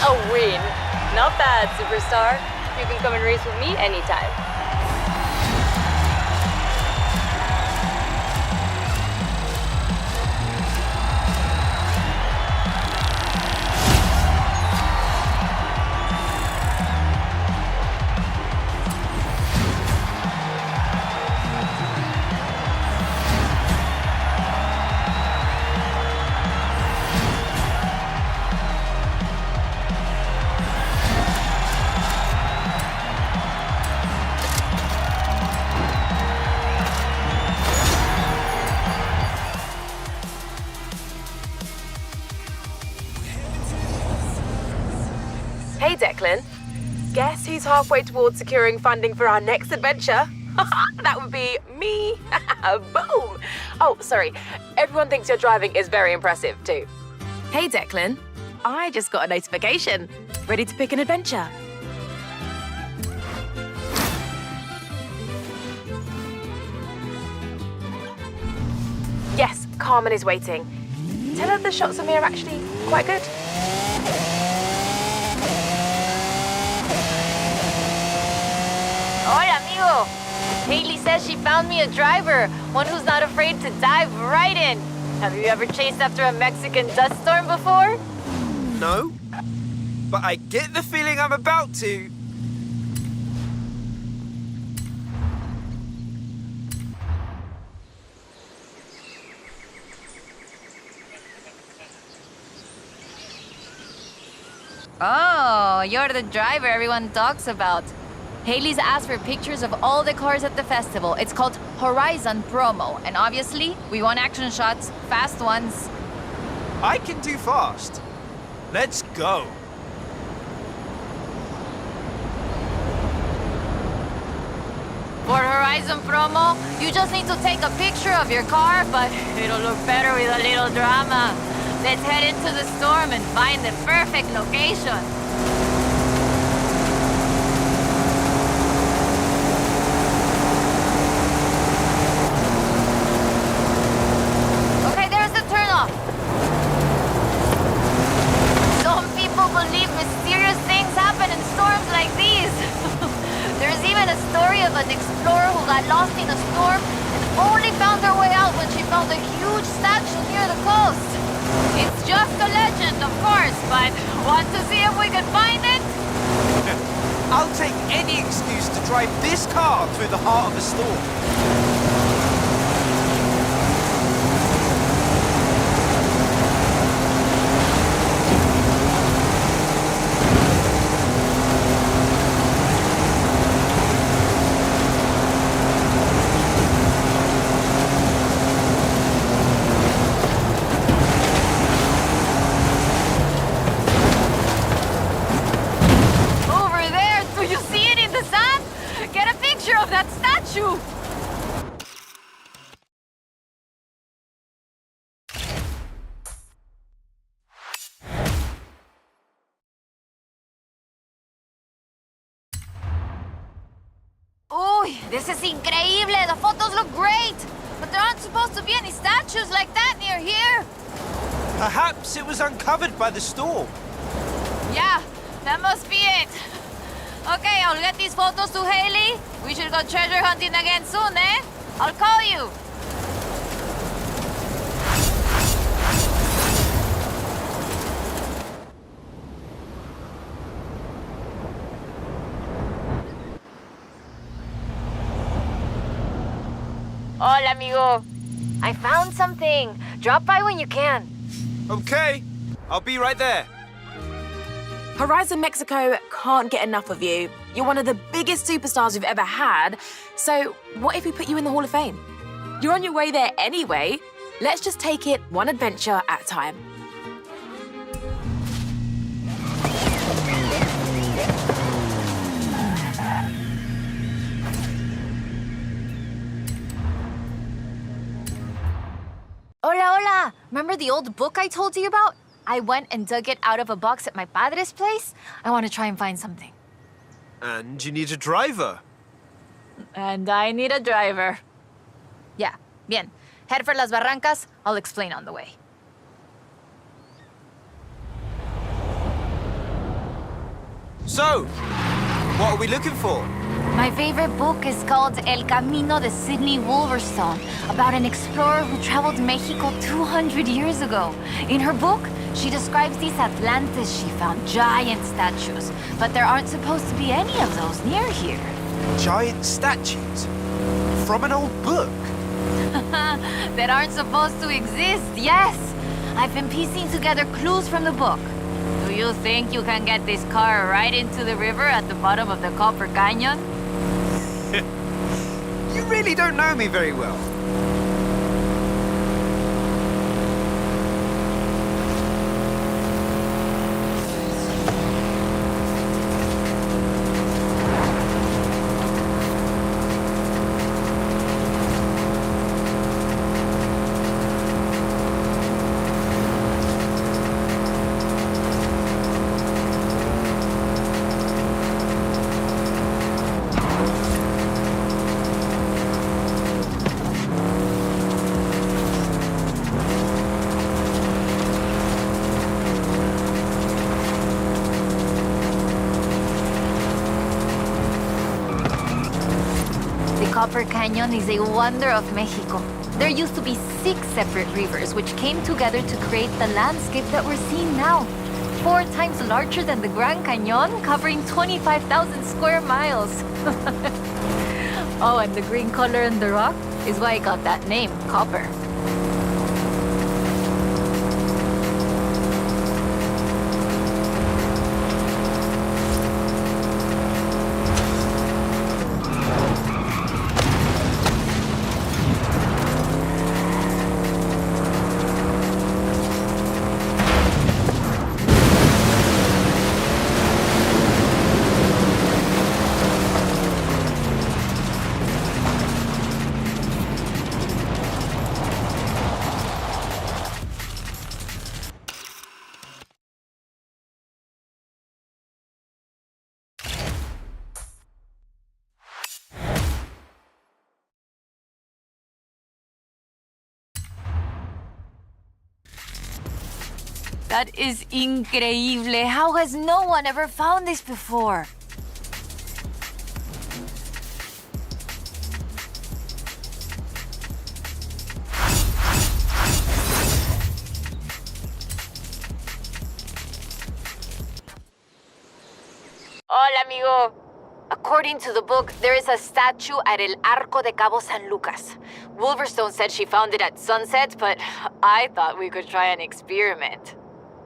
A win. Not bad, superstar. You can come and race with me anytime. Hey, Declan. Guess who's halfway towards securing funding for our next adventure? That would be me. Boom. Oh, sorry. Everyone thinks your driving is very impressive, too. Hey, Declan. I just got a notification. Ready to pick an adventure. Yes, Carmen is waiting. Tell her the shots of me are actually quite good. Hola, amigo. Haley says she found me a driver, one who's not afraid to dive right in. Have you ever chased after a Mexican dust storm before? No, but I get the feeling I'm about to. Oh, you're the driver everyone talks about. Haley's asked for pictures of all the cars at the festival. It's called Horizon Promo, and obviously, we want action shots, fast ones. I can do fast. Let's go. Horizon promo. You just need to take a picture of your car, but it'll look better with a little drama. Let's head into the storm and find the perfect location. Okay, there's the turnoff. Some people believe mysterious things happen in storms like these. There's even a story of an explorer who got lost in a storm and only found her way out when she found a huge statue near the coast. It's just a legend, of course, but want to see if we can find it? I'll take any excuse to drive this car through the heart of a storm. That statue! Uy, this is increíble! The photos look great! But there aren't supposed to be any statues like that near here! Perhaps it was uncovered by the storm. Yeah, that must be it. Okay, I'll get these photos to Haley. We should go treasure hunting again soon, eh? I'll call you. Hola, amigo. I found something. Drop by when you can. Okay, I'll be right there. Horizon Mexico can't get enough of you. You're one of the biggest superstars we've ever had. So what if we put you in the Hall of Fame? You're on your way there anyway. Let's just take it one adventure at a time. Hola, hola. Remember the old book I told you about? I went and dug it out of a box at my padre's place. I want to try and find something. And you need a driver. And I need a driver. Yeah, bien. Head for Las Barrancas. I'll explain on the way. So, what are we looking for? My favorite book is called El Camino de Sidney Wolverstone, about an explorer who traveled Mexico 200 years ago. In her book, she describes these Atlantis she found, giant statues. But there aren't supposed to be any of those near here. Giant statues? From an old book? That aren't supposed to exist, yes. I've been piecing together clues from the book. Do you think you can get this car right into the river at the bottom of the Copper Canyon? You really don't know me very well. Copper Canyon is a wonder of Mexico. There used to be 6 separate rivers which came together to create the landscape that we're seeing now. 4 times larger than the Grand Canyon, covering 25,000 square miles. Oh, and the green color in the rock is why it got that name, copper. That is increíble. How has no one ever found this before? Hola, amigo. According to the book, there is a statue at El Arco de Cabo San Lucas. Wolverstone said she found it at sunset, but I thought we could try an experiment.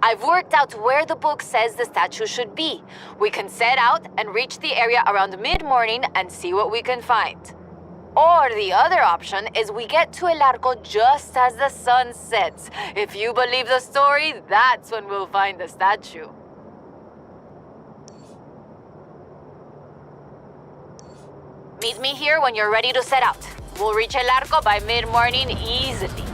I've worked out where the book says the statue should be. We can set out and reach the area around mid-morning and see what we can find. Or the other option is we get to El Arco just as the sun sets. If you believe the story, that's when we'll find the statue. Meet me here when you're ready to set out. We'll reach El Arco by mid-morning easily.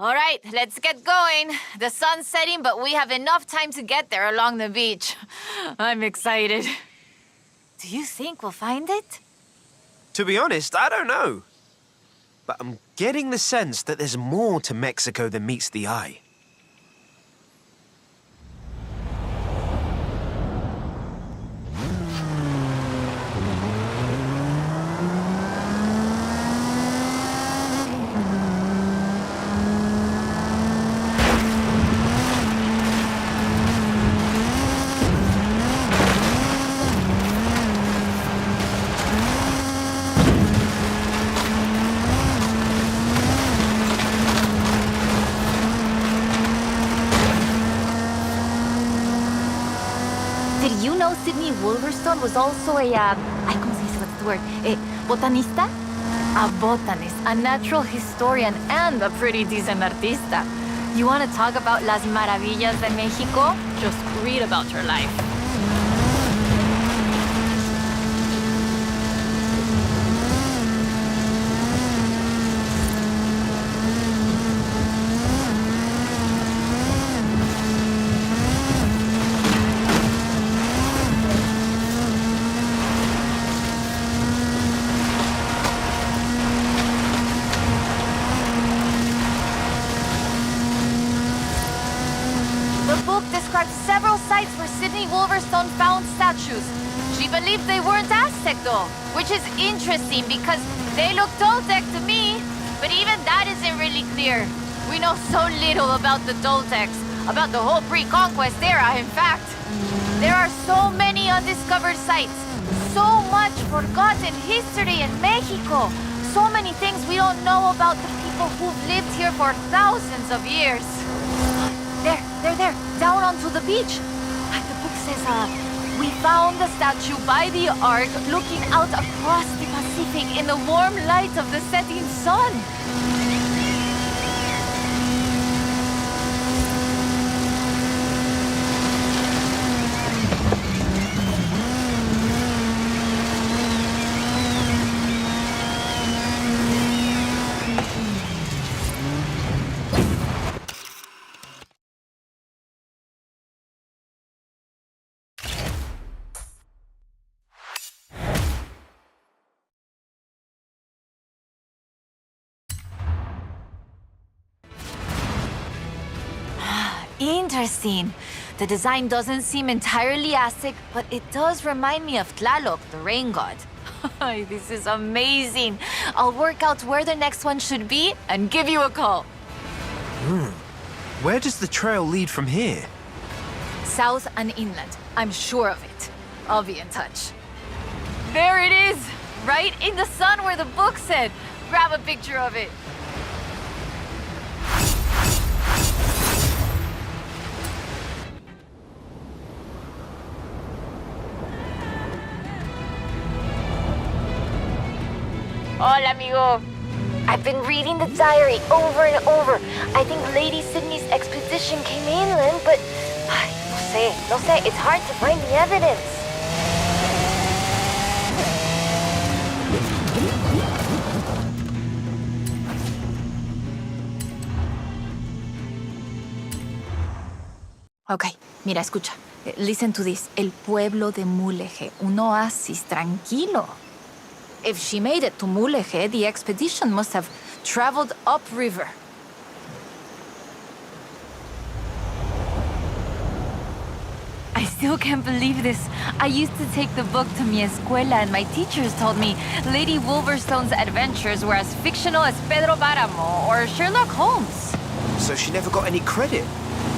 All right, let's get going. The sun's setting, but we have enough time to get there along the beach. I'm excited. Do you think we'll find it? To be honest, I don't know. But I'm getting the sense that there's more to Mexico than meets the eye. Did you know Sydney Wolverstone was also a, ¿cómo se dice, what's the word? Botanista? A botanist, a natural historian, and a pretty decent artista. You want to talk about las maravillas de Mexico? Just read about her life. The book describes several sites where Sydney Wolverstone found statues. She believed they weren't Aztec though, which is interesting because they look Toltec to me. But even that isn't really clear. We know so little about the Toltecs, about the whole pre-conquest era, in fact. There are so many undiscovered sites, so much forgotten history in Mexico, so many things we don't know about the people who've lived here for thousands of years. There, down onto the beach. The book says, we found the statue by the ark looking out across the Pacific in the warm light of the setting sun. Interesting. The design doesn't seem entirely Aztec, but it does remind me of Tlaloc, the rain god. This is amazing. I'll work out where the next one should be and give you a call. Where does the trail lead from here? South and inland. I'm sure of it. I'll be in touch. There it is! Right in the sun where the book said. Grab a picture of it. Hola, amigo. I've been reading the diary over and over. I think Lady Sydney's expedition came inland, but... no sé, it's hard to find the evidence. Ok, mira, escucha. Listen to this. El pueblo de Mulegé, un oasis tranquilo. If she made it to Mulegé, the expedition must have traveled upriver. I still can't believe this. I used to take the book to mi escuela and my teachers told me Lady Wolverstone's adventures were as fictional as Pedro Páramo or Sherlock Holmes. So she never got any credit?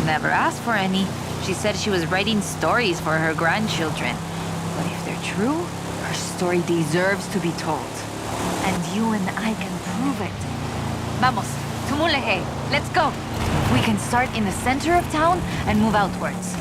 Never asked for any. She said she was writing stories for her grandchildren. But if they're true, her story deserves to be told. And you and I can prove it. Vamos, to Mulegé. Let's go. We can start in the center of town and move outwards.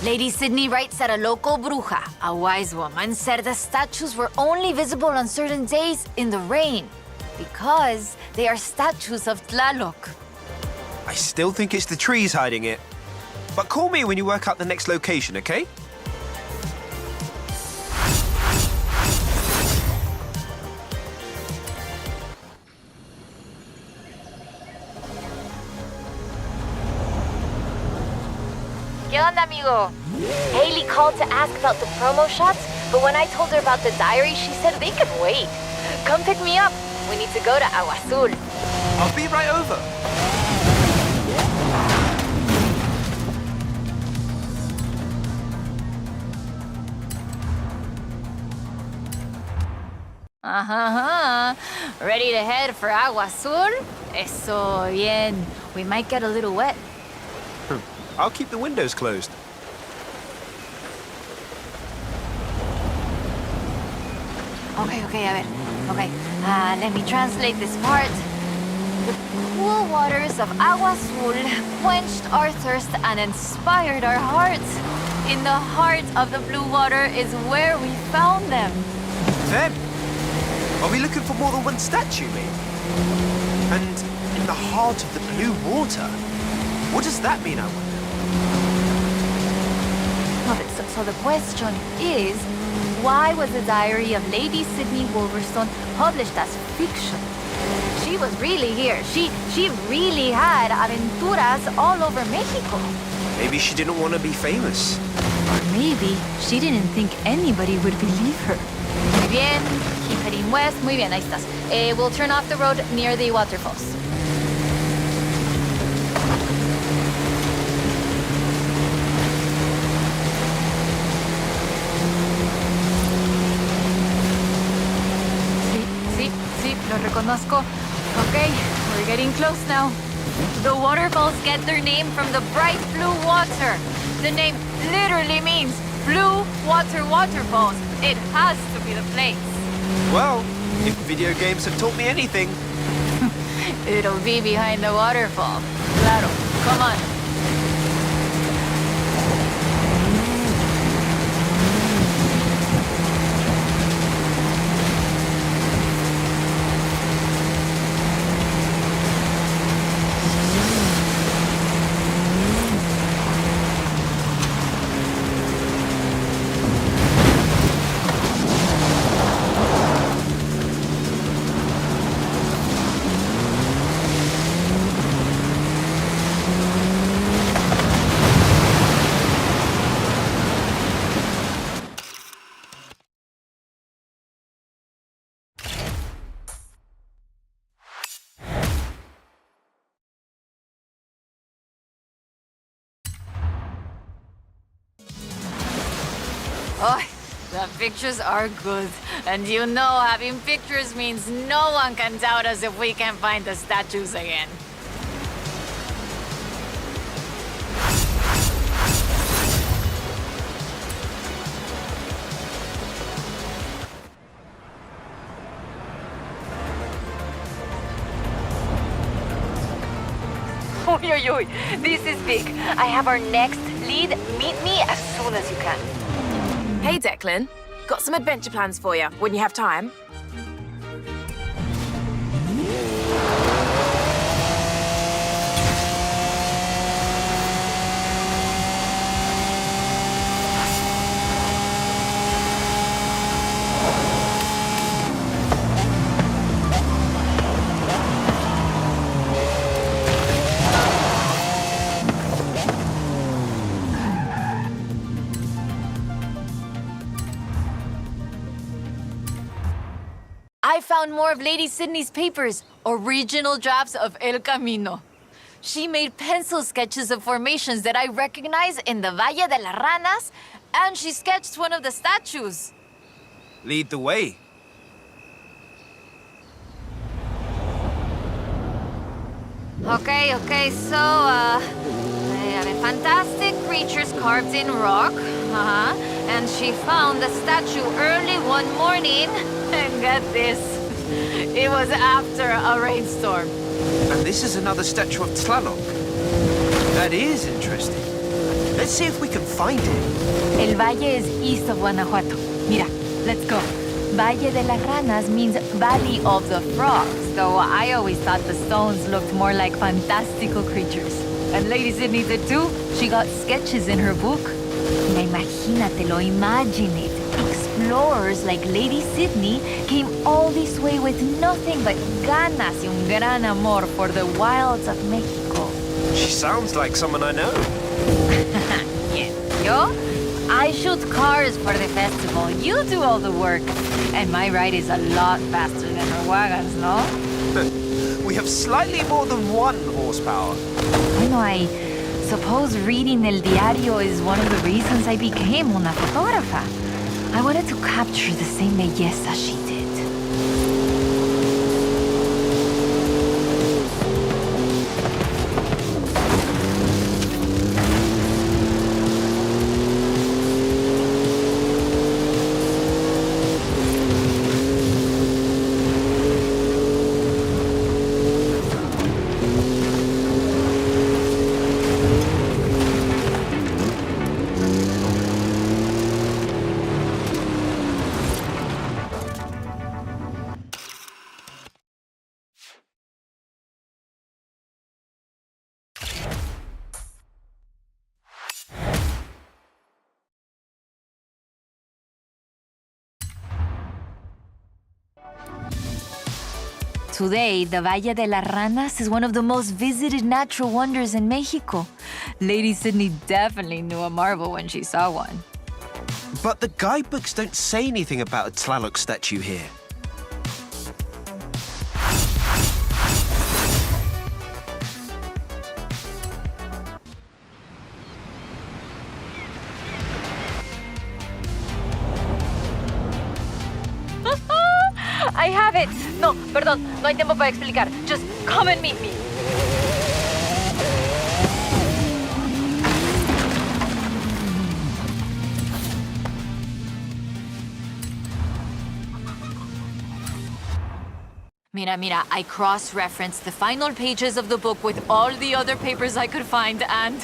Lady Sydney writes that a local bruja, a wise woman, said the statues were only visible on certain days in the rain because they are statues of Tlaloc. I still think it's the trees hiding it. But call me when you work out the next location, okay? ¿Qué onda, amigo? Haley called to ask about the promo shots, but when I told her about the diary, she said they could wait. Come pick me up. We need to go to Agua Azul. I'll be right over. Ready to head for Agua Azul? Eso bien. We might get a little wet. I'll keep the windows closed. Okay, a ver. Okay, let me translate this part. The cool waters of Agua Azul quenched our thirst and inspired our hearts. In the heart of the blue water is where we found them. Them? Are we looking for more than one statue, mate? And in the heart of the blue water? What does that mean, I wonder? Okay, so the question is, why was the diary of Lady Sydney Wolverstone published as fiction? She was really here. She really had aventuras all over Mexico. Maybe she didn't want to be famous. Or maybe she didn't think anybody would believe her. Muy bien, keep heading west. Muy bien, ahí estás. We'll turn off the road near the waterfalls. Sí, lo reconozco. Okay, we're getting close now. The waterfalls get their name from the bright blue water. The name literally means blue water waterfalls. It has to be the place. Well, if video games have taught me anything, It'll be behind the waterfall. Claro, come on. Oh, the pictures are good. And you know having pictures means no one can doubt us if we can find the statues again. Oy, oy, oy. This is big. I have our next lead. Meet me as soon as you can. Hey, Declan. Got some adventure plans for you when you have time. I found more of Lady Sydney's papers, original drafts of El Camino. She made pencil sketches of formations that I recognize in the Valle de las Ranas, and she sketched one of the statues. lead the way. Okay, so, they are fantastic creatures carved in rock. And she found the statue early one morning. And get this, it was after a rainstorm. And this is another statue of Tlaloc. That is interesting. Let's see if we can find it. El Valle is east of Guanajuato. Mira, let's go. Valle de las Ranas means Valley of the Frogs, though I always thought the stones looked more like fantastical creatures. And Lady Sydney did too. She got sketches in her book. Now imagínatelo, imagine it. Explorers like Lady Sydney came all this way with nothing but ganas y un gran amor for the wilds of Mexico. She sounds like someone I know. Yo? I shoot cars for the festival. You do all the work. And my ride is a lot faster than her wagons, no? We have slightly more than 1 horsepower. Bueno, I suppose reading El Diario is one of the reasons I became una fotógrafa. I wanted to capture the same belleza she did. Today, the Valle de las Ranas is one of the most visited natural wonders in Mexico. Lady Sydney definitely knew a marvel when she saw one. But the guidebooks don't say anything about a Tlaloc statue here. I have it. No, perdón, no hay tiempo para explicar. Just come and meet me. Mira, I cross-referenced the final pages of the book with all the other papers I could find, and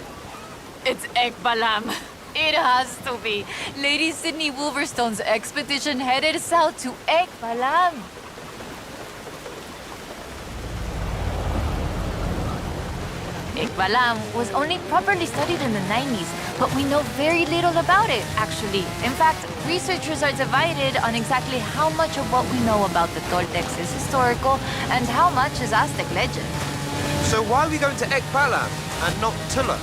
it's Ekbalam. It has to be. Lady Sydney Wolverstone's expedition headed south to Ekbalam. Ekbalam was only properly studied in the 90s, but we know very little about it, actually. In fact, researchers are divided on exactly how much of what we know about the Toltecs is historical and how much is Aztec legend. So why are we going to Ekbalam and not Tula?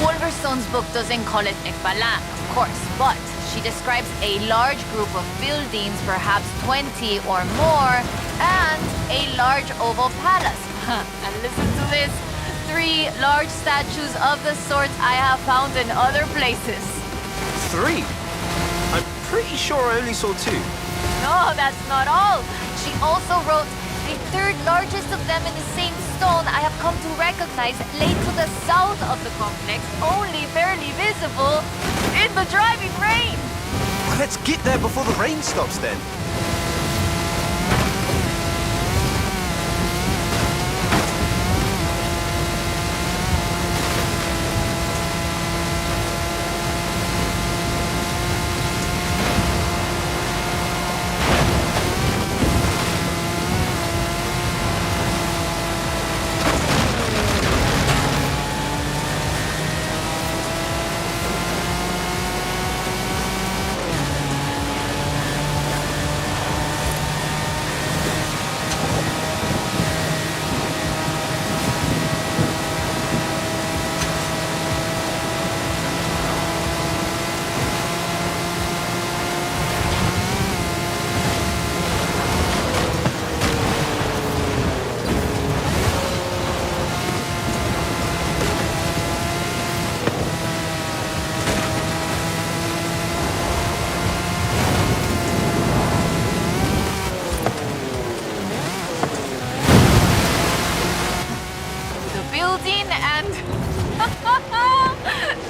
Wolverstone's book doesn't call it Ekbalam, of course, but she describes a large group of buildings, perhaps 20 or more, and a large oval palace. And listen to this. 3 large statues of the sorts I have found in other places. 3? I'm pretty sure I only saw 2. No, that's not all. She also wrote, the third largest of them in the same stone I have come to recognize lay to the south of the complex, only barely visible in the driving rain. Well, let's get there before the rain stops then.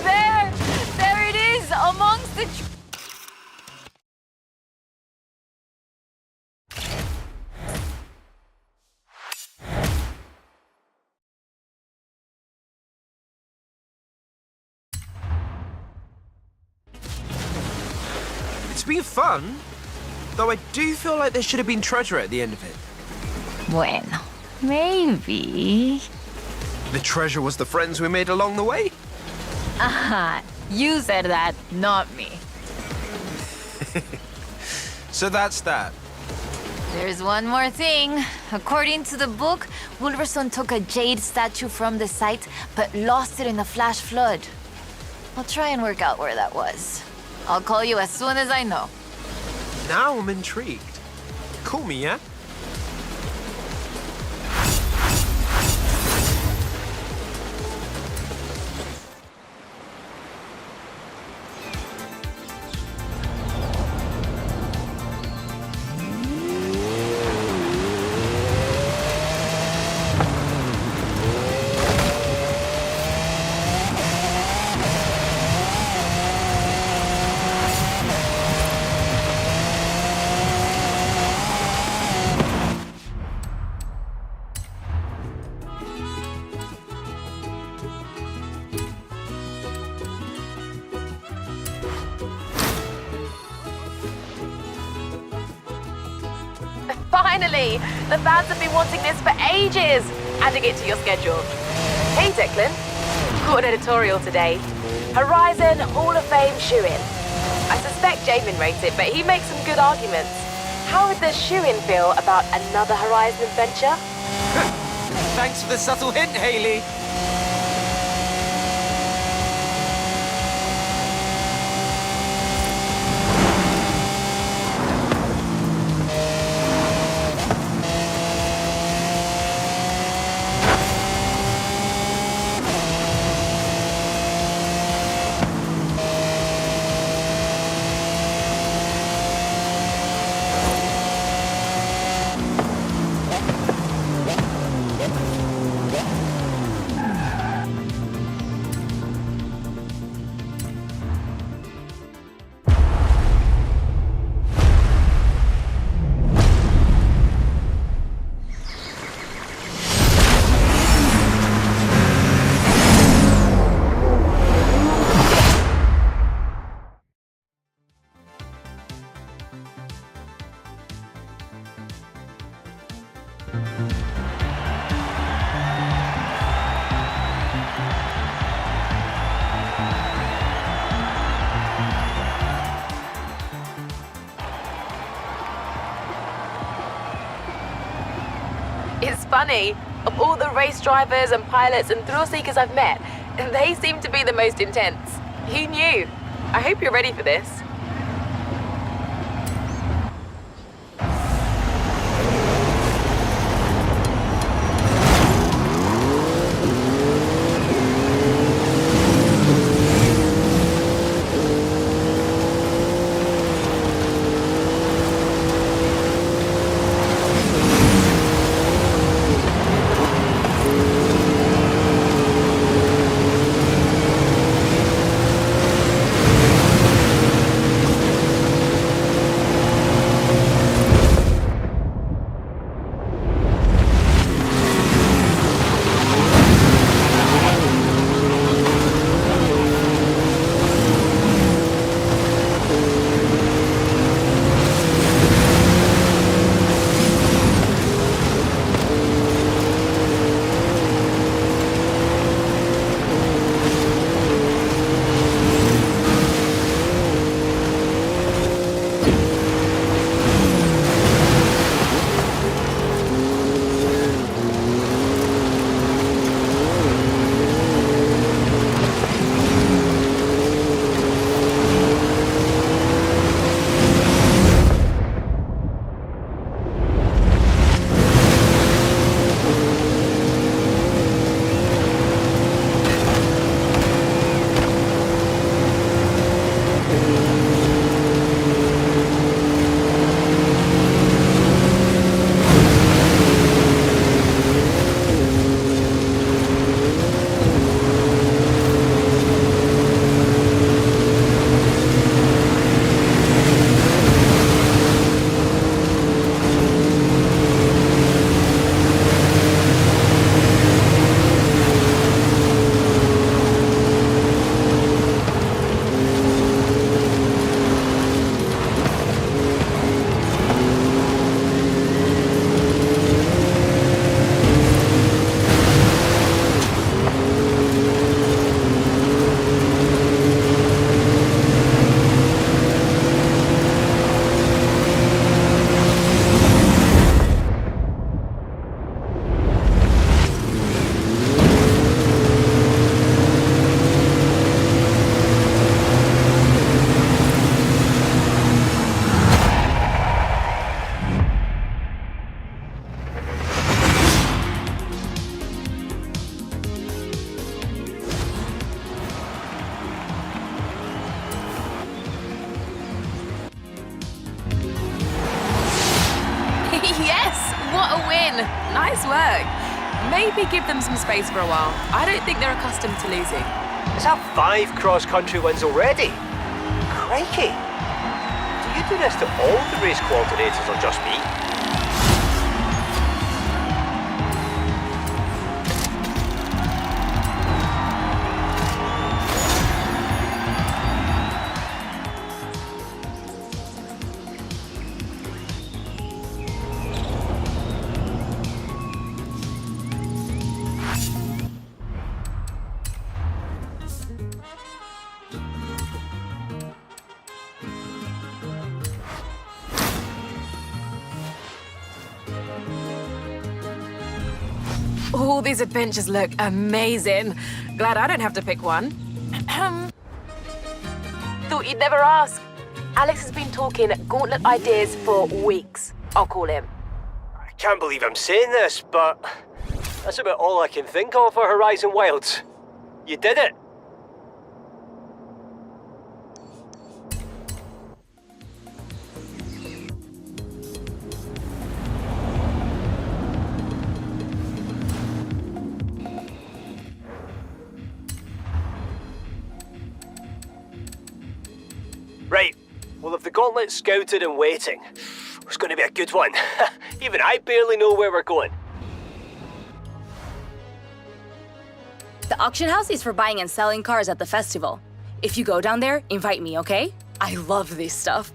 And there it is amongst the It's been fun, though I do feel like there should have been treasure at the end of it. Bueno, maybe. The treasure was the friends we made along the way? Aha, you said that, not me. So that's that. There's one more thing. According to the book, Wolverstone took a jade statue from the site, but lost it in the flash flood. I'll try and work out where that was. I'll call you as soon as I know. Now I'm intrigued. Call me, yeah? Finally! The fans have been wanting this for ages! Adding it to your schedule. Hey, Declan. Got an editorial today. Horizon Hall of Fame shoe-in. I suspect Jamin rates it, but he makes some good arguments. How would the shoe-in feel about another Horizon adventure? Thanks for the subtle hint, Haley. funny. Of all the race drivers and pilots and thrill seekers I've met, they seem to be the most intense. Who knew? I hope you're ready for this. Nice work. Maybe give them some space for a while. I don't think they're accustomed to losing. Is that 5 cross-country wins already? Crikey! Do you do this to all the race coordinators or just me? All these adventures look amazing. Glad I don't have to pick one. Thought you'd never ask. Alex has been talking gauntlet ideas for weeks. I'll call him. I can't believe I'm saying this, but that's about all I can think of for Horizon Wilds. You did it! Right, well if the gauntlet's scouted and waiting, it's going to be a good one. Even I barely know where we're going. The auction house is for buying and selling cars at the festival. If you go down there, invite me, okay? I love this stuff.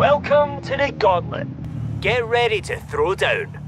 Welcome to the Gauntlet. Get ready to throw down.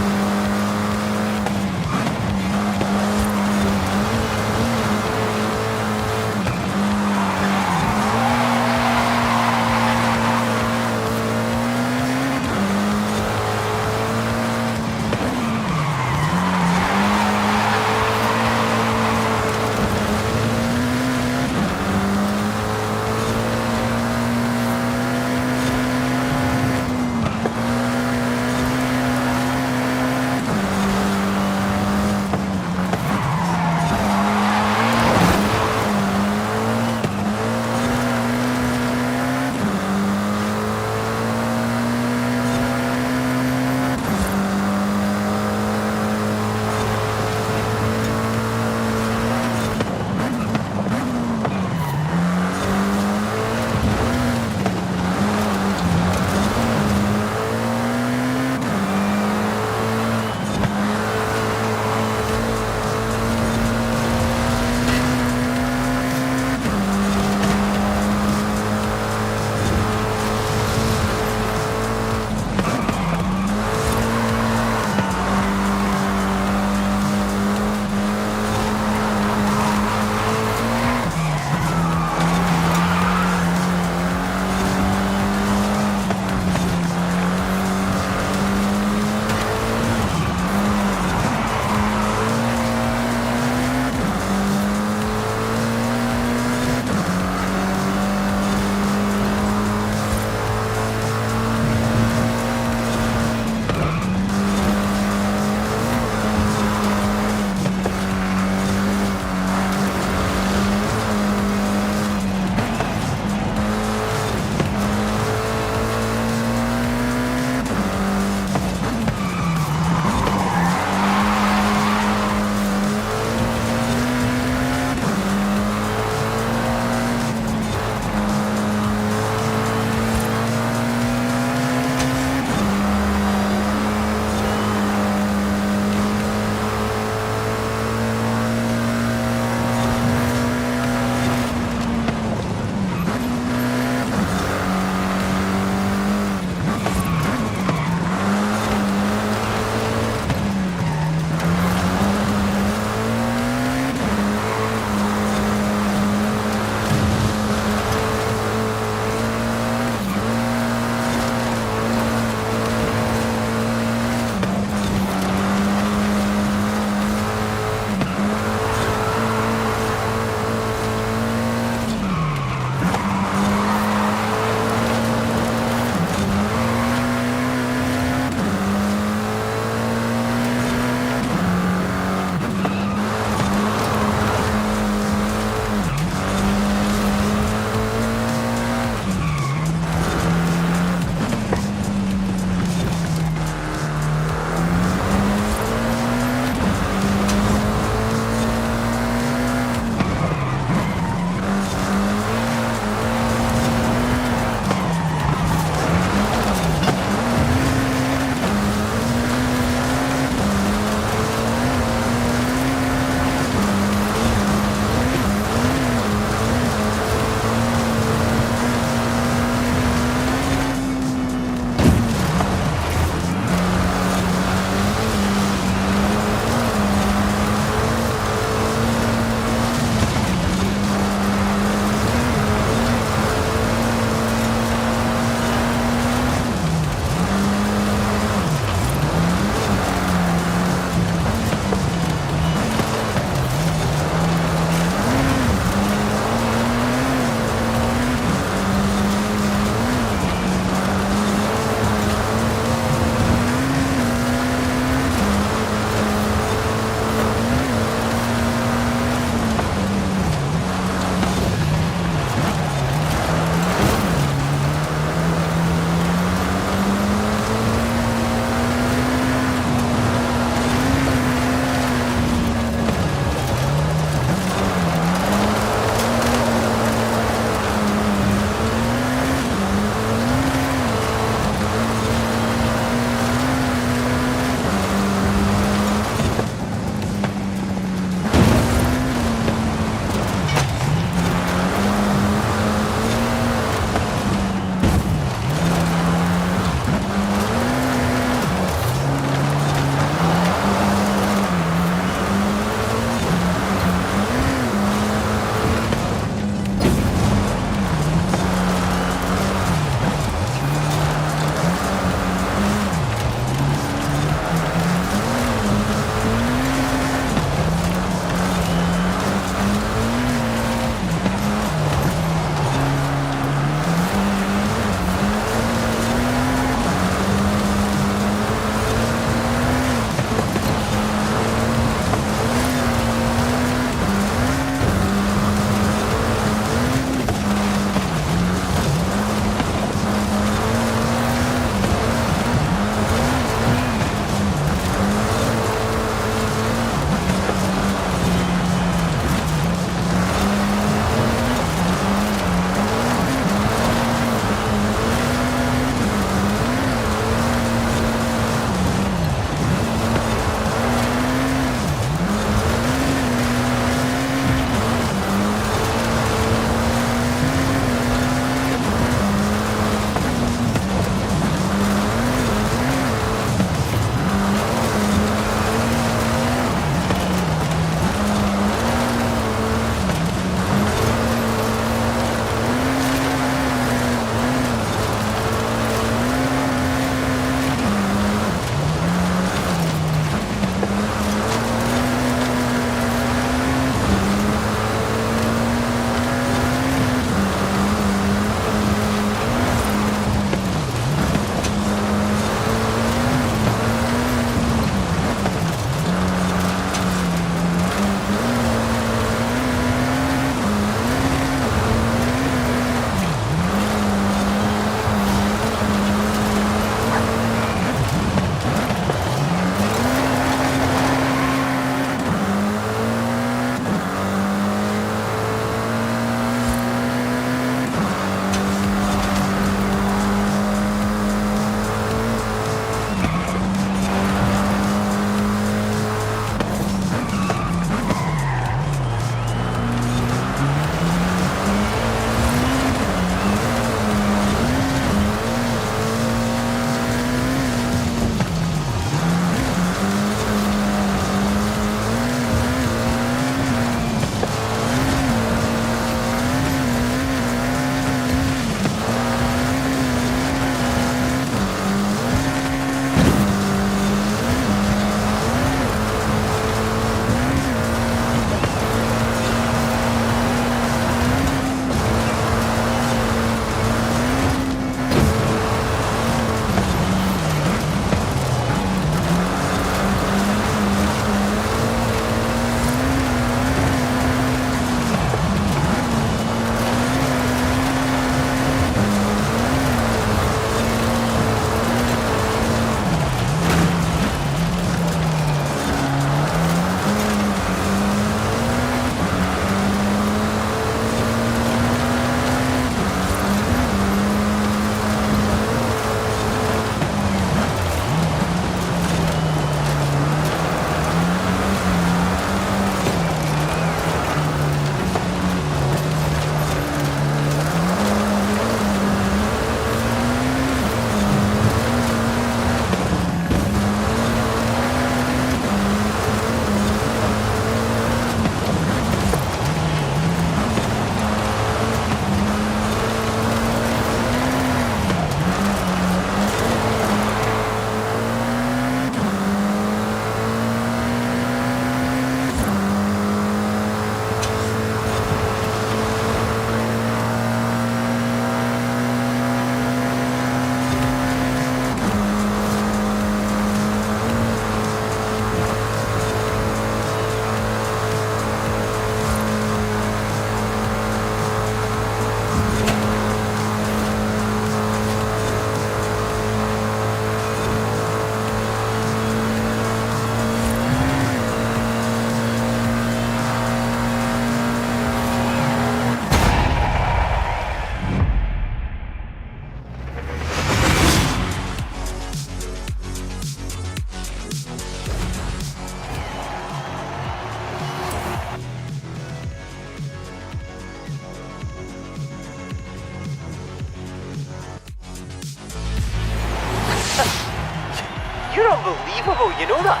unbelievable, you know that?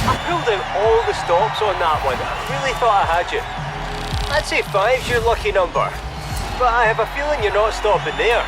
I pulled out all the stops on that one. I really thought I had you. I'd say 5's your lucky number. But I have a feeling you're not stopping there.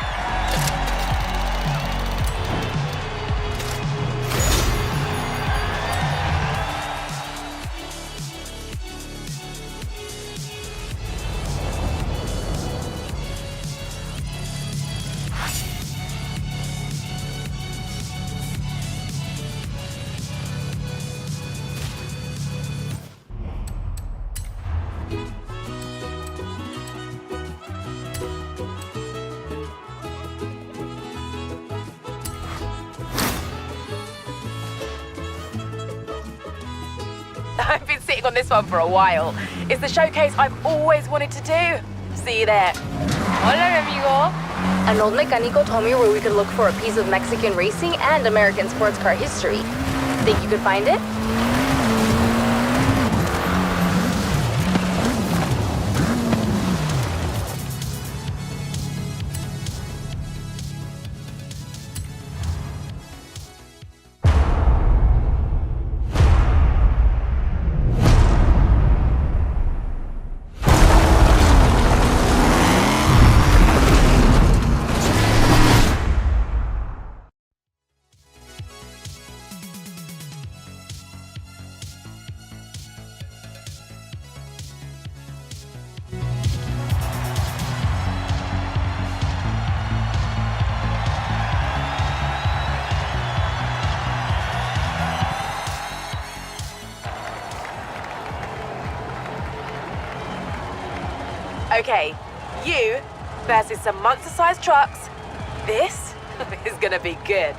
I've been sitting on this one for a while. It's the showcase I've always wanted to do. See you there. Hola, amigo. An old mecánico told me where we could look for a piece of Mexican racing and American sports car history. Think you could find it? Okay, you versus some monster-sized trucks. This is gonna be good.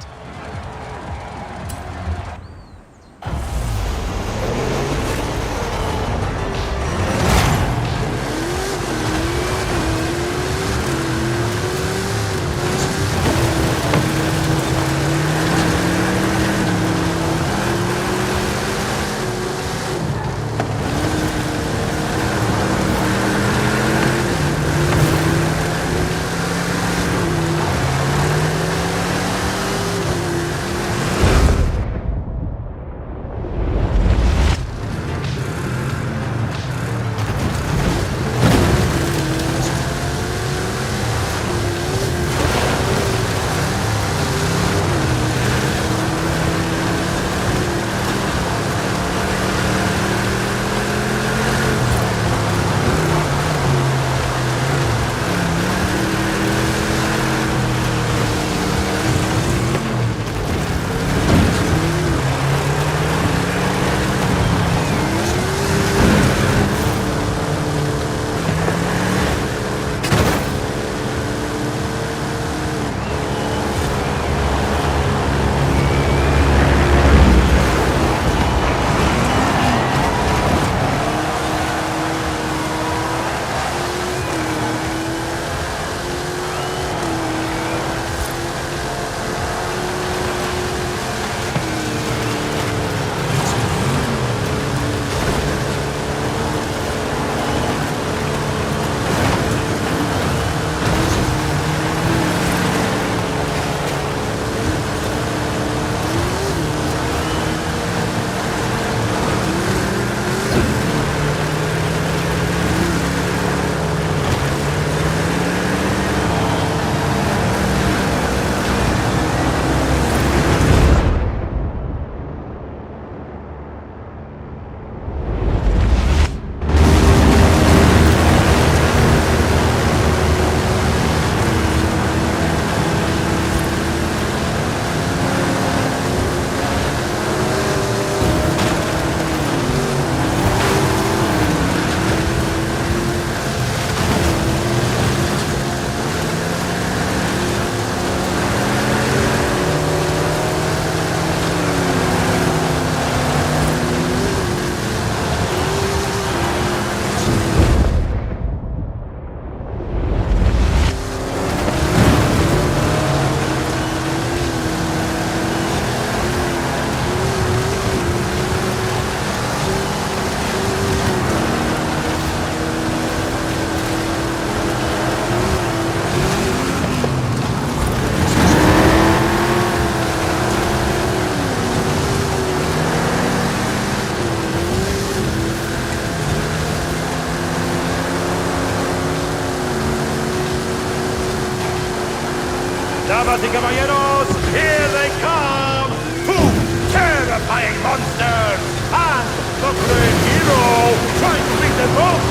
Damas y caballeros, here they come! Two terrifying monsters! And the great hero trying to beat them both!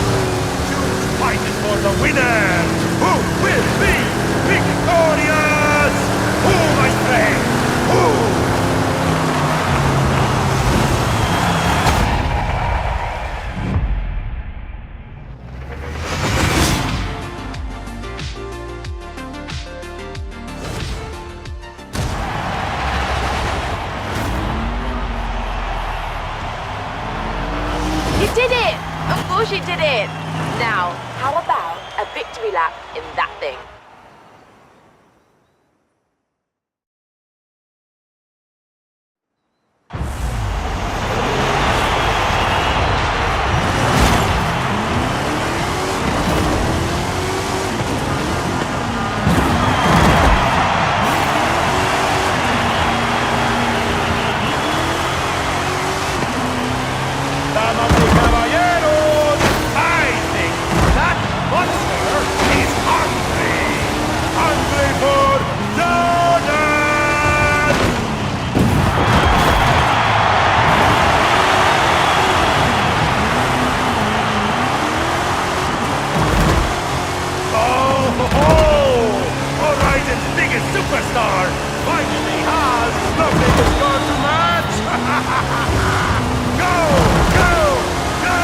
Choose fight is for the winner! Who will be victorious? Who, my friend? Who? You did it! Of course you did it! Now, how about a victory lap in that thing? Damas y caballeros, I think that monster is hungry! Hungry for donuts! Oh! Horizon's biggest superstar finally has something to score to match! Go! Go! Go!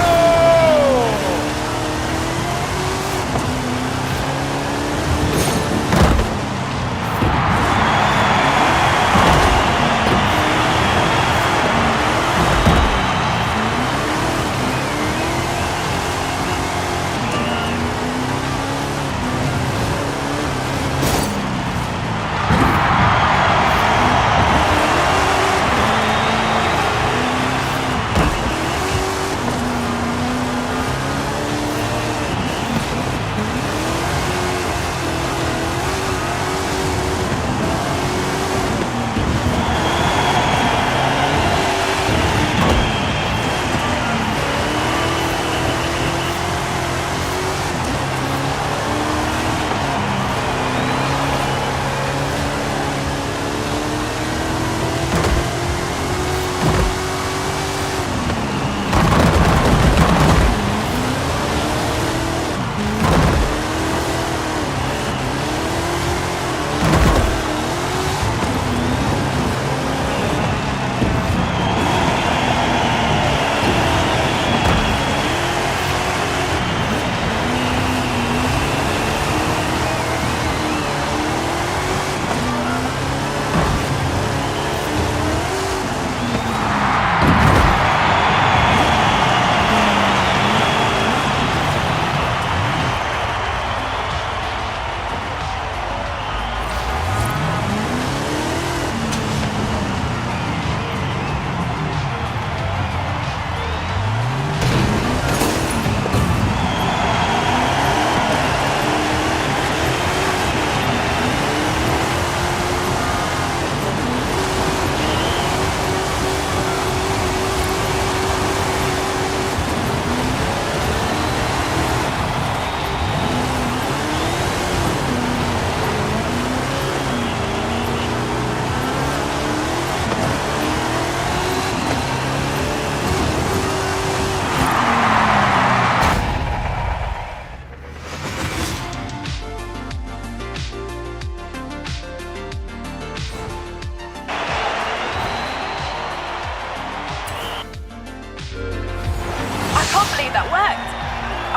That worked.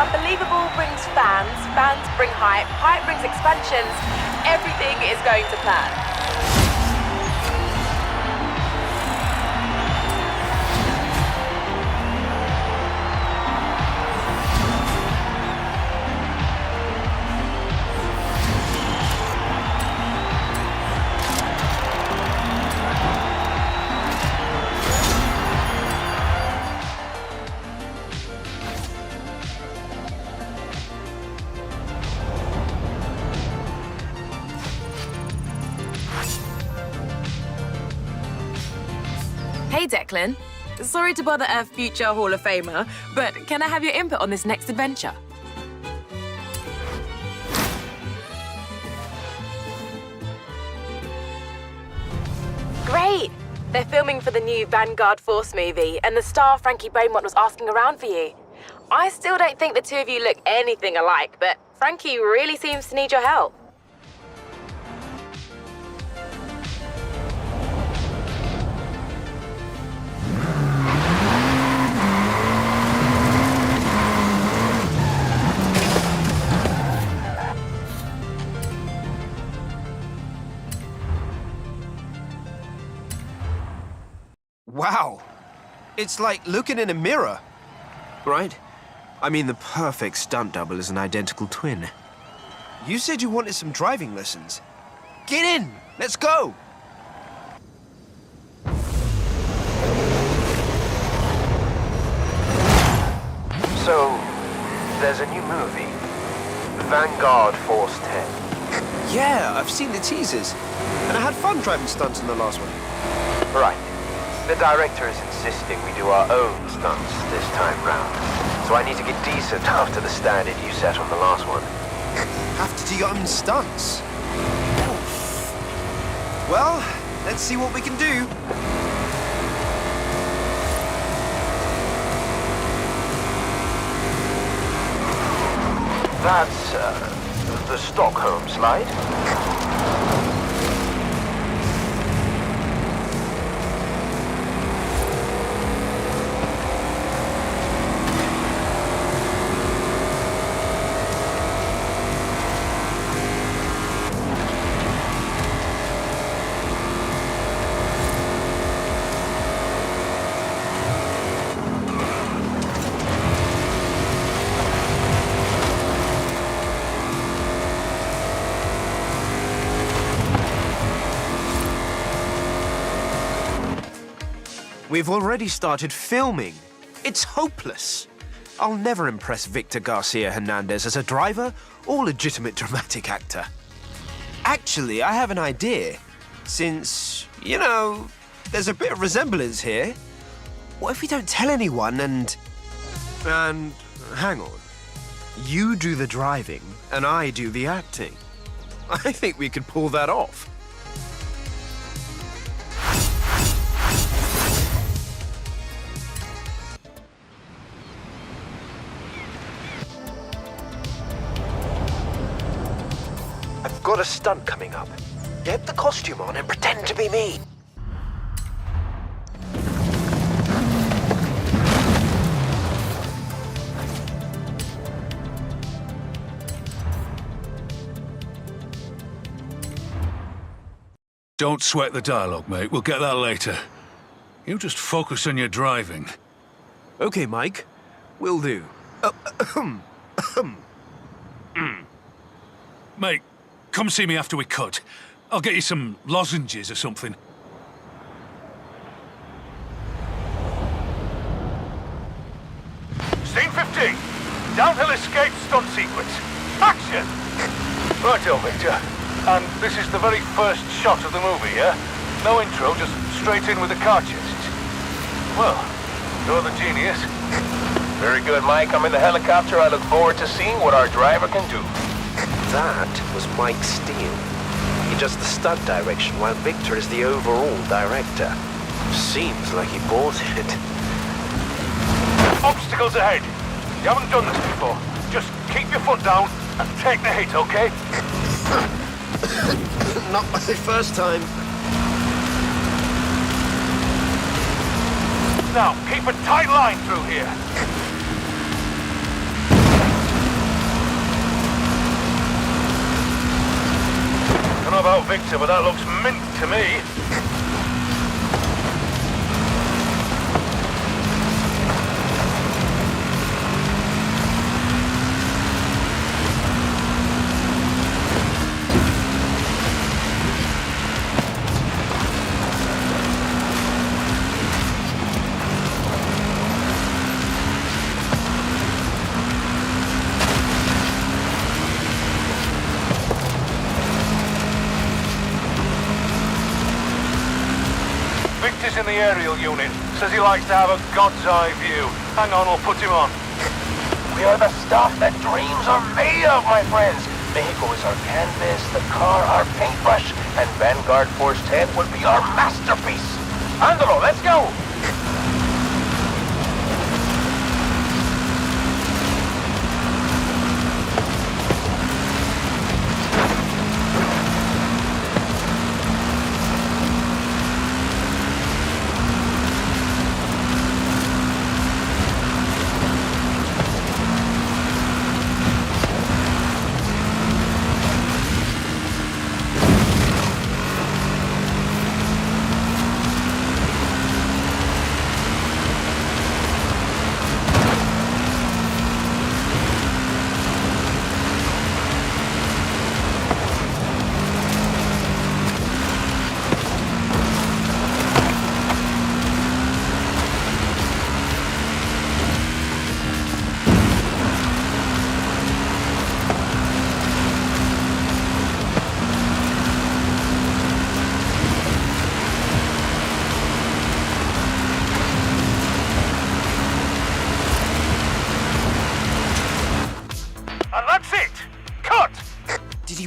Unbelievable brings fans, fans bring hype, hype brings expansions. Everything is going to plan. Hey Declan, sorry to bother a future Hall of Famer, but can I have your input on this next adventure? Great! They're filming for the new Vanguard Force movie, and the star Frankie Beaumont was asking around for you. I still don't think the two of you look anything alike, but Frankie really seems to need your help. Wow. It's like looking in a mirror. Right? I mean, the perfect stunt double is an identical twin. You said you wanted some driving lessons. Get in! Let's go! So, there's a new movie. Vanguard Force 10. Yeah, I've seen the teasers. And I had fun driving stunts in the last one. Right. The director is insisting we do our own stunts this time round. So I need to get decent after the standard you set on the last one. Have to do your own stunts? Well, let's see what we can do. That's, the Stockholm slide. We've already started filming. It's hopeless. I'll never impress Victor Garcia Hernandez as a driver or legitimate dramatic actor. Actually, I have an idea. Since, you know, there's a bit of resemblance here. What if we don't tell anyone and hang on. You do the driving and I do the acting. I think we could pull that off. I've got a stunt coming up. Get the costume on and pretend to be me. Don't sweat the dialogue, mate. We'll get that later. You just focus on your driving. Okay, Mike. Will do. Mate, come see me after we cut. I'll get you some lozenges or something. Scene 15. Downhill escape stunt sequence. Action! Righto, Victor. And this is the very first shot of the movie, yeah? No intro, just straight in with the car chases. Well, you're the genius. Very good, Mike. I'm in the helicopter. I look forward to seeing what our driver can do. That was Mike Steele. He does the stunt direction while Victor is the overall director. Seems like he bought it. Obstacles ahead. You haven't done this before. Just keep your foot down and take the hit, okay? Not my first time. Now, keep a tight line through here. I don't know about Victor, but that looks mint to me. Victor's in the aerial unit. Says he likes to have a God's eye view. Hang on, we'll put him on. We are the stuff that dreams are made of, my friends. Mexico is our canvas, the car our paintbrush, and Vanguard Force 10 will be our masterpiece. Andalo, let's go!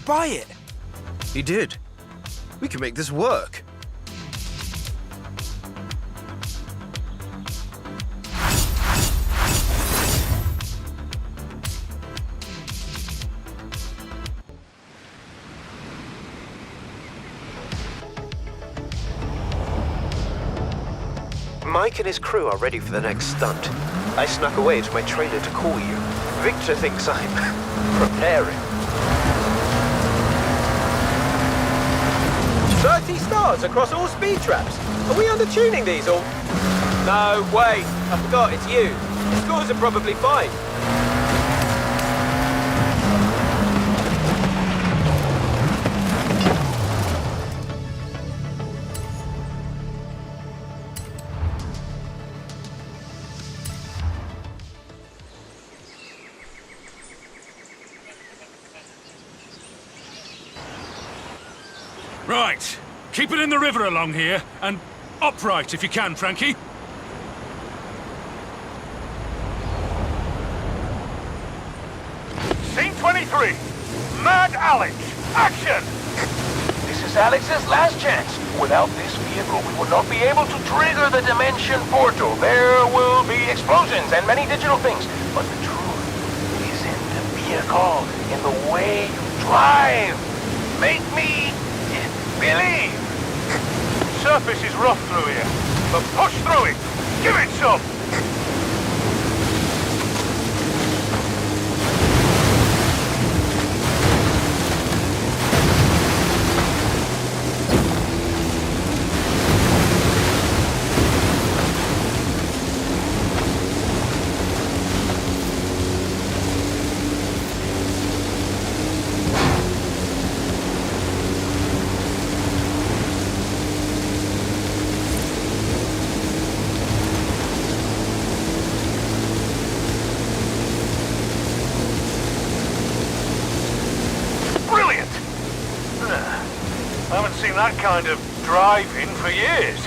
Buy it. He did. We can make this work. Mike and his crew are ready for the next stunt. I snuck away to my trailer to call you. Victor thinks I'm preparing. 30 stars across all speed traps. Are we undertuning these or... No, wait. I forgot, it's you. The scores are probably fine. Right. Keep it in the river along here, and upright if you can, Frankie. Scene 23. Mad Alex. Action! This is Alex's last chance. Without this vehicle, we will not be able to trigger the dimension portal. There will be explosions and many digital things. But the truth is in the vehicle, in the way you drive. Make me believe. Surface is rough through here, but push through it. Give it some. That kind of driving for years.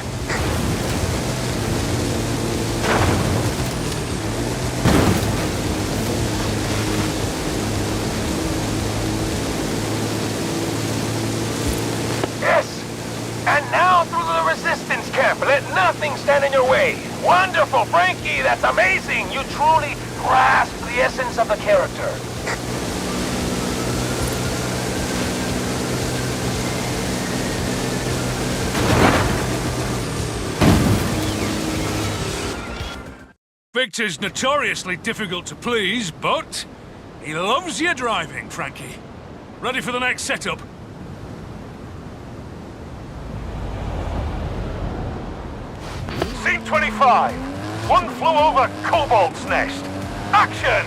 Yes! And now through the resistance camp. Let nothing stand in your way. Wonderful, Frankie! That's amazing! You truly grasp the essence of the character. Victor's notoriously difficult to please, but he loves your driving, Frankie. Ready for the next setup? Scene 25. One flew over Cobalt's nest. Action!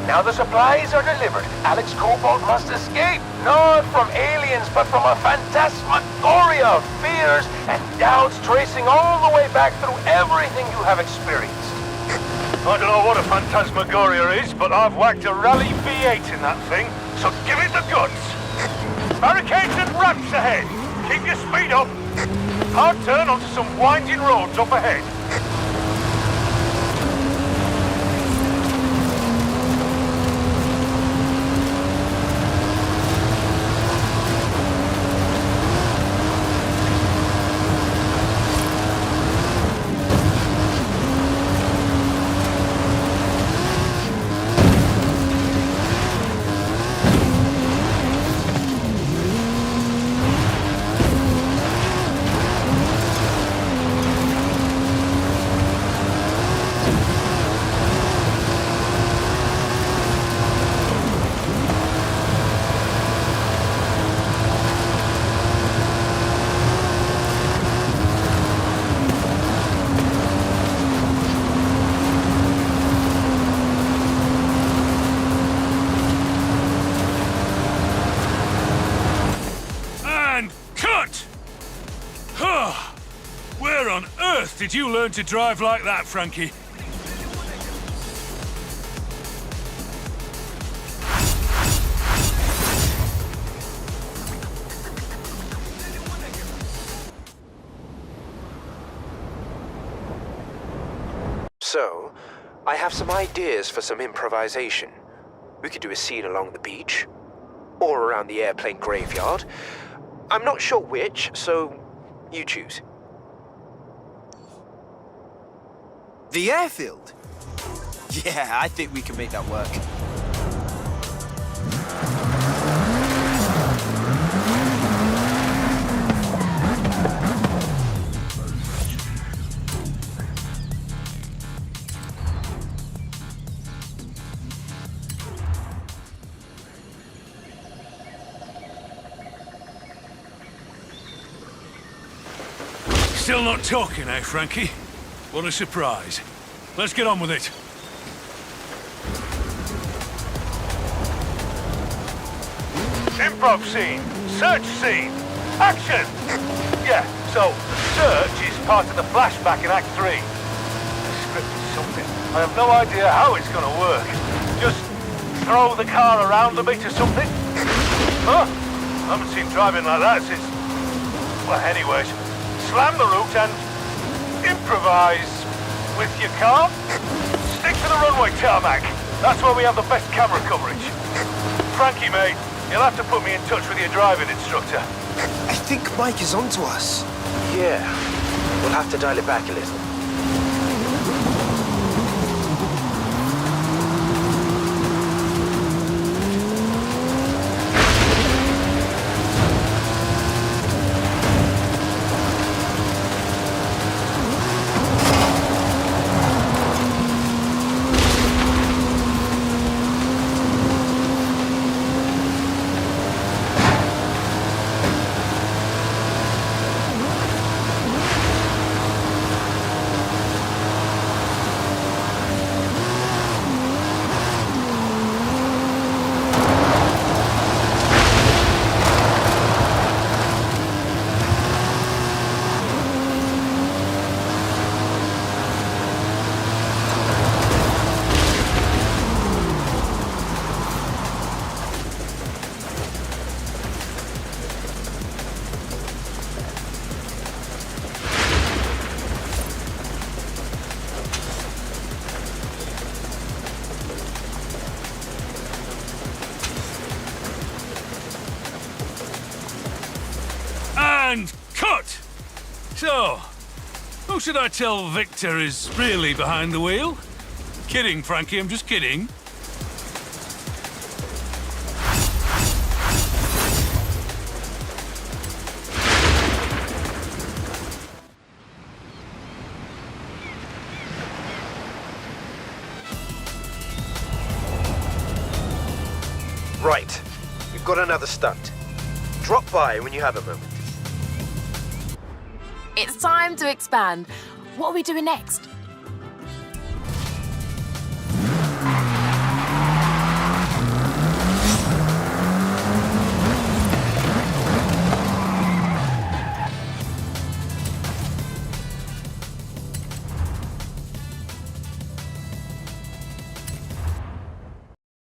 Now the supplies are delivered. Alex Cobalt must escape. Not from aliens, but from a phantasmagoria of fears and doubts tracing all the way back through everything you have experienced. I don't know what a phantasmagoria is, but I've whacked a Rally V8 in that thing, so give it the goods. Barricades and ramps ahead. Keep your speed up. Hard turn onto some winding roads up ahead. did you learn to drive like that, Frankie? So, I have some ideas for some improvisation. We could do a scene along the beach, or around the airplane graveyard. I'm not sure which, so you choose. The airfield? Yeah, I think we can make that work. Still not talking, eh, Frankie? What a surprise. Let's get on with it. Improv scene. Search scene. Action! Yeah, so, search is part of the flashback in Act 3. The script is something. I have no idea how it's gonna work. Just throw the car around a bit or something? Huh? I haven't seen driving like that since... Well, anyways, slam the route and improvise with your car. Stick to the runway tarmac. That's where we have the best camera coverage. Frankie, mate, you'll have to put me in touch with your driving instructor. I think Mike is onto us. Yeah, we'll have to dial it back a little. And cut! So, who should I tell Victor is really behind the wheel? Kidding, Frankie, I'm just kidding. Right, we've got another stunt. Drop by when you have a moment. It's time to expand. What are we doing next?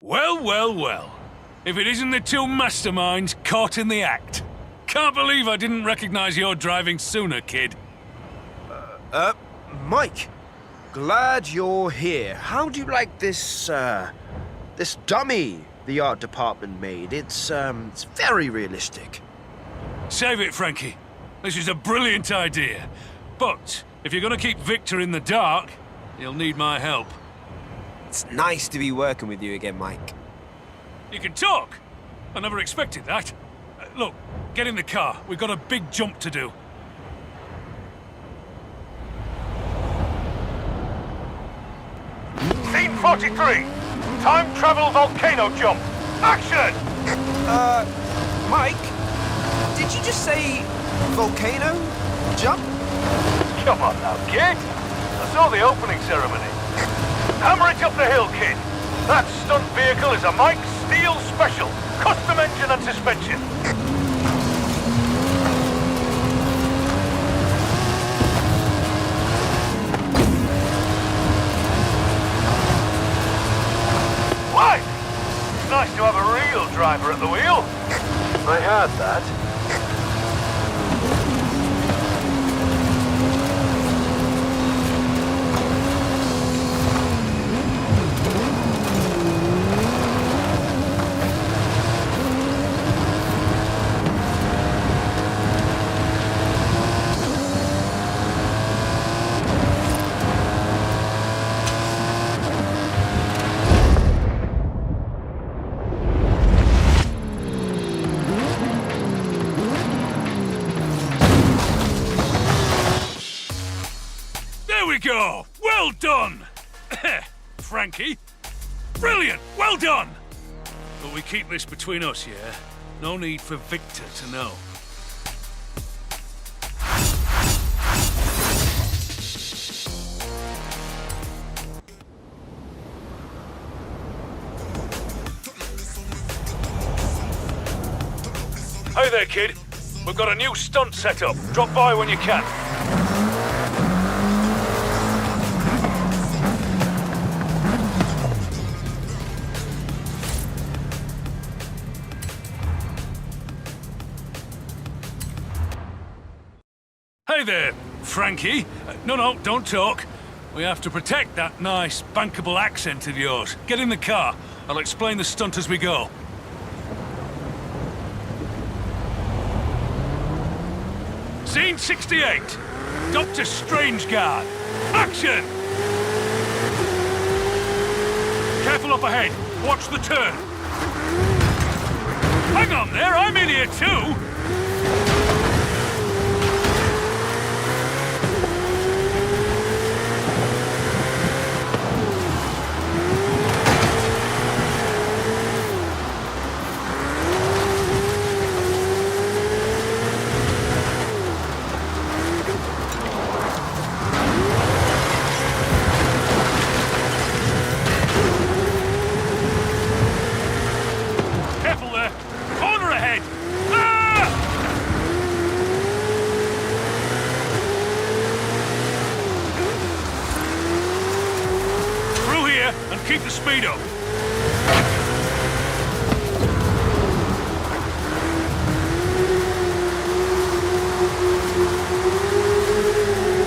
Well, well, well. If it isn't the two masterminds caught in the act. Can't believe I didn't recognize your driving sooner, kid. Mike, glad you're here. How do you like this, this dummy the art department made? It's very realistic. Save it, Frankie. This is a brilliant idea. But if you're gonna keep Victor in the dark, you'll need my help. It's nice to be working with you again, Mike. You can talk! I never expected that. Look, get in the car. We've got a big jump to do. Scene 43. Time travel volcano jump. Action! Mike, did you just say volcano jump? Come on now, kid. I saw the opening ceremony. Hammer it up the hill, kid. That stunt vehicle is a Mike Steel Special. Custom engine and suspension. nice to have a real driver at the wheel. I heard that. There we go! Well done! Frankie. Brilliant! Well done! But we keep this between us, yeah? No need for Victor to know. Hey there, kid. We've got a new stunt set up. Drop by when you can. Hey there, Frankie. No, don't talk. We have to protect that nice, bankable accent of yours. Get in the car. I'll explain the stunt as we go. Scene 68. Dr. Strangeguard. Action! Careful up ahead. Watch the turn. Hang on there, I'm in here too! Keep the speed up.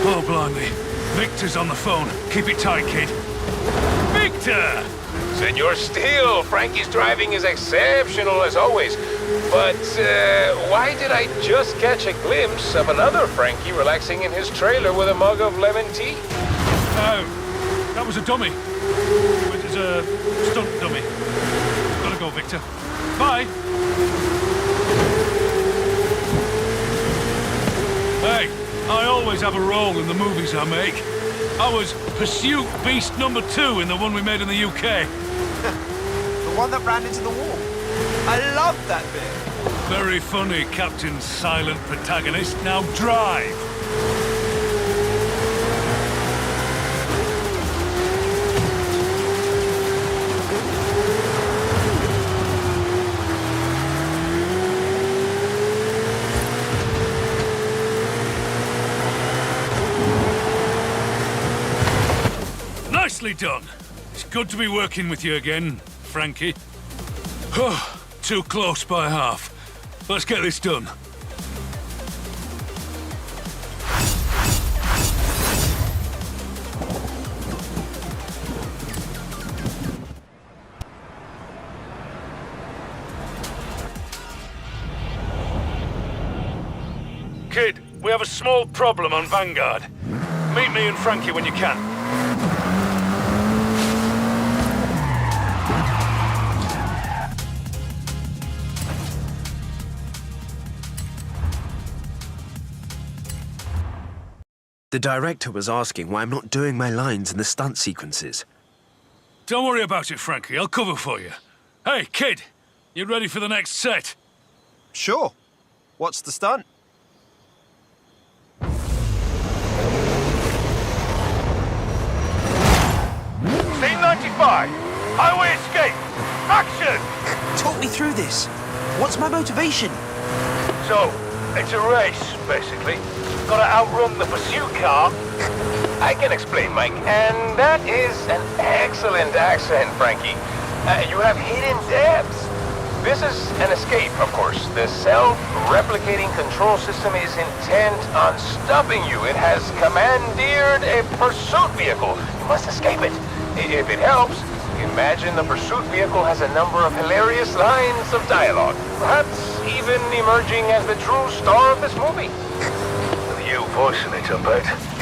Oh, blimey. Victor's on the phone. Keep it tight, kid. Victor! Senor Steele, Frankie's driving is exceptional as always. But why did I just catch a glimpse of another Frankie relaxing in his trailer with a mug of lemon tea? That was a dummy. It was a stunt dummy. Gotta go, Victor. Bye. Hey, I always have a role in the movies I make. I was Pursuit Beast number 2 in the one we made in the UK. The one that ran into the wall. I love that bit. Very funny, Captain Silent Protagonist. Now drive. Nicely done. It's good to be working with you again, Frankie. Too close by half. Let's get this done. Kid, we have a small problem on Vanguard. Meet me and Frankie when you can. The director was asking why I'm not doing my lines in the stunt sequences. Don't worry about it, Frankie. I'll cover for you. Hey, kid, you ready for the next set? Sure. What's the stunt? Scene 95. Highway escape. Action! Talk me through this. What's my motivation? So, it's a race, basically. Gotta outrun the pursuit car. I can explain, Mike. And that is an excellent accent, Frankie. You have hidden depths. This is an escape, of course. The self-replicating control system is intent on stopping you. It has commandeered a pursuit vehicle. You must escape it. If it helps, imagine the pursuit vehicle has a number of hilarious lines of dialogue. Perhaps even emerging as the true star of this movie. You voicing it, I bet.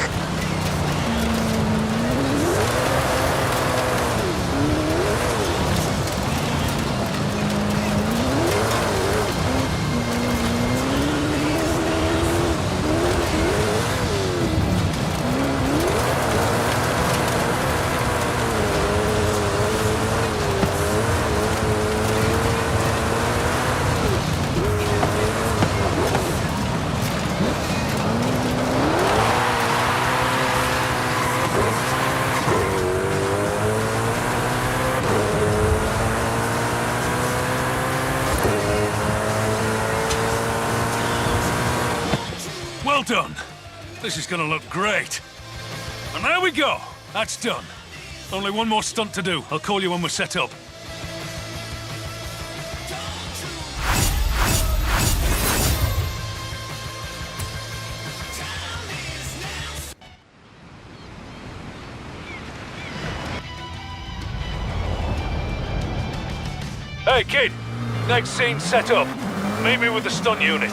Well done. This is gonna look great. And there we go. That's done. Only one more stunt to do. I'll call you when we're set up. Hey, kid. Next scene set up. Meet me with the stunt unit.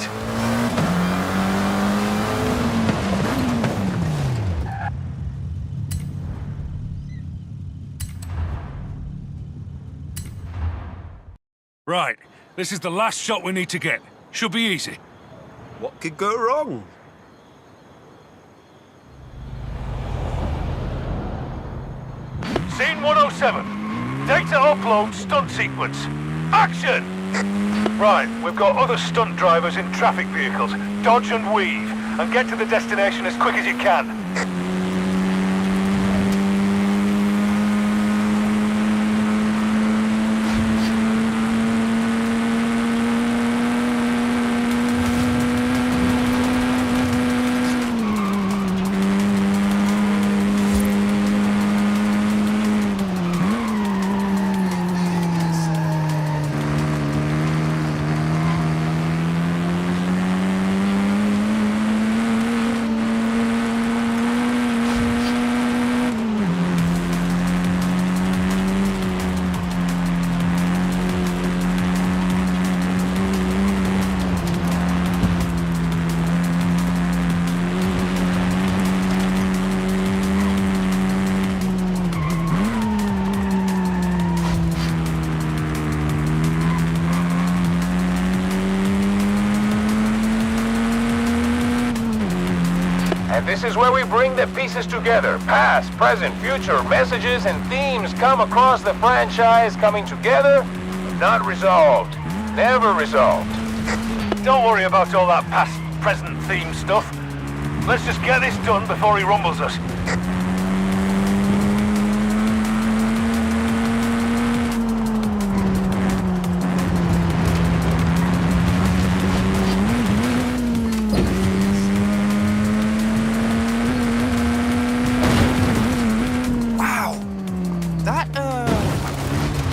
Right. This is the last shot we need to get. Should be easy. What could go wrong? Scene 107. Data upload stunt sequence. Action! Right, we've got other stunt drivers in traffic vehicles. Dodge and weave, and get to the destination as quick as you can. And this is where we bring the pieces together. Past, present, future, messages and themes come across the franchise, coming together, but not resolved. Never resolved. Don't worry about all that past, present theme stuff. Let's just get this done before he rumbles us.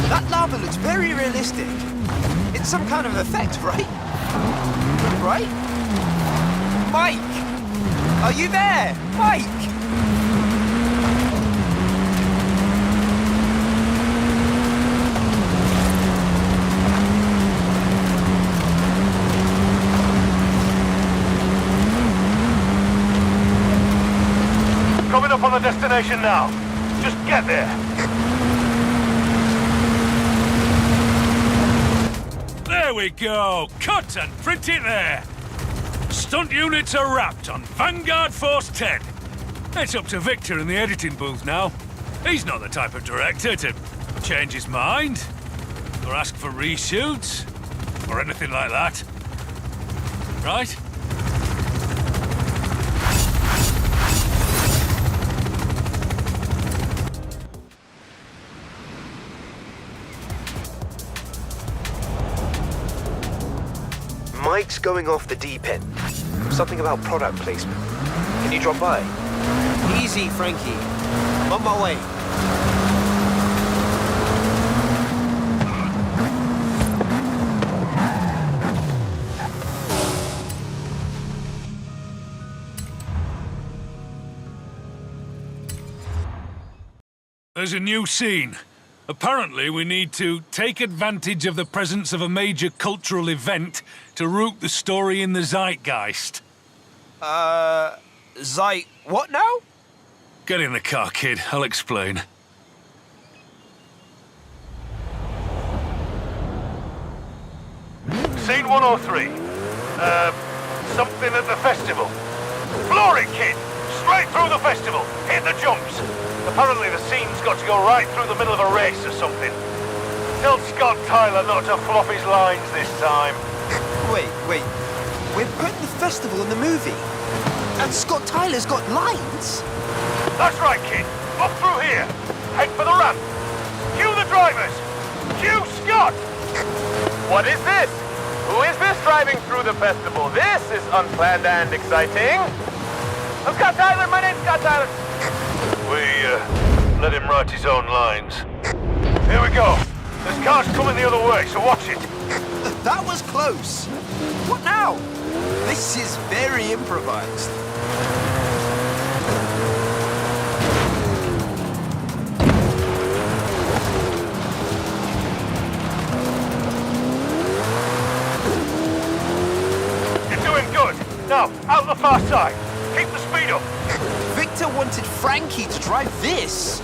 That lava looks very realistic. It's some kind of effect, right? Right? Mike! Are you there? Mike! Coming up on the destination now. Just get there. There we go! Cut and print it there! Stunt units are wrapped on Vanguard Force 10. It's up to Victor in the editing booth now. He's not the type of director to change his mind, or ask for reshoots, or anything like that. Right? Mike's going off the deep end. Something about product placement. Can you drop by? Easy, Frankie. I'm on my way. There's a new scene. Apparently, we need to take advantage of the presence of a major cultural event to root the story in the zeitgeist. What now? Get in the car, kid. I'll explain. Scene 103. Something at the festival. Floor it, kid! Straight through the festival. Hit the jumps. Apparently the scene's got to go right through the middle of a race or something. Tell Scott Tyler not to flop his lines this time. Wait. We're putting the festival in the movie. And Scott Tyler's got lines? That's right, kid. Up through here. Head for the ramp. Cue the drivers. Cue Scott! What is this? Who is this driving through the festival? This is unplanned and exciting. I'm Scott Tyler. My name's Scott Tyler. We, let him write his own lines. Here we go. There's cars coming the other way, so watch it. That was close. What now? This is very improvised. You're doing good. Now, out the far side. Keep the speed up. Victor wanted Frankie to drive this.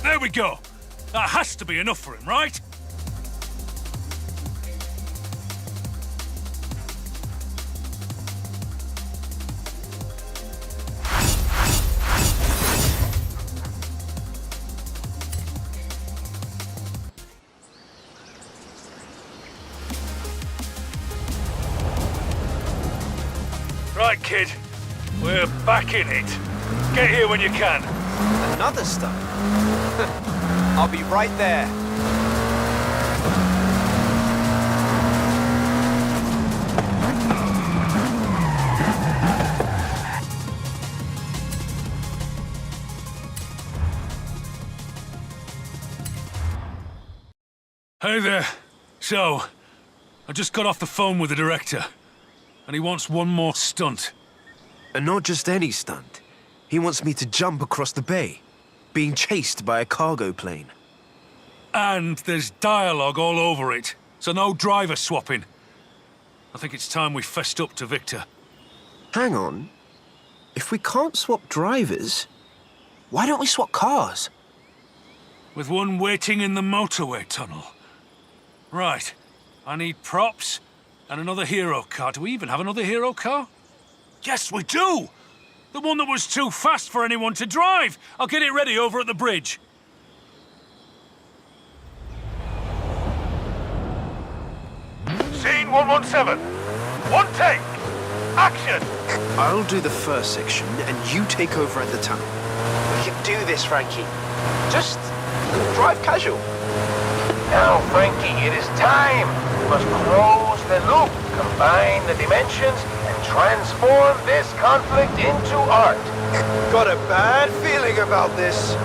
There we go. That has to be enough for him, right? Right, kid. We're back in it. Get here when you can. Another stunt. I'll be right there. Hey there. So, I just got off the phone with the director, and he wants one more stunt. And not just any stunt. He wants me to jump across the bay, being chased by a cargo plane. And there's dialogue all over it, so no driver swapping. I think it's time we fessed up to Victor. Hang on. If we can't swap drivers, why don't we swap cars? With one waiting in the motorway tunnel. Right. I need props and another hero car. Do we even have another hero car? Yes, we do! The one that was too fast for anyone to drive. I'll get it ready over at the bridge. Scene 117. One take. Action! I'll do the first section, and you take over at the tunnel. We can do this, Frankie. Just drive casual. Now, Frankie, it is time. We must close the loop, combine the dimensions, and transform this conflict into art. Got a bad feeling about this.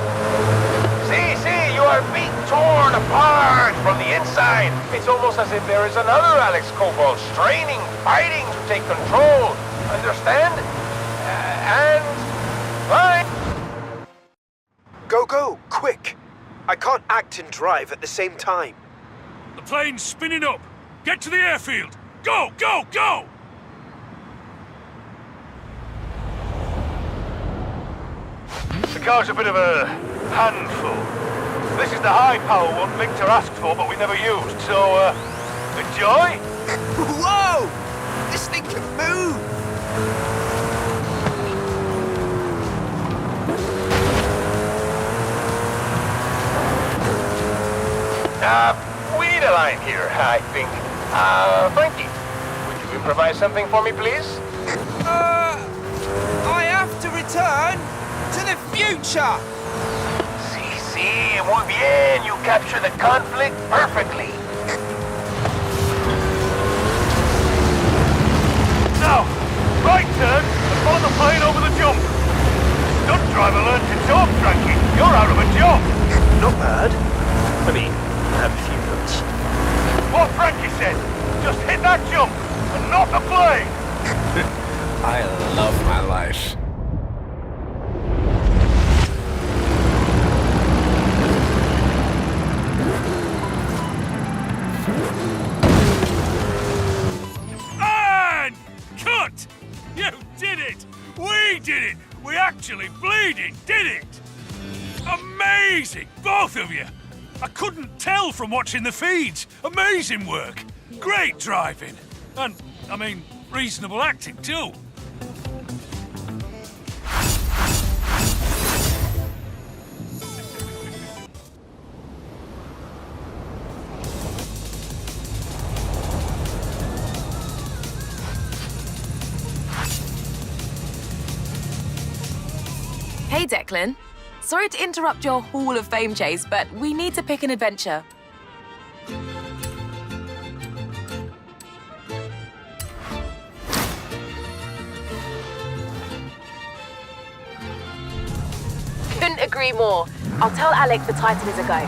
See, you are being torn apart from the inside. It's almost as if there is another Alex Cobalt straining, fighting to take control. Understand? And... fine. Go, quick. I can't act and drive at the same time. The plane's spinning up. Get to the airfield. Go, go, go! The car's a bit of a handful. This is the high-power one Victor asked for, but we never used, so, enjoy? Whoa! This thing can move! We need a line here, I think. Frankie, would you improvise something for me, please? I have to return to the future! Si, muy bien. You capture the conflict perfectly. Now, right turn and follow the plane over the jump. Stunt driver learned to talk, Frankie. You're out of a job. Not bad. I mean, I have a few notes. What Frankie said. Just hit that jump and not the plane. I love my life. And cut! You did it! We did it! We actually bleeding did it! Amazing, both of you! I couldn't tell from watching the feeds. Amazing work. Great driving. And, I mean, reasonable acting too. Hey, Declan. Sorry to interrupt your Hall of Fame chase, but we need to pick an adventure. Couldn't agree more. I'll tell Alec the Titan is a go.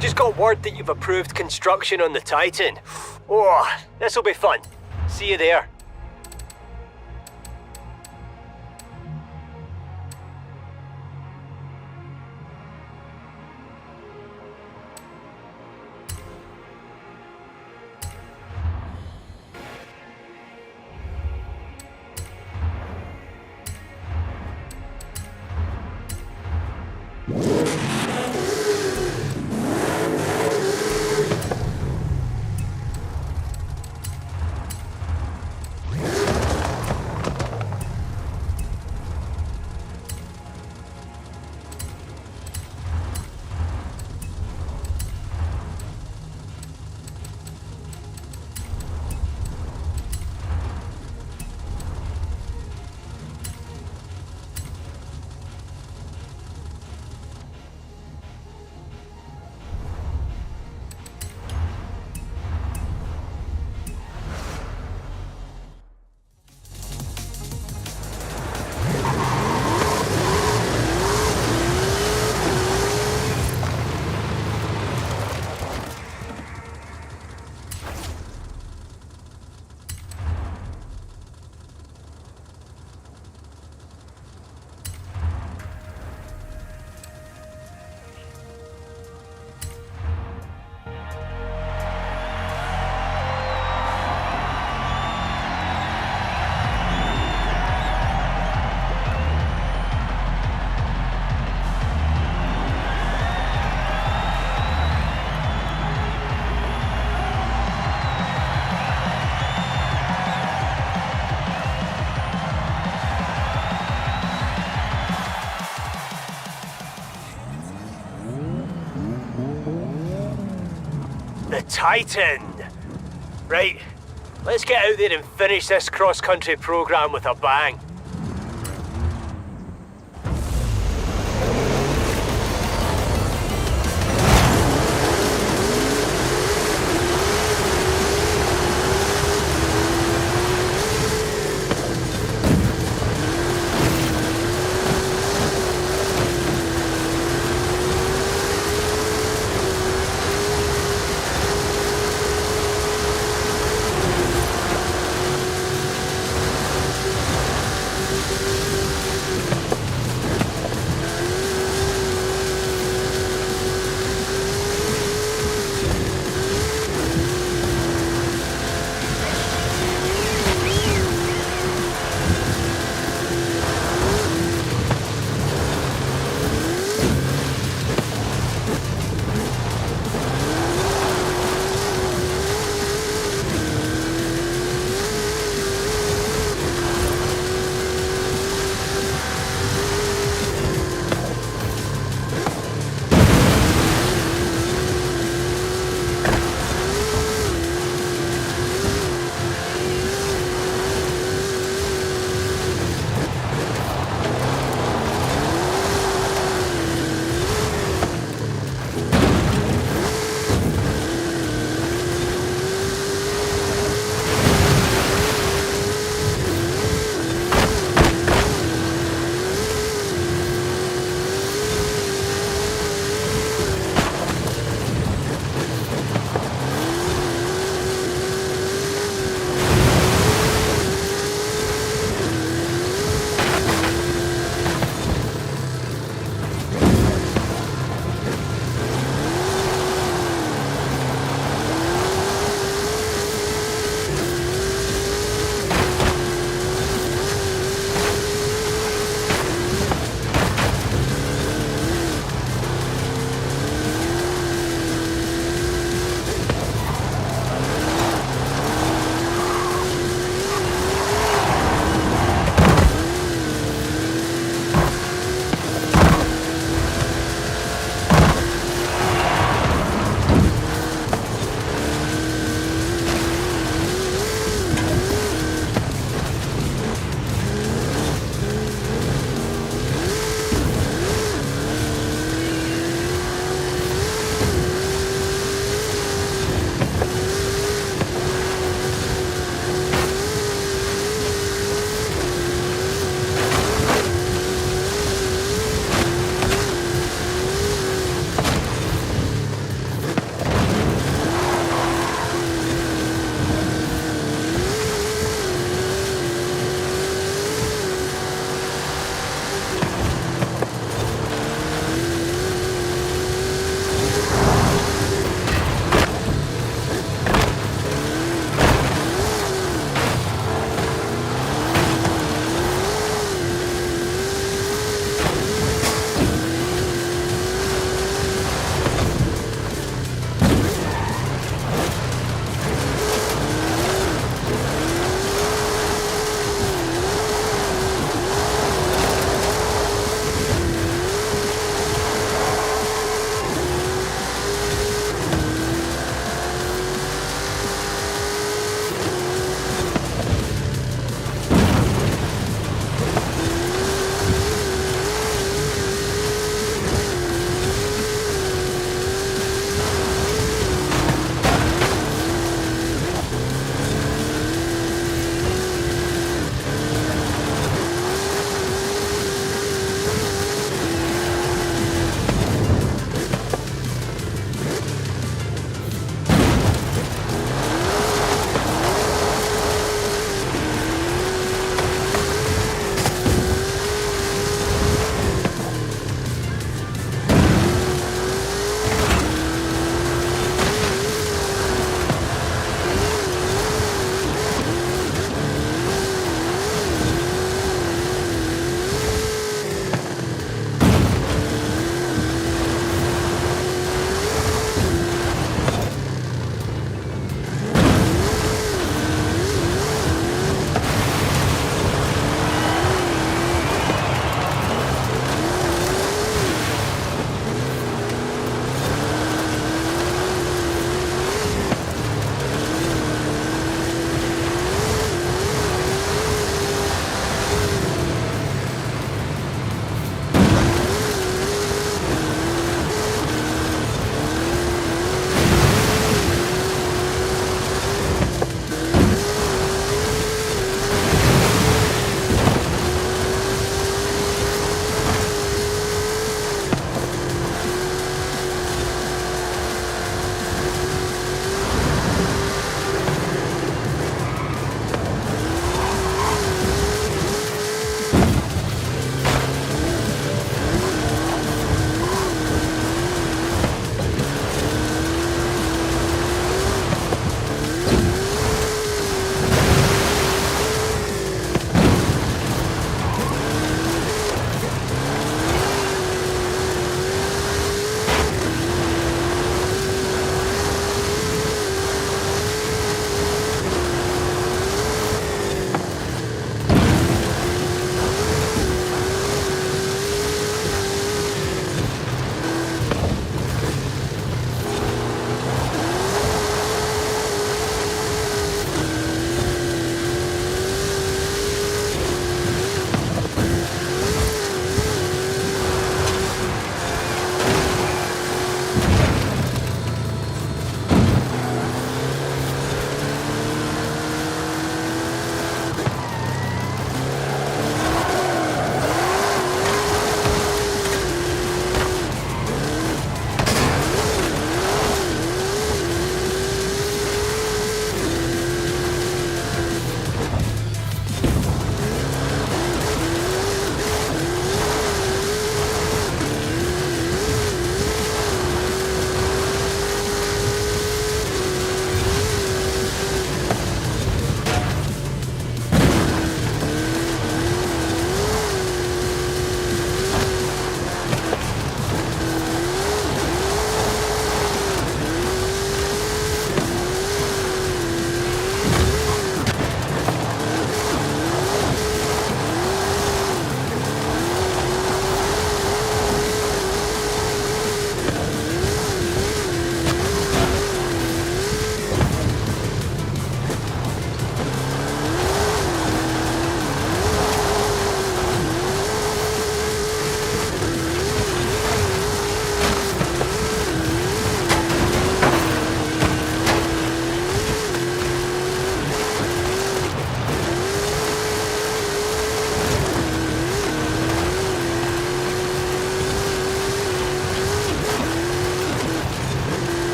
Just got word that you've approved construction on the Titan. Oh, this'll be fun. See you there. The Titan! Right, let's get out there and finish this cross-country program with a bang.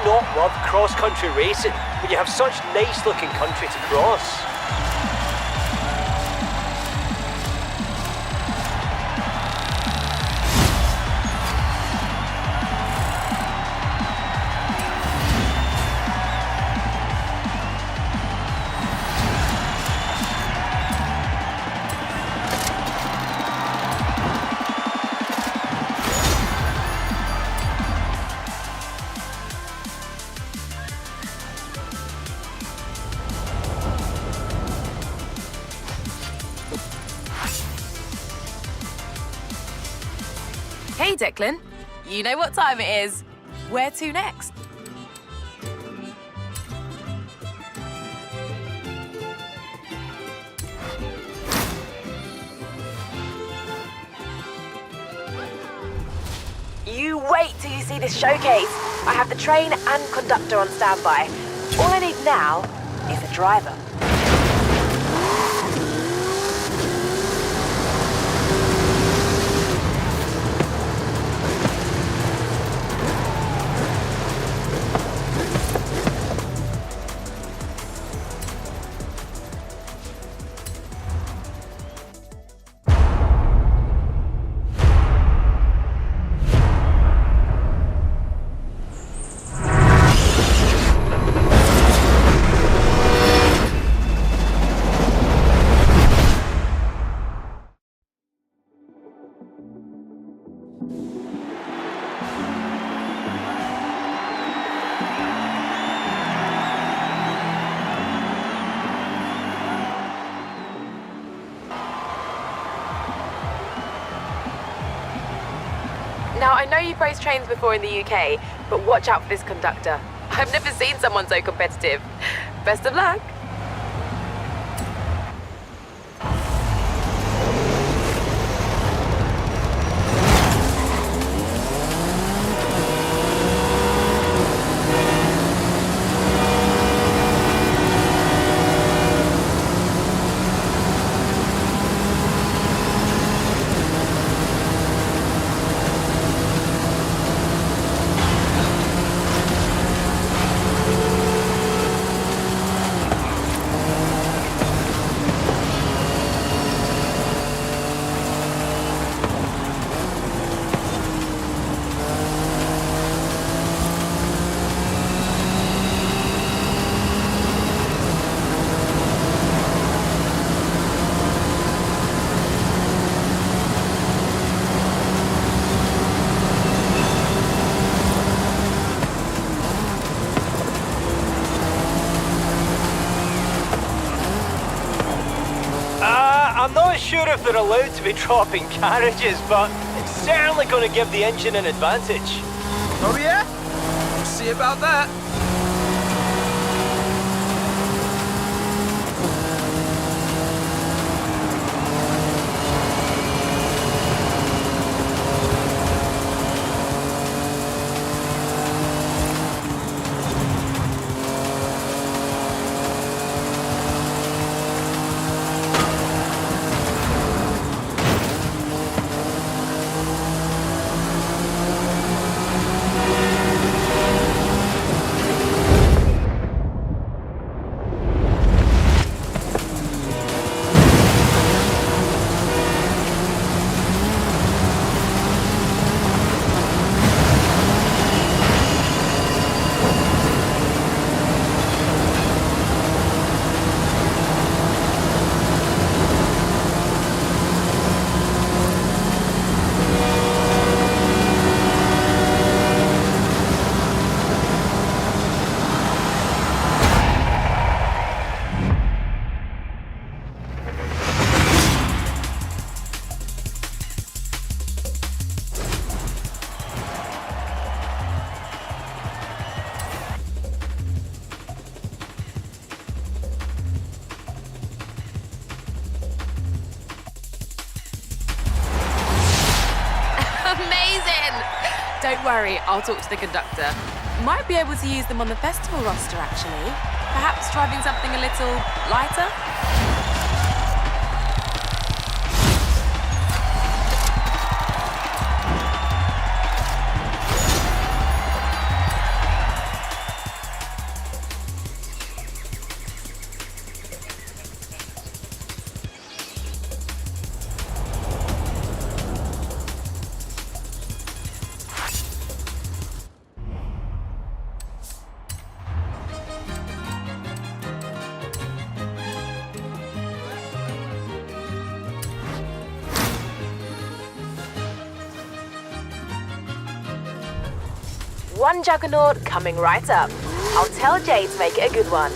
not love cross-country racing when you have such nice-looking country to cross? Hey, Declan. You know what time it is. Where to next? You wait till you see this showcase. I have the train and conductor on standby. All I need now is a driver. Now, I know you've raced trains before in the UK, but watch out for this conductor. I've never seen someone so competitive. Best of luck. I'm not sure if they're allowed to be dropping carriages, but it's certainly going to give the engine an advantage. Oh yeah? We'll see about that. Amazing! Don't worry, I'll talk to the conductor. Might be able to use them on the festival roster, actually. Perhaps driving something a little lighter? one juggernaut coming right up. I'll tell Jay to make it a good one.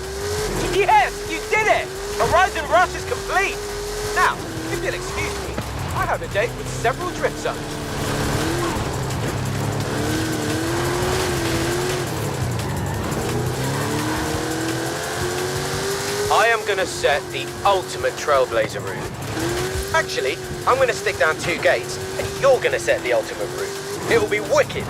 Yes, you did it! Horizon Rush is complete! Now, if you'll excuse me, I have a date with several drift zones. I am gonna set the ultimate Trailblazer route. Actually, I'm gonna stick down 2 gates, and you're gonna set the ultimate route. It will be wicked.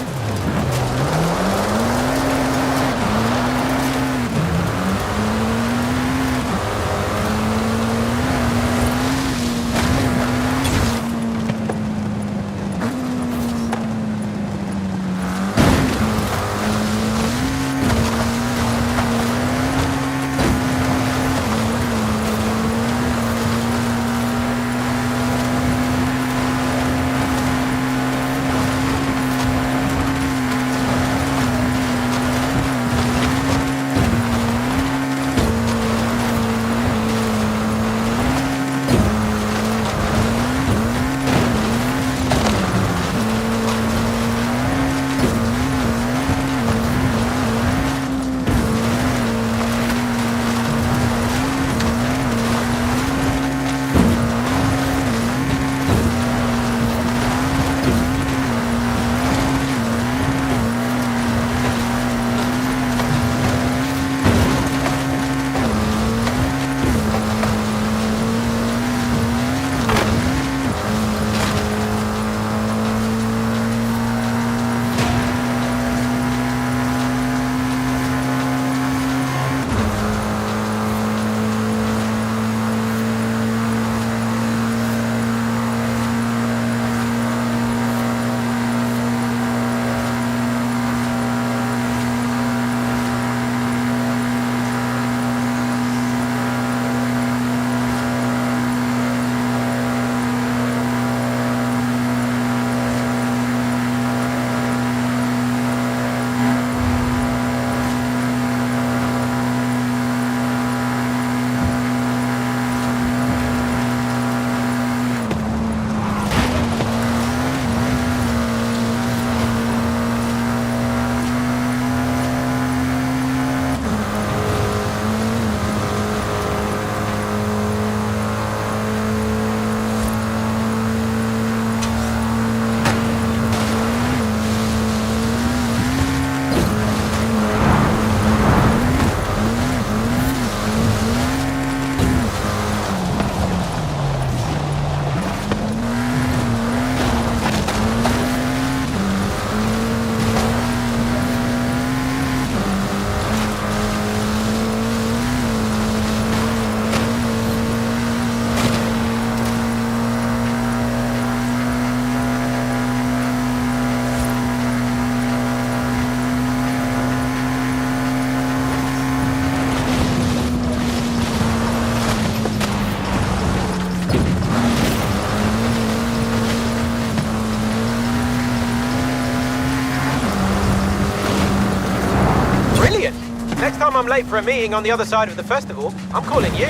Next time I'm late for a meeting on the other side of the festival, I'm calling you.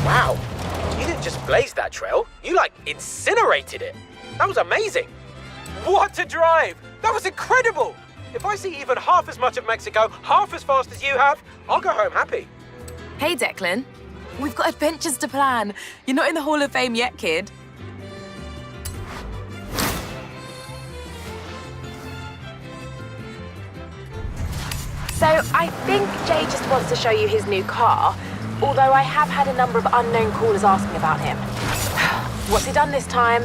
Wow, you didn't just blaze that trail, you like incinerated it. That was amazing. What a drive! That was incredible! If I see even half as much of Mexico, half as fast as you have, I'll go home happy. Hey, Declan. We've got adventures to plan. You're not in the Hall of Fame yet, kid. So I think Jay just wants to show you his new car, although I have had a number of unknown callers asking about him. What's he done this time?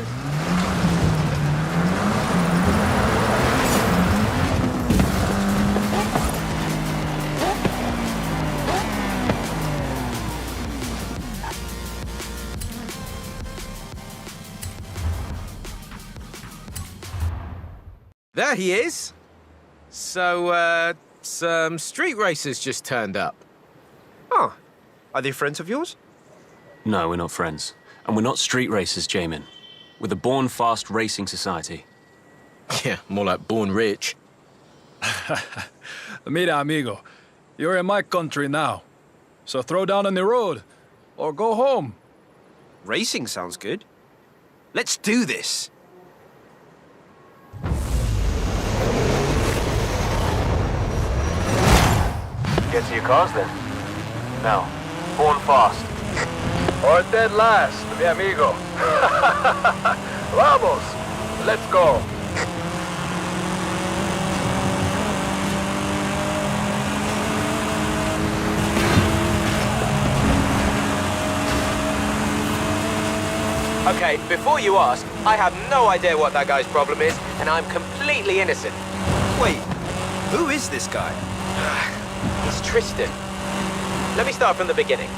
There he is. So, some street racers just turned up. Oh, are they friends of yours? No, we're not friends. And we're not street racers, Jamin. We're the Born Fast Racing Society. Yeah, more like born rich. Mira, amigo, you're in my country now. So throw down on the road, or go home. Racing sounds good. Let's do this. get to your cars then. Now, born fast. Or dead last, mi amigo. Vamos, let's go. Okay, before you ask, I have no idea what that guy's problem is, and I'm completely innocent. Wait, who is this guy? It's Tristan. Let me start from the beginning.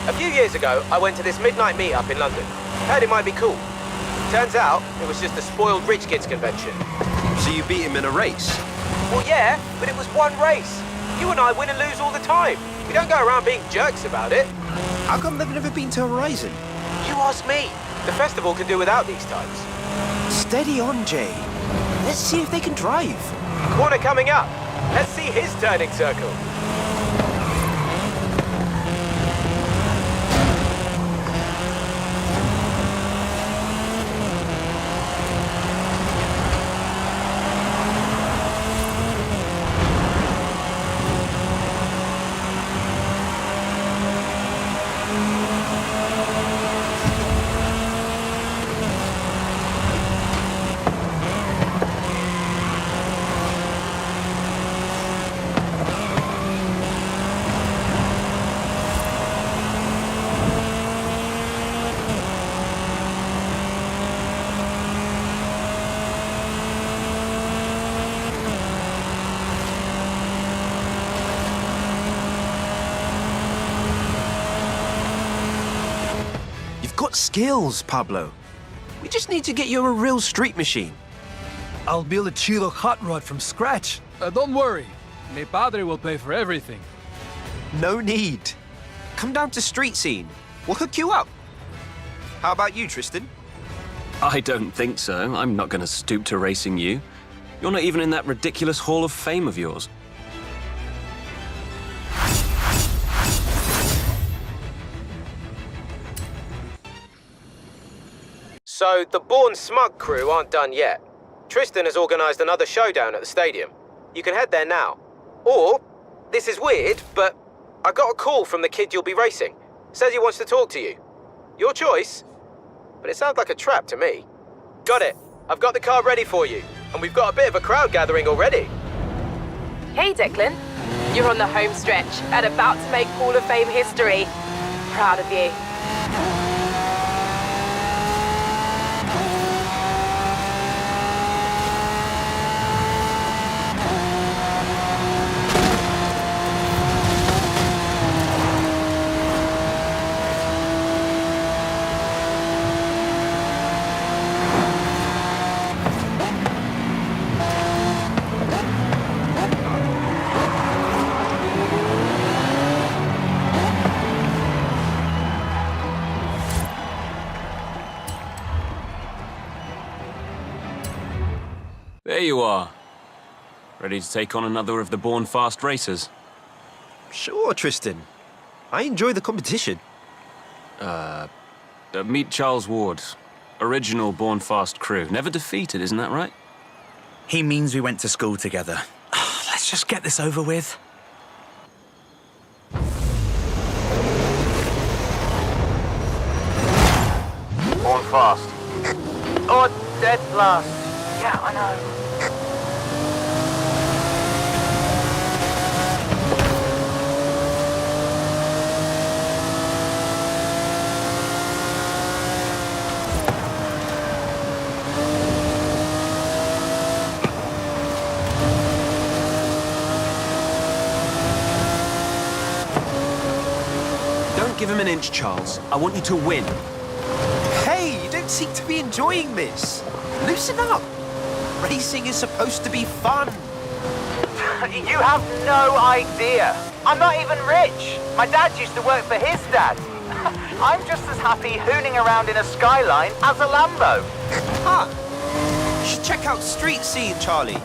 A few years ago, I went to this midnight meetup in London. Heard it might be cool. Turns out, it was just a spoiled rich kids convention. So you beat him in a race? Well, yeah, but it was one race. You and I win and lose all the time. We don't go around being jerks about it. How come they've never been to Horizon? You ask me. The festival can do without these types. Steady on, Jay. Let's see if they can drive. Corner coming up. Let's see his turning circle. Skills, Pablo. We just need to get you a real street machine. I'll build a chido hot rod from scratch. Don't worry. Mi padre will pay for everything. No need. Come down to Street Scene. We'll hook you up. How about you, Tristan? I don't think so. I'm not going to stoop to racing you. You're not even in that ridiculous Hall of Fame of yours. So, the Born Smug crew aren't done yet. Tristan has organised another showdown at the stadium. You can head there now. Or, this is weird, but I got a call from the kid you'll be racing. Says he wants to talk to you. Your choice. But it sounds like a trap to me. Got it. I've got the car ready for you. And we've got a bit of a crowd gathering already. Hey, Declan. You're on the home stretch and about to make Hall of Fame history. Proud of you. There you are. Ready to take on another of the Born Fast racers? Sure, Tristan. I enjoy the competition. Meet Charles Ward. Original Born Fast crew. Never defeated, isn't that right? He means we went to school together. Let's just get this over with. Born fast. Or dead last. Yeah, I know. Don't give him an inch, Charles. I want you to win. Hey, you don't seem to be enjoying this. Loosen up. Racing is supposed to be fun. You have no idea. I'm not even rich. My dad used to work for his dad. I'm just as happy hooning around in a Skyline as a Lambo. Huh. You should check out Street Scene, Charlie.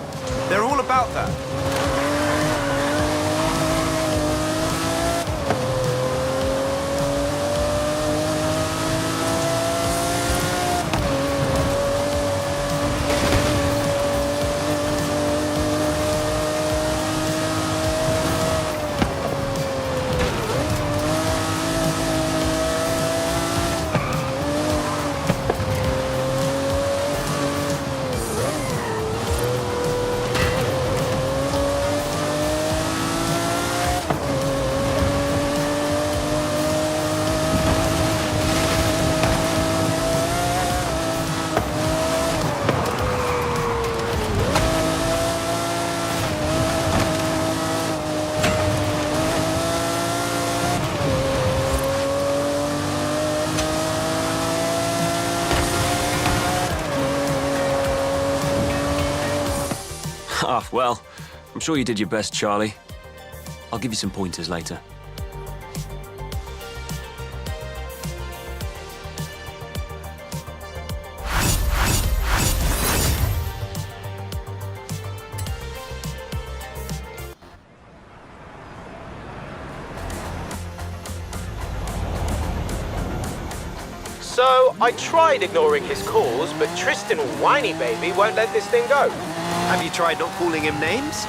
They're all about that. Well, I'm sure you did your best, Charlie. I'll give you some pointers later. So, I tried ignoring his calls, but Tristan Whiny Baby won't let this thing go. Have you tried not calling him names?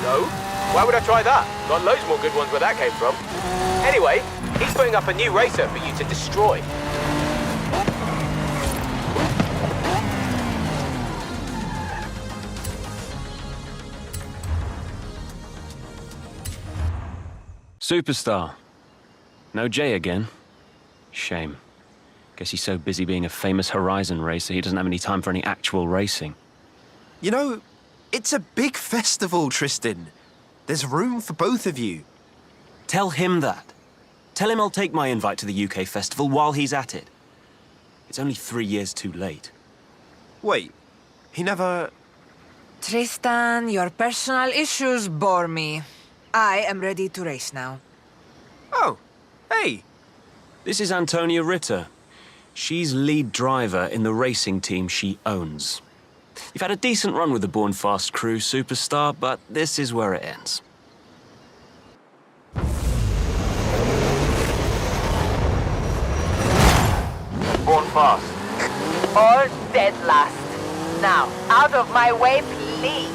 No. Why would I try that? Got loads more good ones where that came from. Anyway, he's putting up a new racer for you to destroy. Superstar. No Jay again. Shame. Guess he's so busy being a famous Horizon racer, he doesn't have any time for any actual racing. You know, it's a big festival, Tristan. There's room for both of you. Tell him that. Tell him I'll take my invite to the UK festival while he's at it. It's only 3 years too late. Wait, he never... Tristan, your personal issues bore me. I am ready to race now. Oh, hey. This is Antonia Ritter. She's lead driver in the racing team she owns. You've had a decent run with the Born Fast crew, Superstar, but this is where it ends. Born fast. Or dead last. Now, out of my way, please.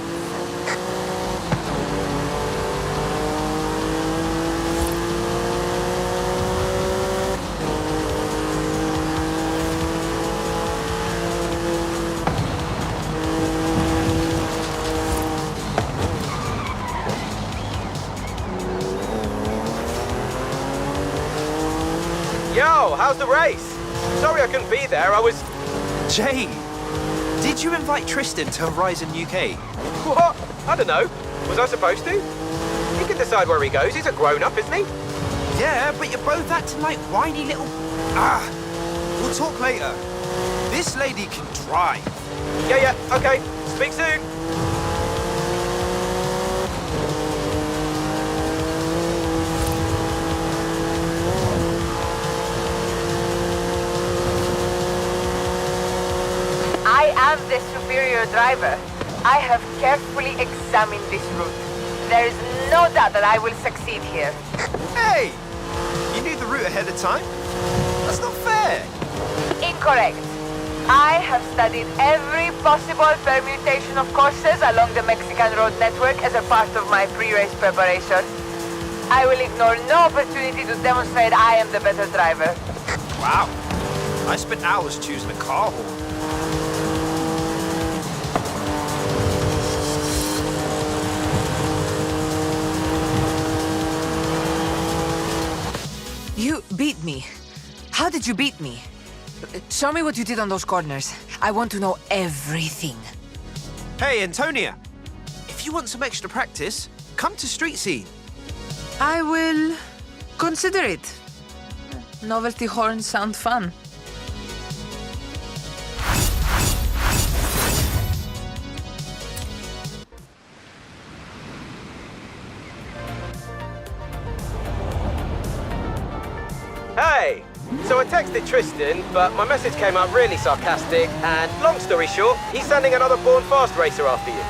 Yo, how's the race? Sorry I couldn't be there, I was... Jay, did you invite Tristan to Horizon UK? What? I don't know. Was I supposed to? He can decide where he goes, he's a grown-up, isn't he? Yeah, but you're both acting like whiny little... Ah, we'll talk later. This lady can drive. Yeah, okay. Speak soon. I am the superior driver. I have carefully examined this route. There is no doubt that I will succeed here. Hey! You knew the route ahead of time? That's not fair. Incorrect. I have studied every possible permutation of courses along the Mexican road network as a part of my pre-race preparation. I will ignore no opportunity to demonstrate I am the better driver. Wow. I spent hours choosing a car horn. You beat me. How did you beat me? Show me what you did on those corners. I want to know everything. Hey, Antonia. If you want some extra practice, come to Street Scene. I will consider it. Novelty horns sound fun. Hey! So I texted Tristan, but my message came out really sarcastic, and long story short, he's sending another Born Fast racer after you.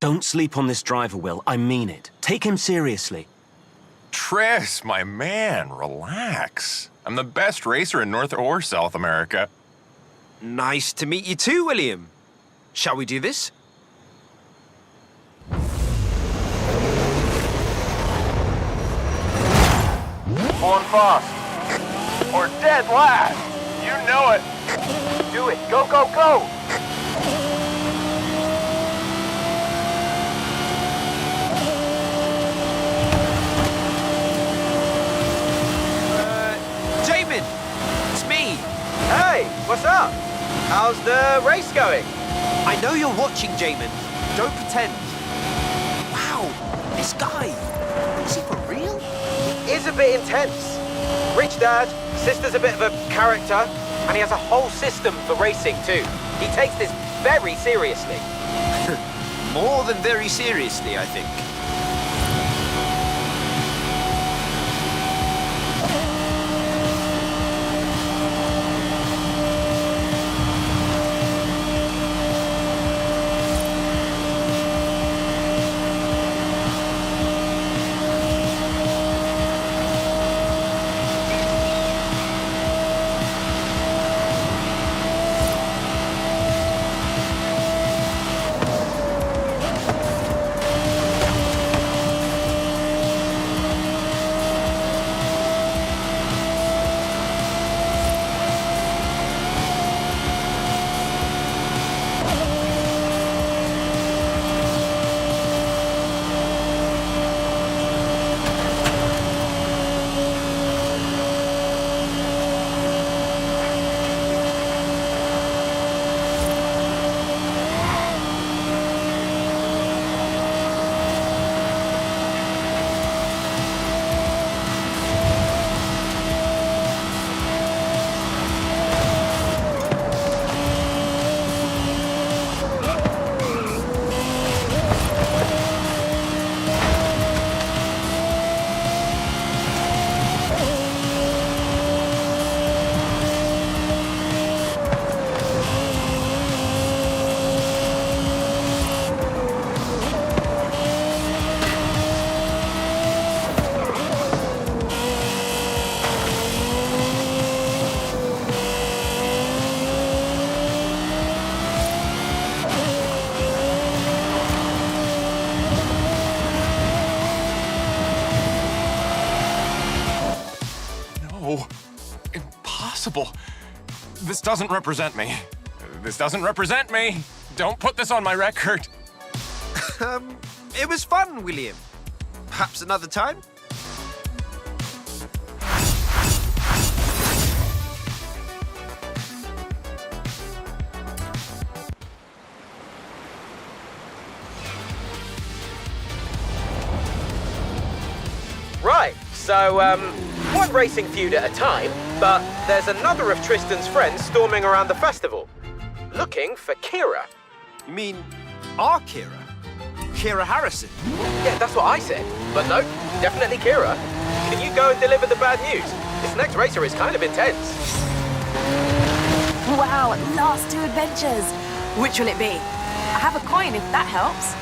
Don't sleep on this driver, Will. I mean it. Take him seriously. Tris, my man, relax. I'm the best racer in North or South America. Nice to meet you too, William. Shall we do this? Born fast. Or dead last. You know it. Do it. Go, go, go. How's the race going? I know you're watching, Jamin. Don't pretend. Wow, this guy. Is he for real? He is a bit intense. Rich dad, sister's a bit of a character, and he has a whole system for racing too. He takes this very seriously. More than very seriously, I think. Impossible. This doesn't represent me. This doesn't represent me. Don't put this on my record. It was fun, William. Perhaps another time? Right, so, one racing feud at a time, but there's another of Tristan's friends storming around the festival, looking for Kira. You mean our Kira? Kira Harrison? Yeah, that's what I said. But no, definitely Kira. Can you go and deliver the bad news? This next racer is kind of intense. Wow, last 2 adventures. Which will it be? I have a coin if that helps.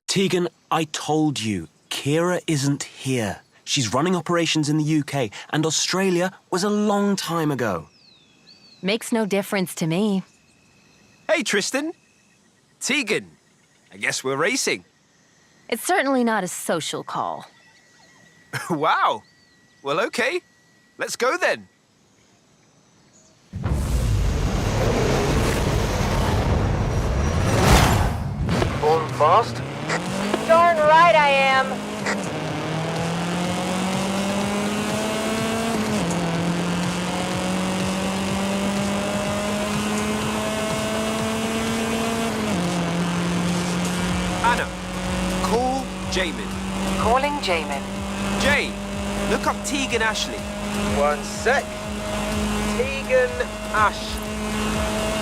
Tegan, I told you, Kira isn't here. She's running operations in the UK, and Australia was a long time ago. Makes no difference to me. Hey, Tristan. Tegan. I guess we're racing. It's certainly not a social call. Wow. Well, okay. Let's go then. Going fast? Darn right I am. Anna, call Jamin. Calling Jamin. Jay, look up Tegan Ashley. One sec. Tegan Ash.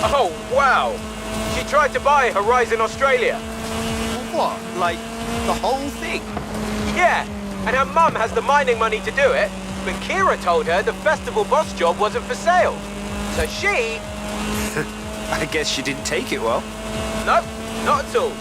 Oh, wow. She tried to buy Horizon Australia. What? Like, the whole thing? Yeah, and her mum has the mining money to do it, but Kira told her the festival boss job wasn't for sale. So she... I guess she didn't take it well. Nope, not at all.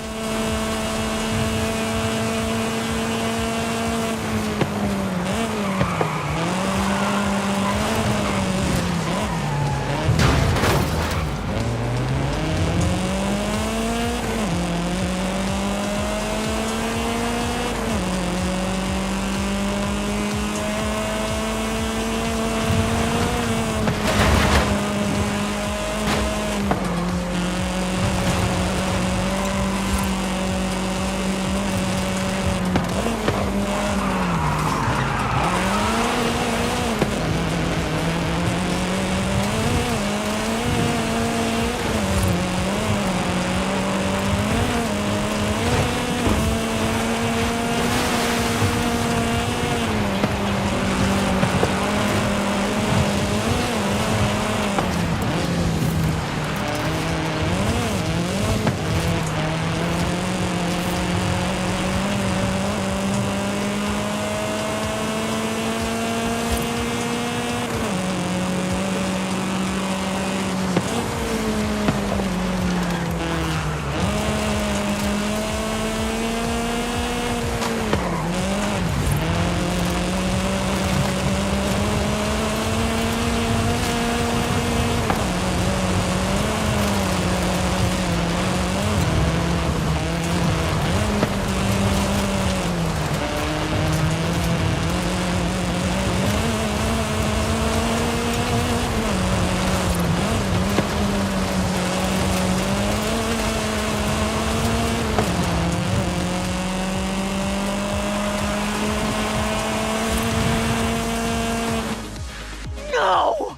No!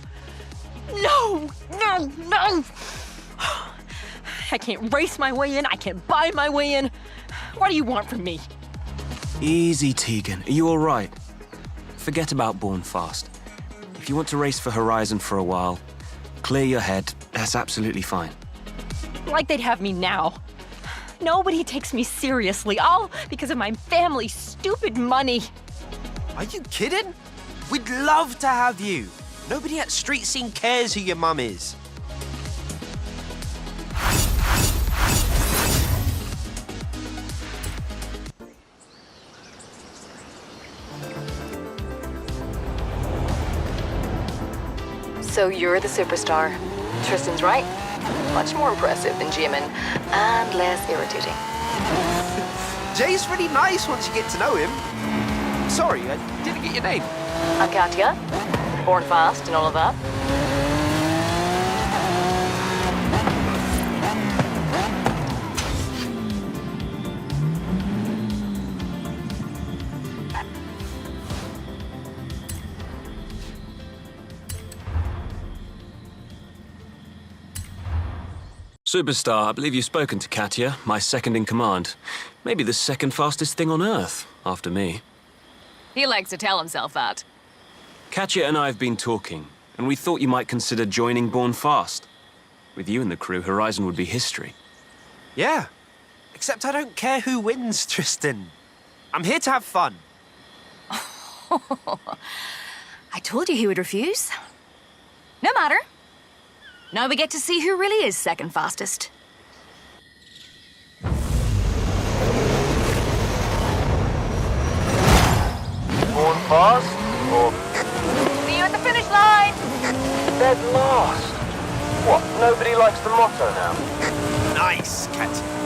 No! No! No! I can't race my way in. I can't buy my way in. What do you want from me? Easy, Tegan. Are you all right? Forget about Born Fast. If you want to race for Horizon for a while, clear your head. That's absolutely fine. Like they'd have me now. Nobody takes me seriously, all because of my family's stupid money. Are you kidding? We'd love to have you. Nobody at Street Scene cares who your mum is. So you're the superstar. Tristan's right. Much more impressive than Jimin, and less irritating. Jay's really nice once you get to know him. Sorry, I didn't get your name. I'm Katya. Born fast and all of that. Superstar, I believe you've spoken to Katya, my second in command. Maybe the second fastest thing on Earth, after me. He likes to tell himself that. Katya and I have been talking, and we thought you might consider joining Born Fast. With you in the crew, Horizon would be history. Yeah, except I don't care who wins, Tristan. I'm here to have fun. I told you he would refuse. No matter. Now we get to see who really is second fastest. Born fast? Or See you at the finish line! dead last? What, nobody likes the motto now? Nice, Katya.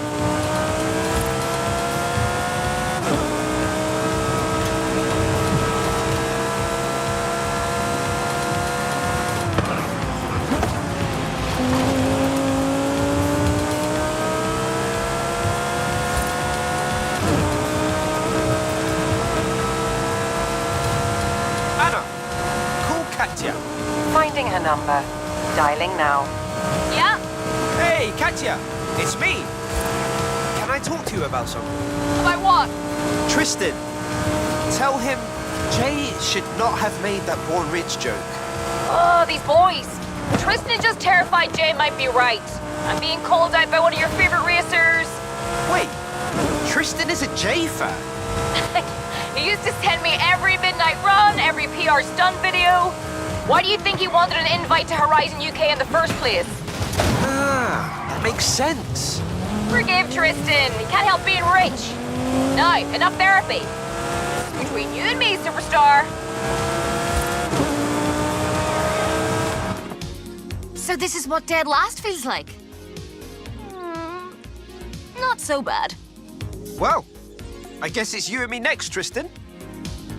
Finding her number. Dialing now. Yeah? Hey, Katya! It's me! Can I talk to you about something? About what? Tristan, tell him Jay should not have made that Born Rich joke. Oh, these boys. Tristan is just terrified Jay might be right. I'm being called out by one of your favorite racers. Wait, Tristan is a Jay fan? He used to send me every midnight run, every PR stunt video. Why do you think he wanted an invite to Horizon UK in the first place? Ah, that makes sense. Forgive Tristan. He can't help being rich. Now, enough therapy. Between you and me, superstar. So this is what dead last feels like? Not so bad. Well, I guess it's you and me next, Tristan.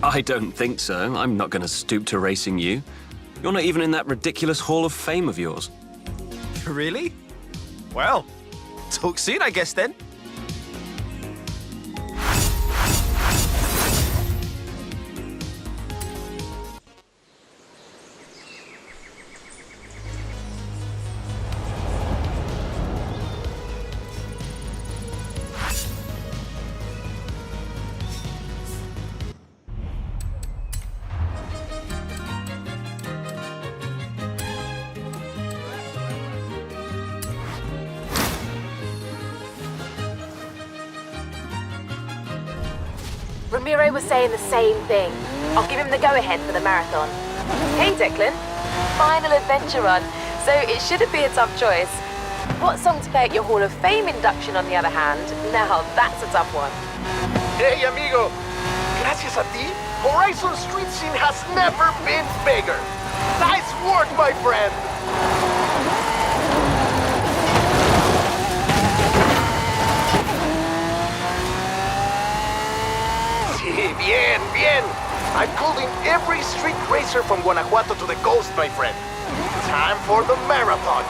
I don't think so. I'm not going to stoop to racing you. You're not even in that ridiculous Hall of Fame of yours. Really? Well, talk soon, I guess, then. Ramiro was saying the same thing. I'll give him the go-ahead for the marathon. Hey, Declan. Final adventure run, so it shouldn't be a tough choice. What song to play at your Hall of Fame induction, on the other hand? Now, that's a tough one. Hey, amigo. Gracias a ti, Horizon Street Scene has never been bigger. Nice work, my friend. Sí, bien, bien. I pulled in every street racer from Guanajuato to the coast, my friend. Time for the marathon.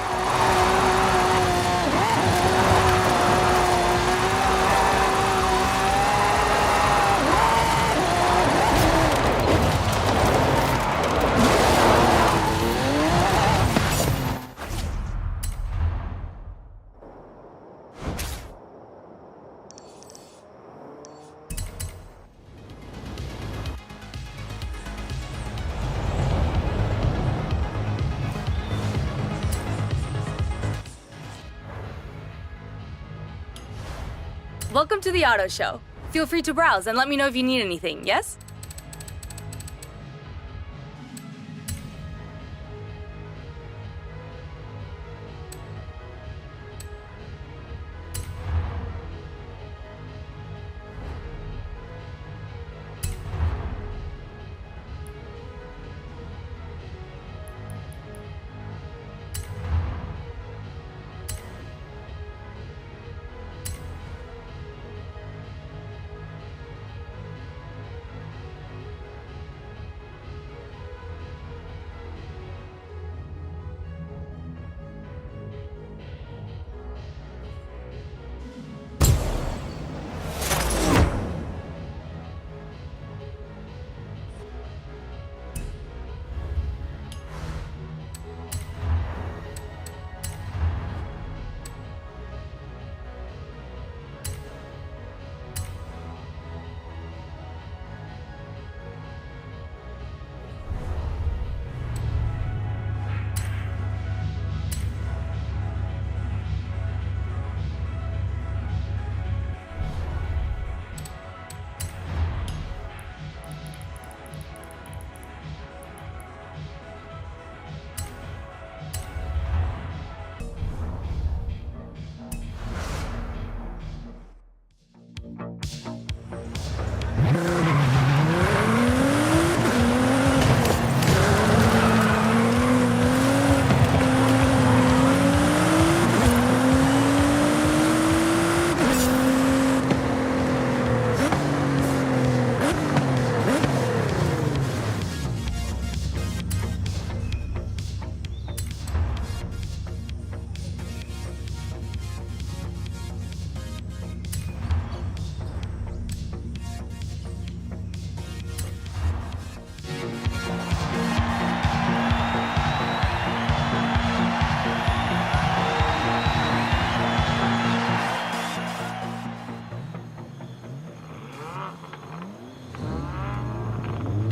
Welcome to the auto show. Feel free to browse and let me know if you need anything, yes?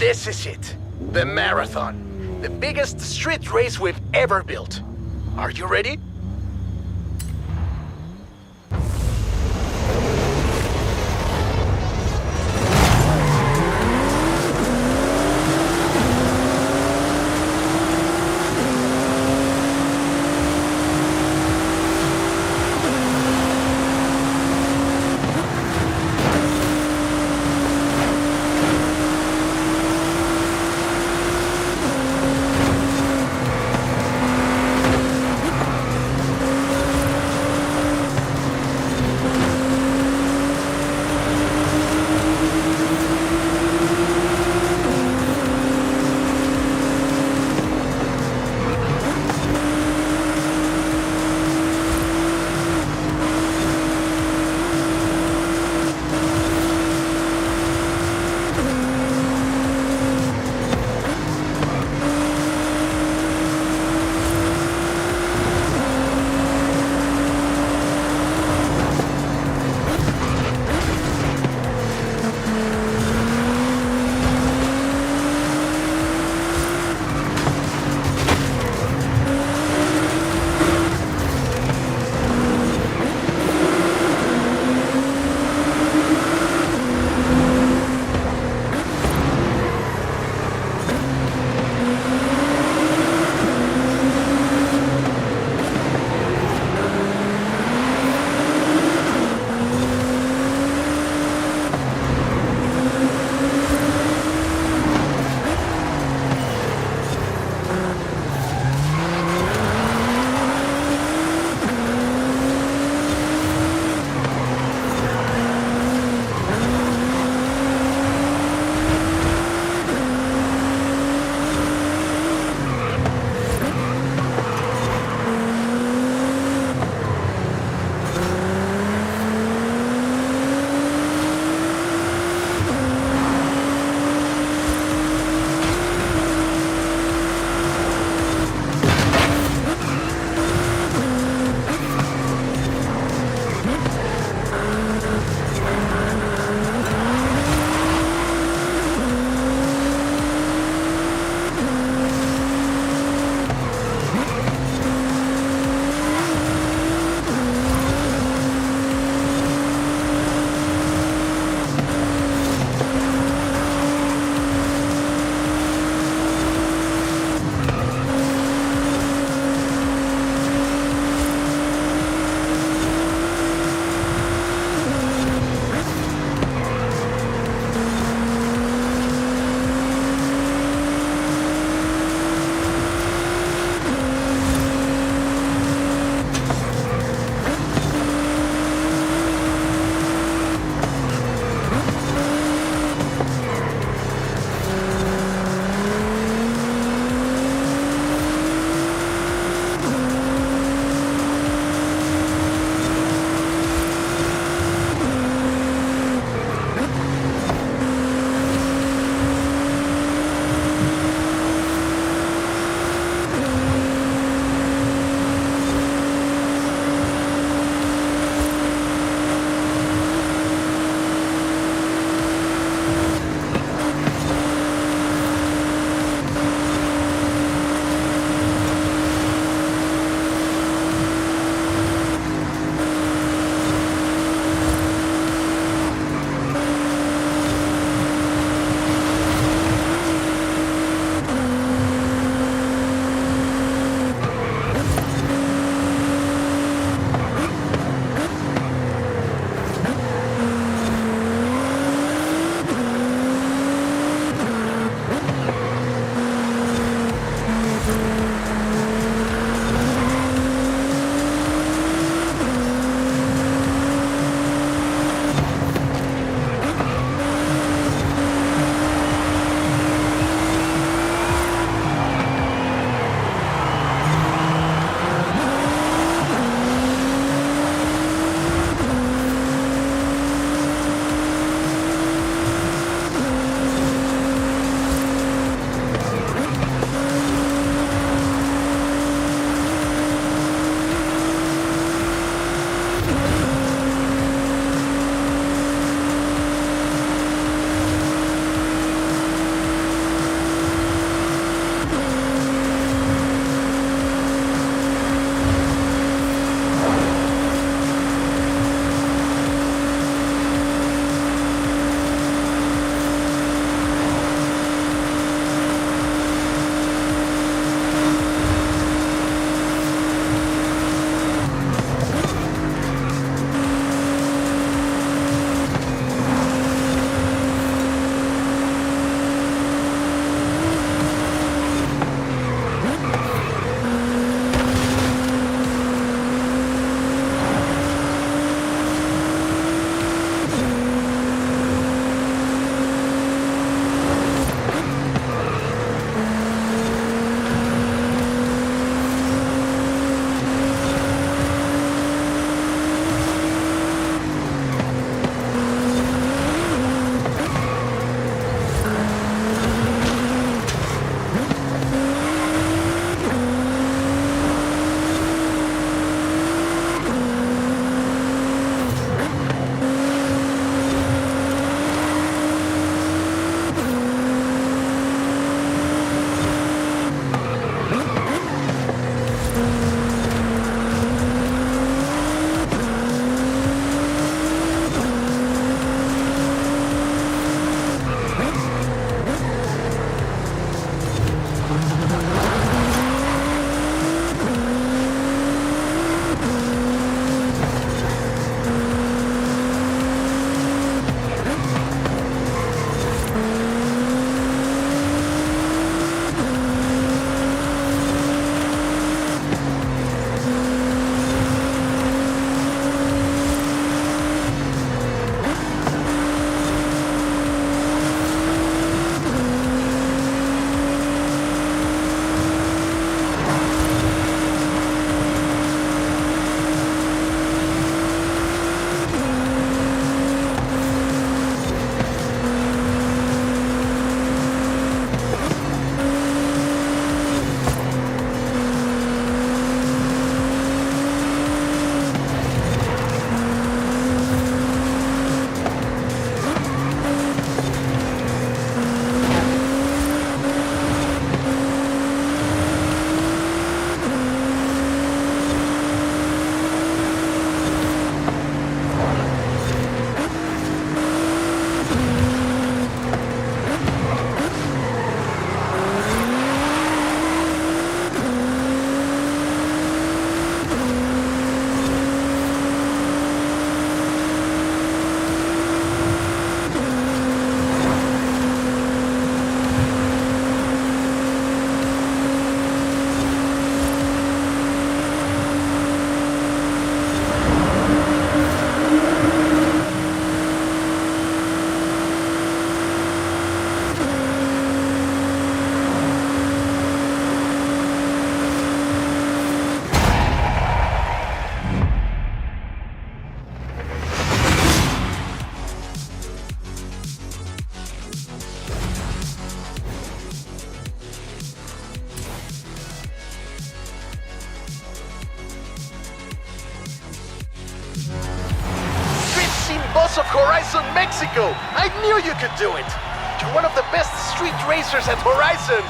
This is it. The marathon. The biggest street race we've ever built. Are you ready? boss of Horizon Mexico! I knew you could do it! You're one of the best street racers at Horizon!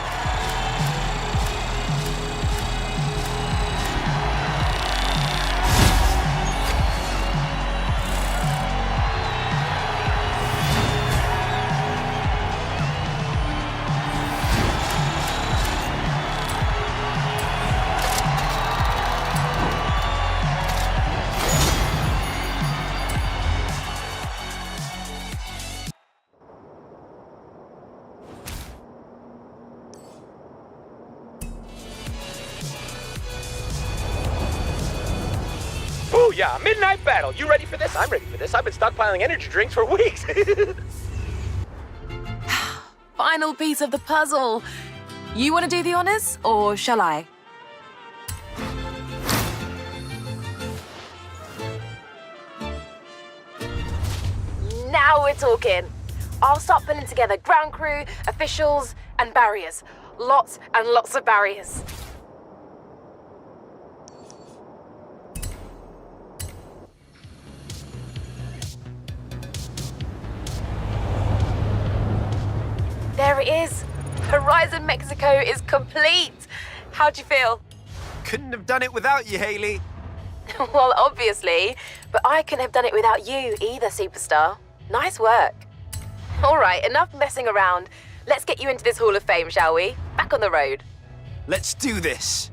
Yeah, midnight battle. You ready for this? I'm ready for this. I've been stockpiling energy drinks for weeks. Final piece of the puzzle. You want to do the honors, or shall I? Now we're talking. I'll start putting together ground crew, officials, and barriers. Lots and lots of barriers. There it is. Horizon Mexico is complete. How'd you feel? Couldn't have done it without you, Haley. Well, obviously, but I couldn't have done it without you either, superstar. Nice work. All right, enough messing around. Let's get you into this Hall of Fame, shall we? Back on the road. Let's do this.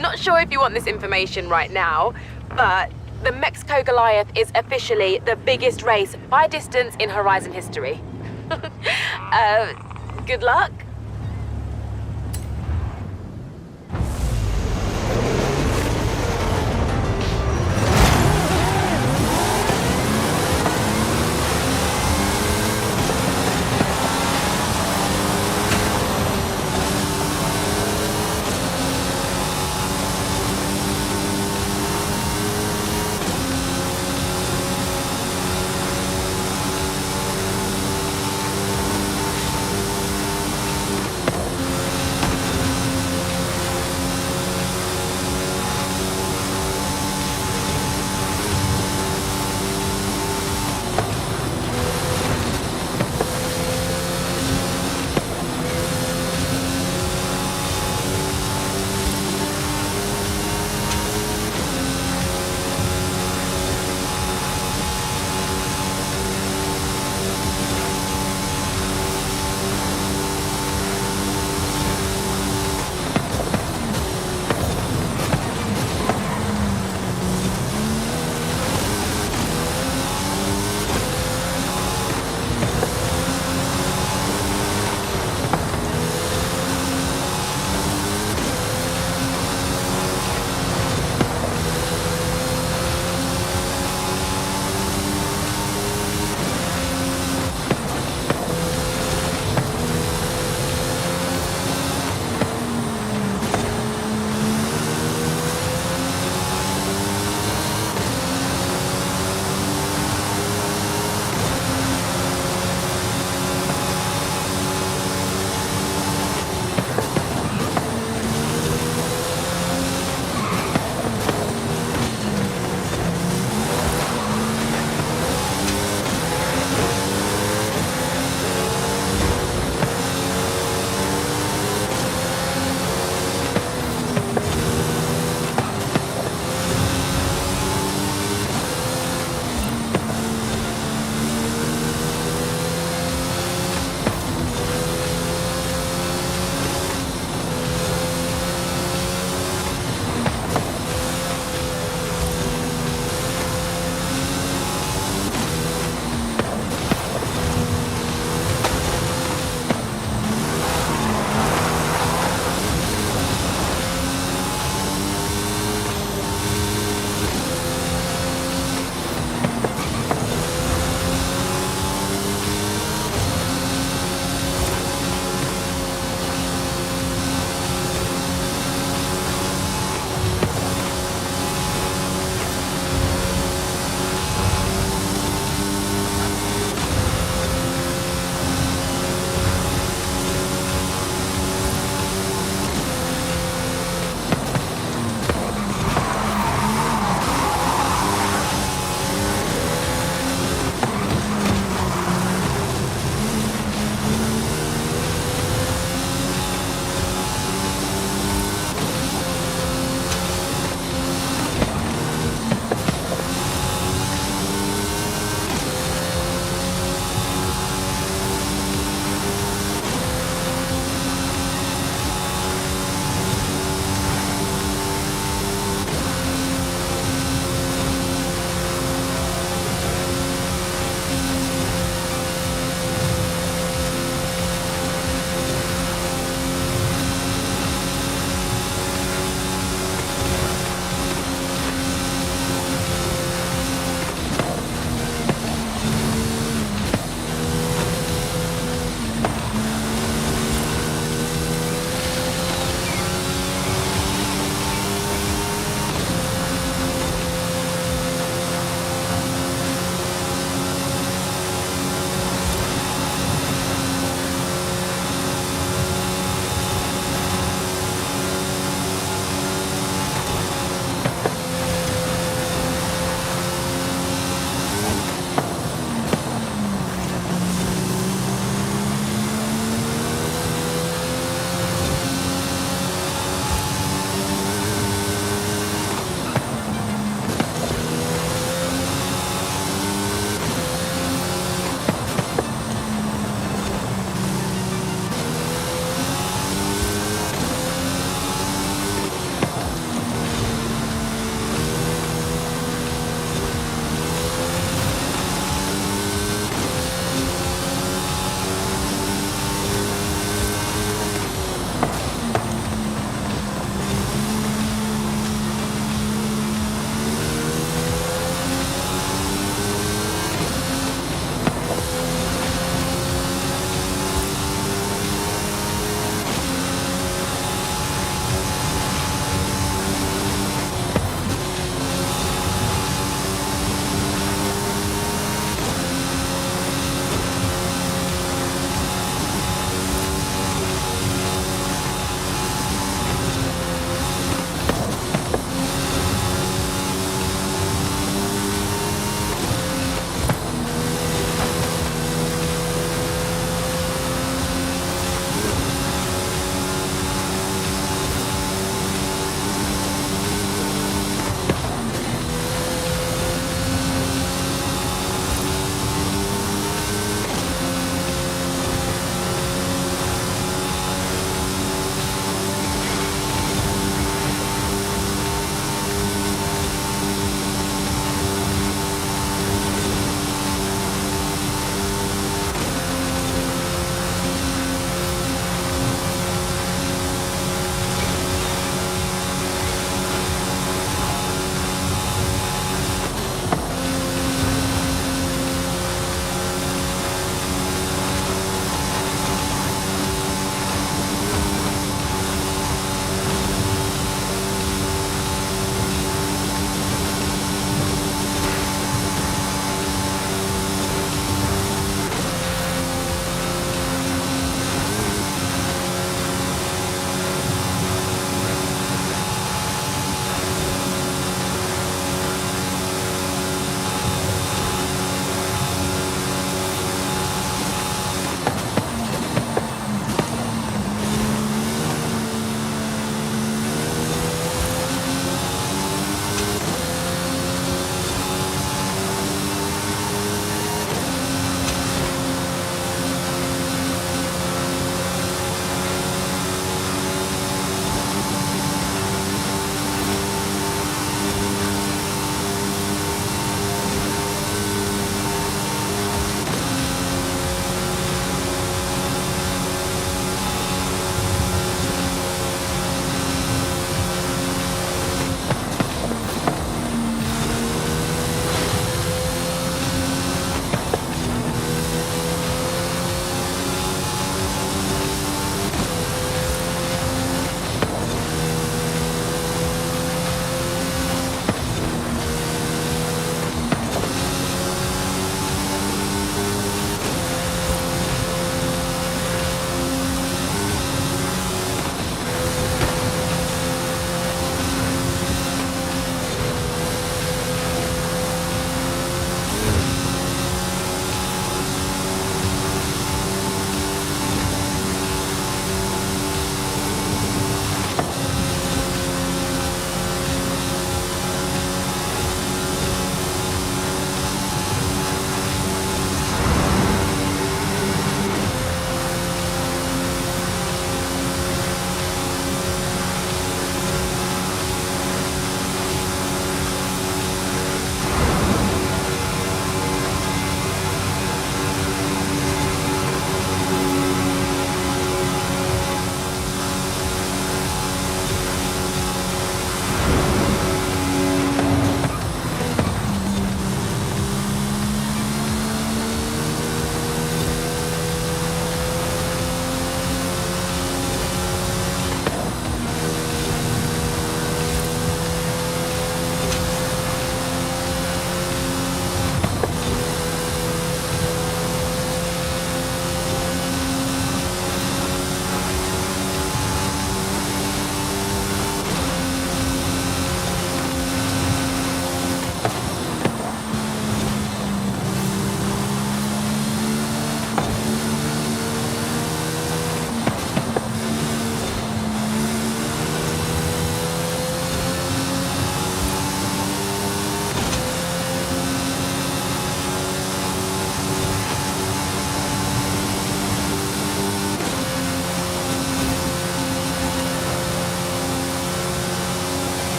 Not sure if you want this information right now, but the Mexico Goliath is officially the biggest race by distance in Horizon history. Good luck.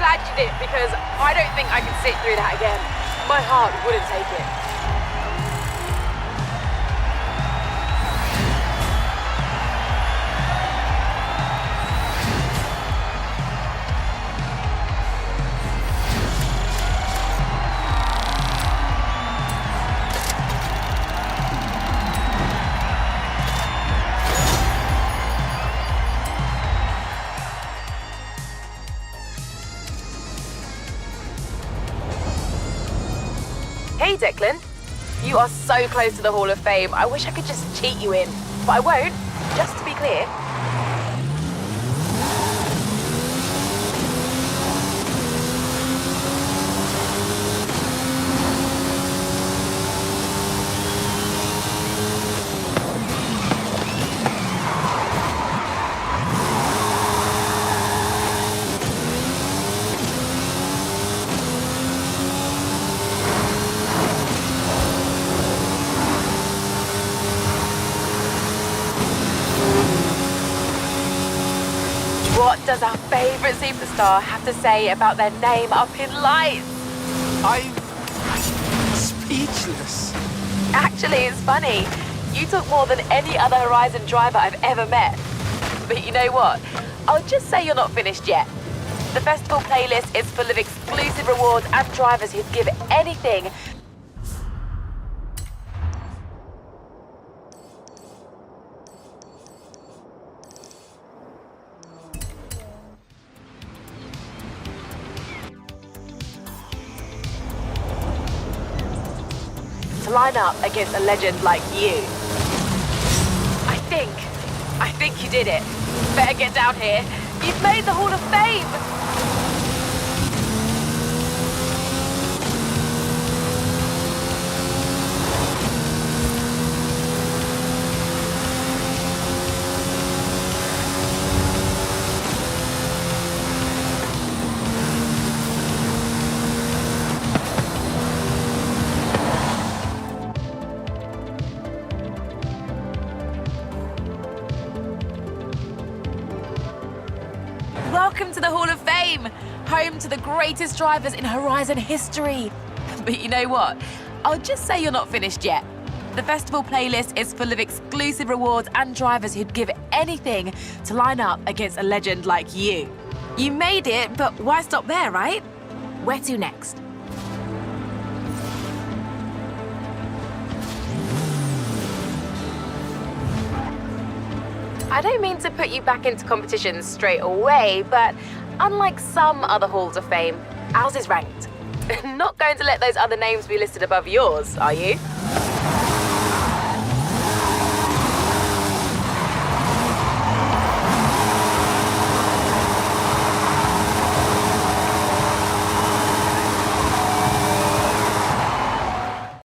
glad you did, because I don't think I could sit through that again. My heart wouldn't take it. Hey, Declan. You are so close to the Hall of Fame. I wish I could just cheat you in, but I won't, just to be clear. What does our favourite superstar have to say about their name up in lights? I'm speechless. Actually, it's funny. You talk more than any other Horizon driver I've ever met. But you know what? I'll just say you're not finished yet. The festival playlist is full of exclusive rewards and drivers who'd give anything to line up against a legend like you. I think you did it. Better get down here. You've made the Hall of Fame! Welcome to the Hall of Fame, home to the greatest drivers in Horizon history. But you know what? I'll just say you're not finished yet. The festival playlist is full of exclusive rewards and drivers who'd give anything to line up against a legend like you. You made it, but why stop there, right? Where to next? I don't mean to put you back into competition straight away, but unlike some other halls of fame, ours is ranked. Not going to let those other names be listed above yours, are you?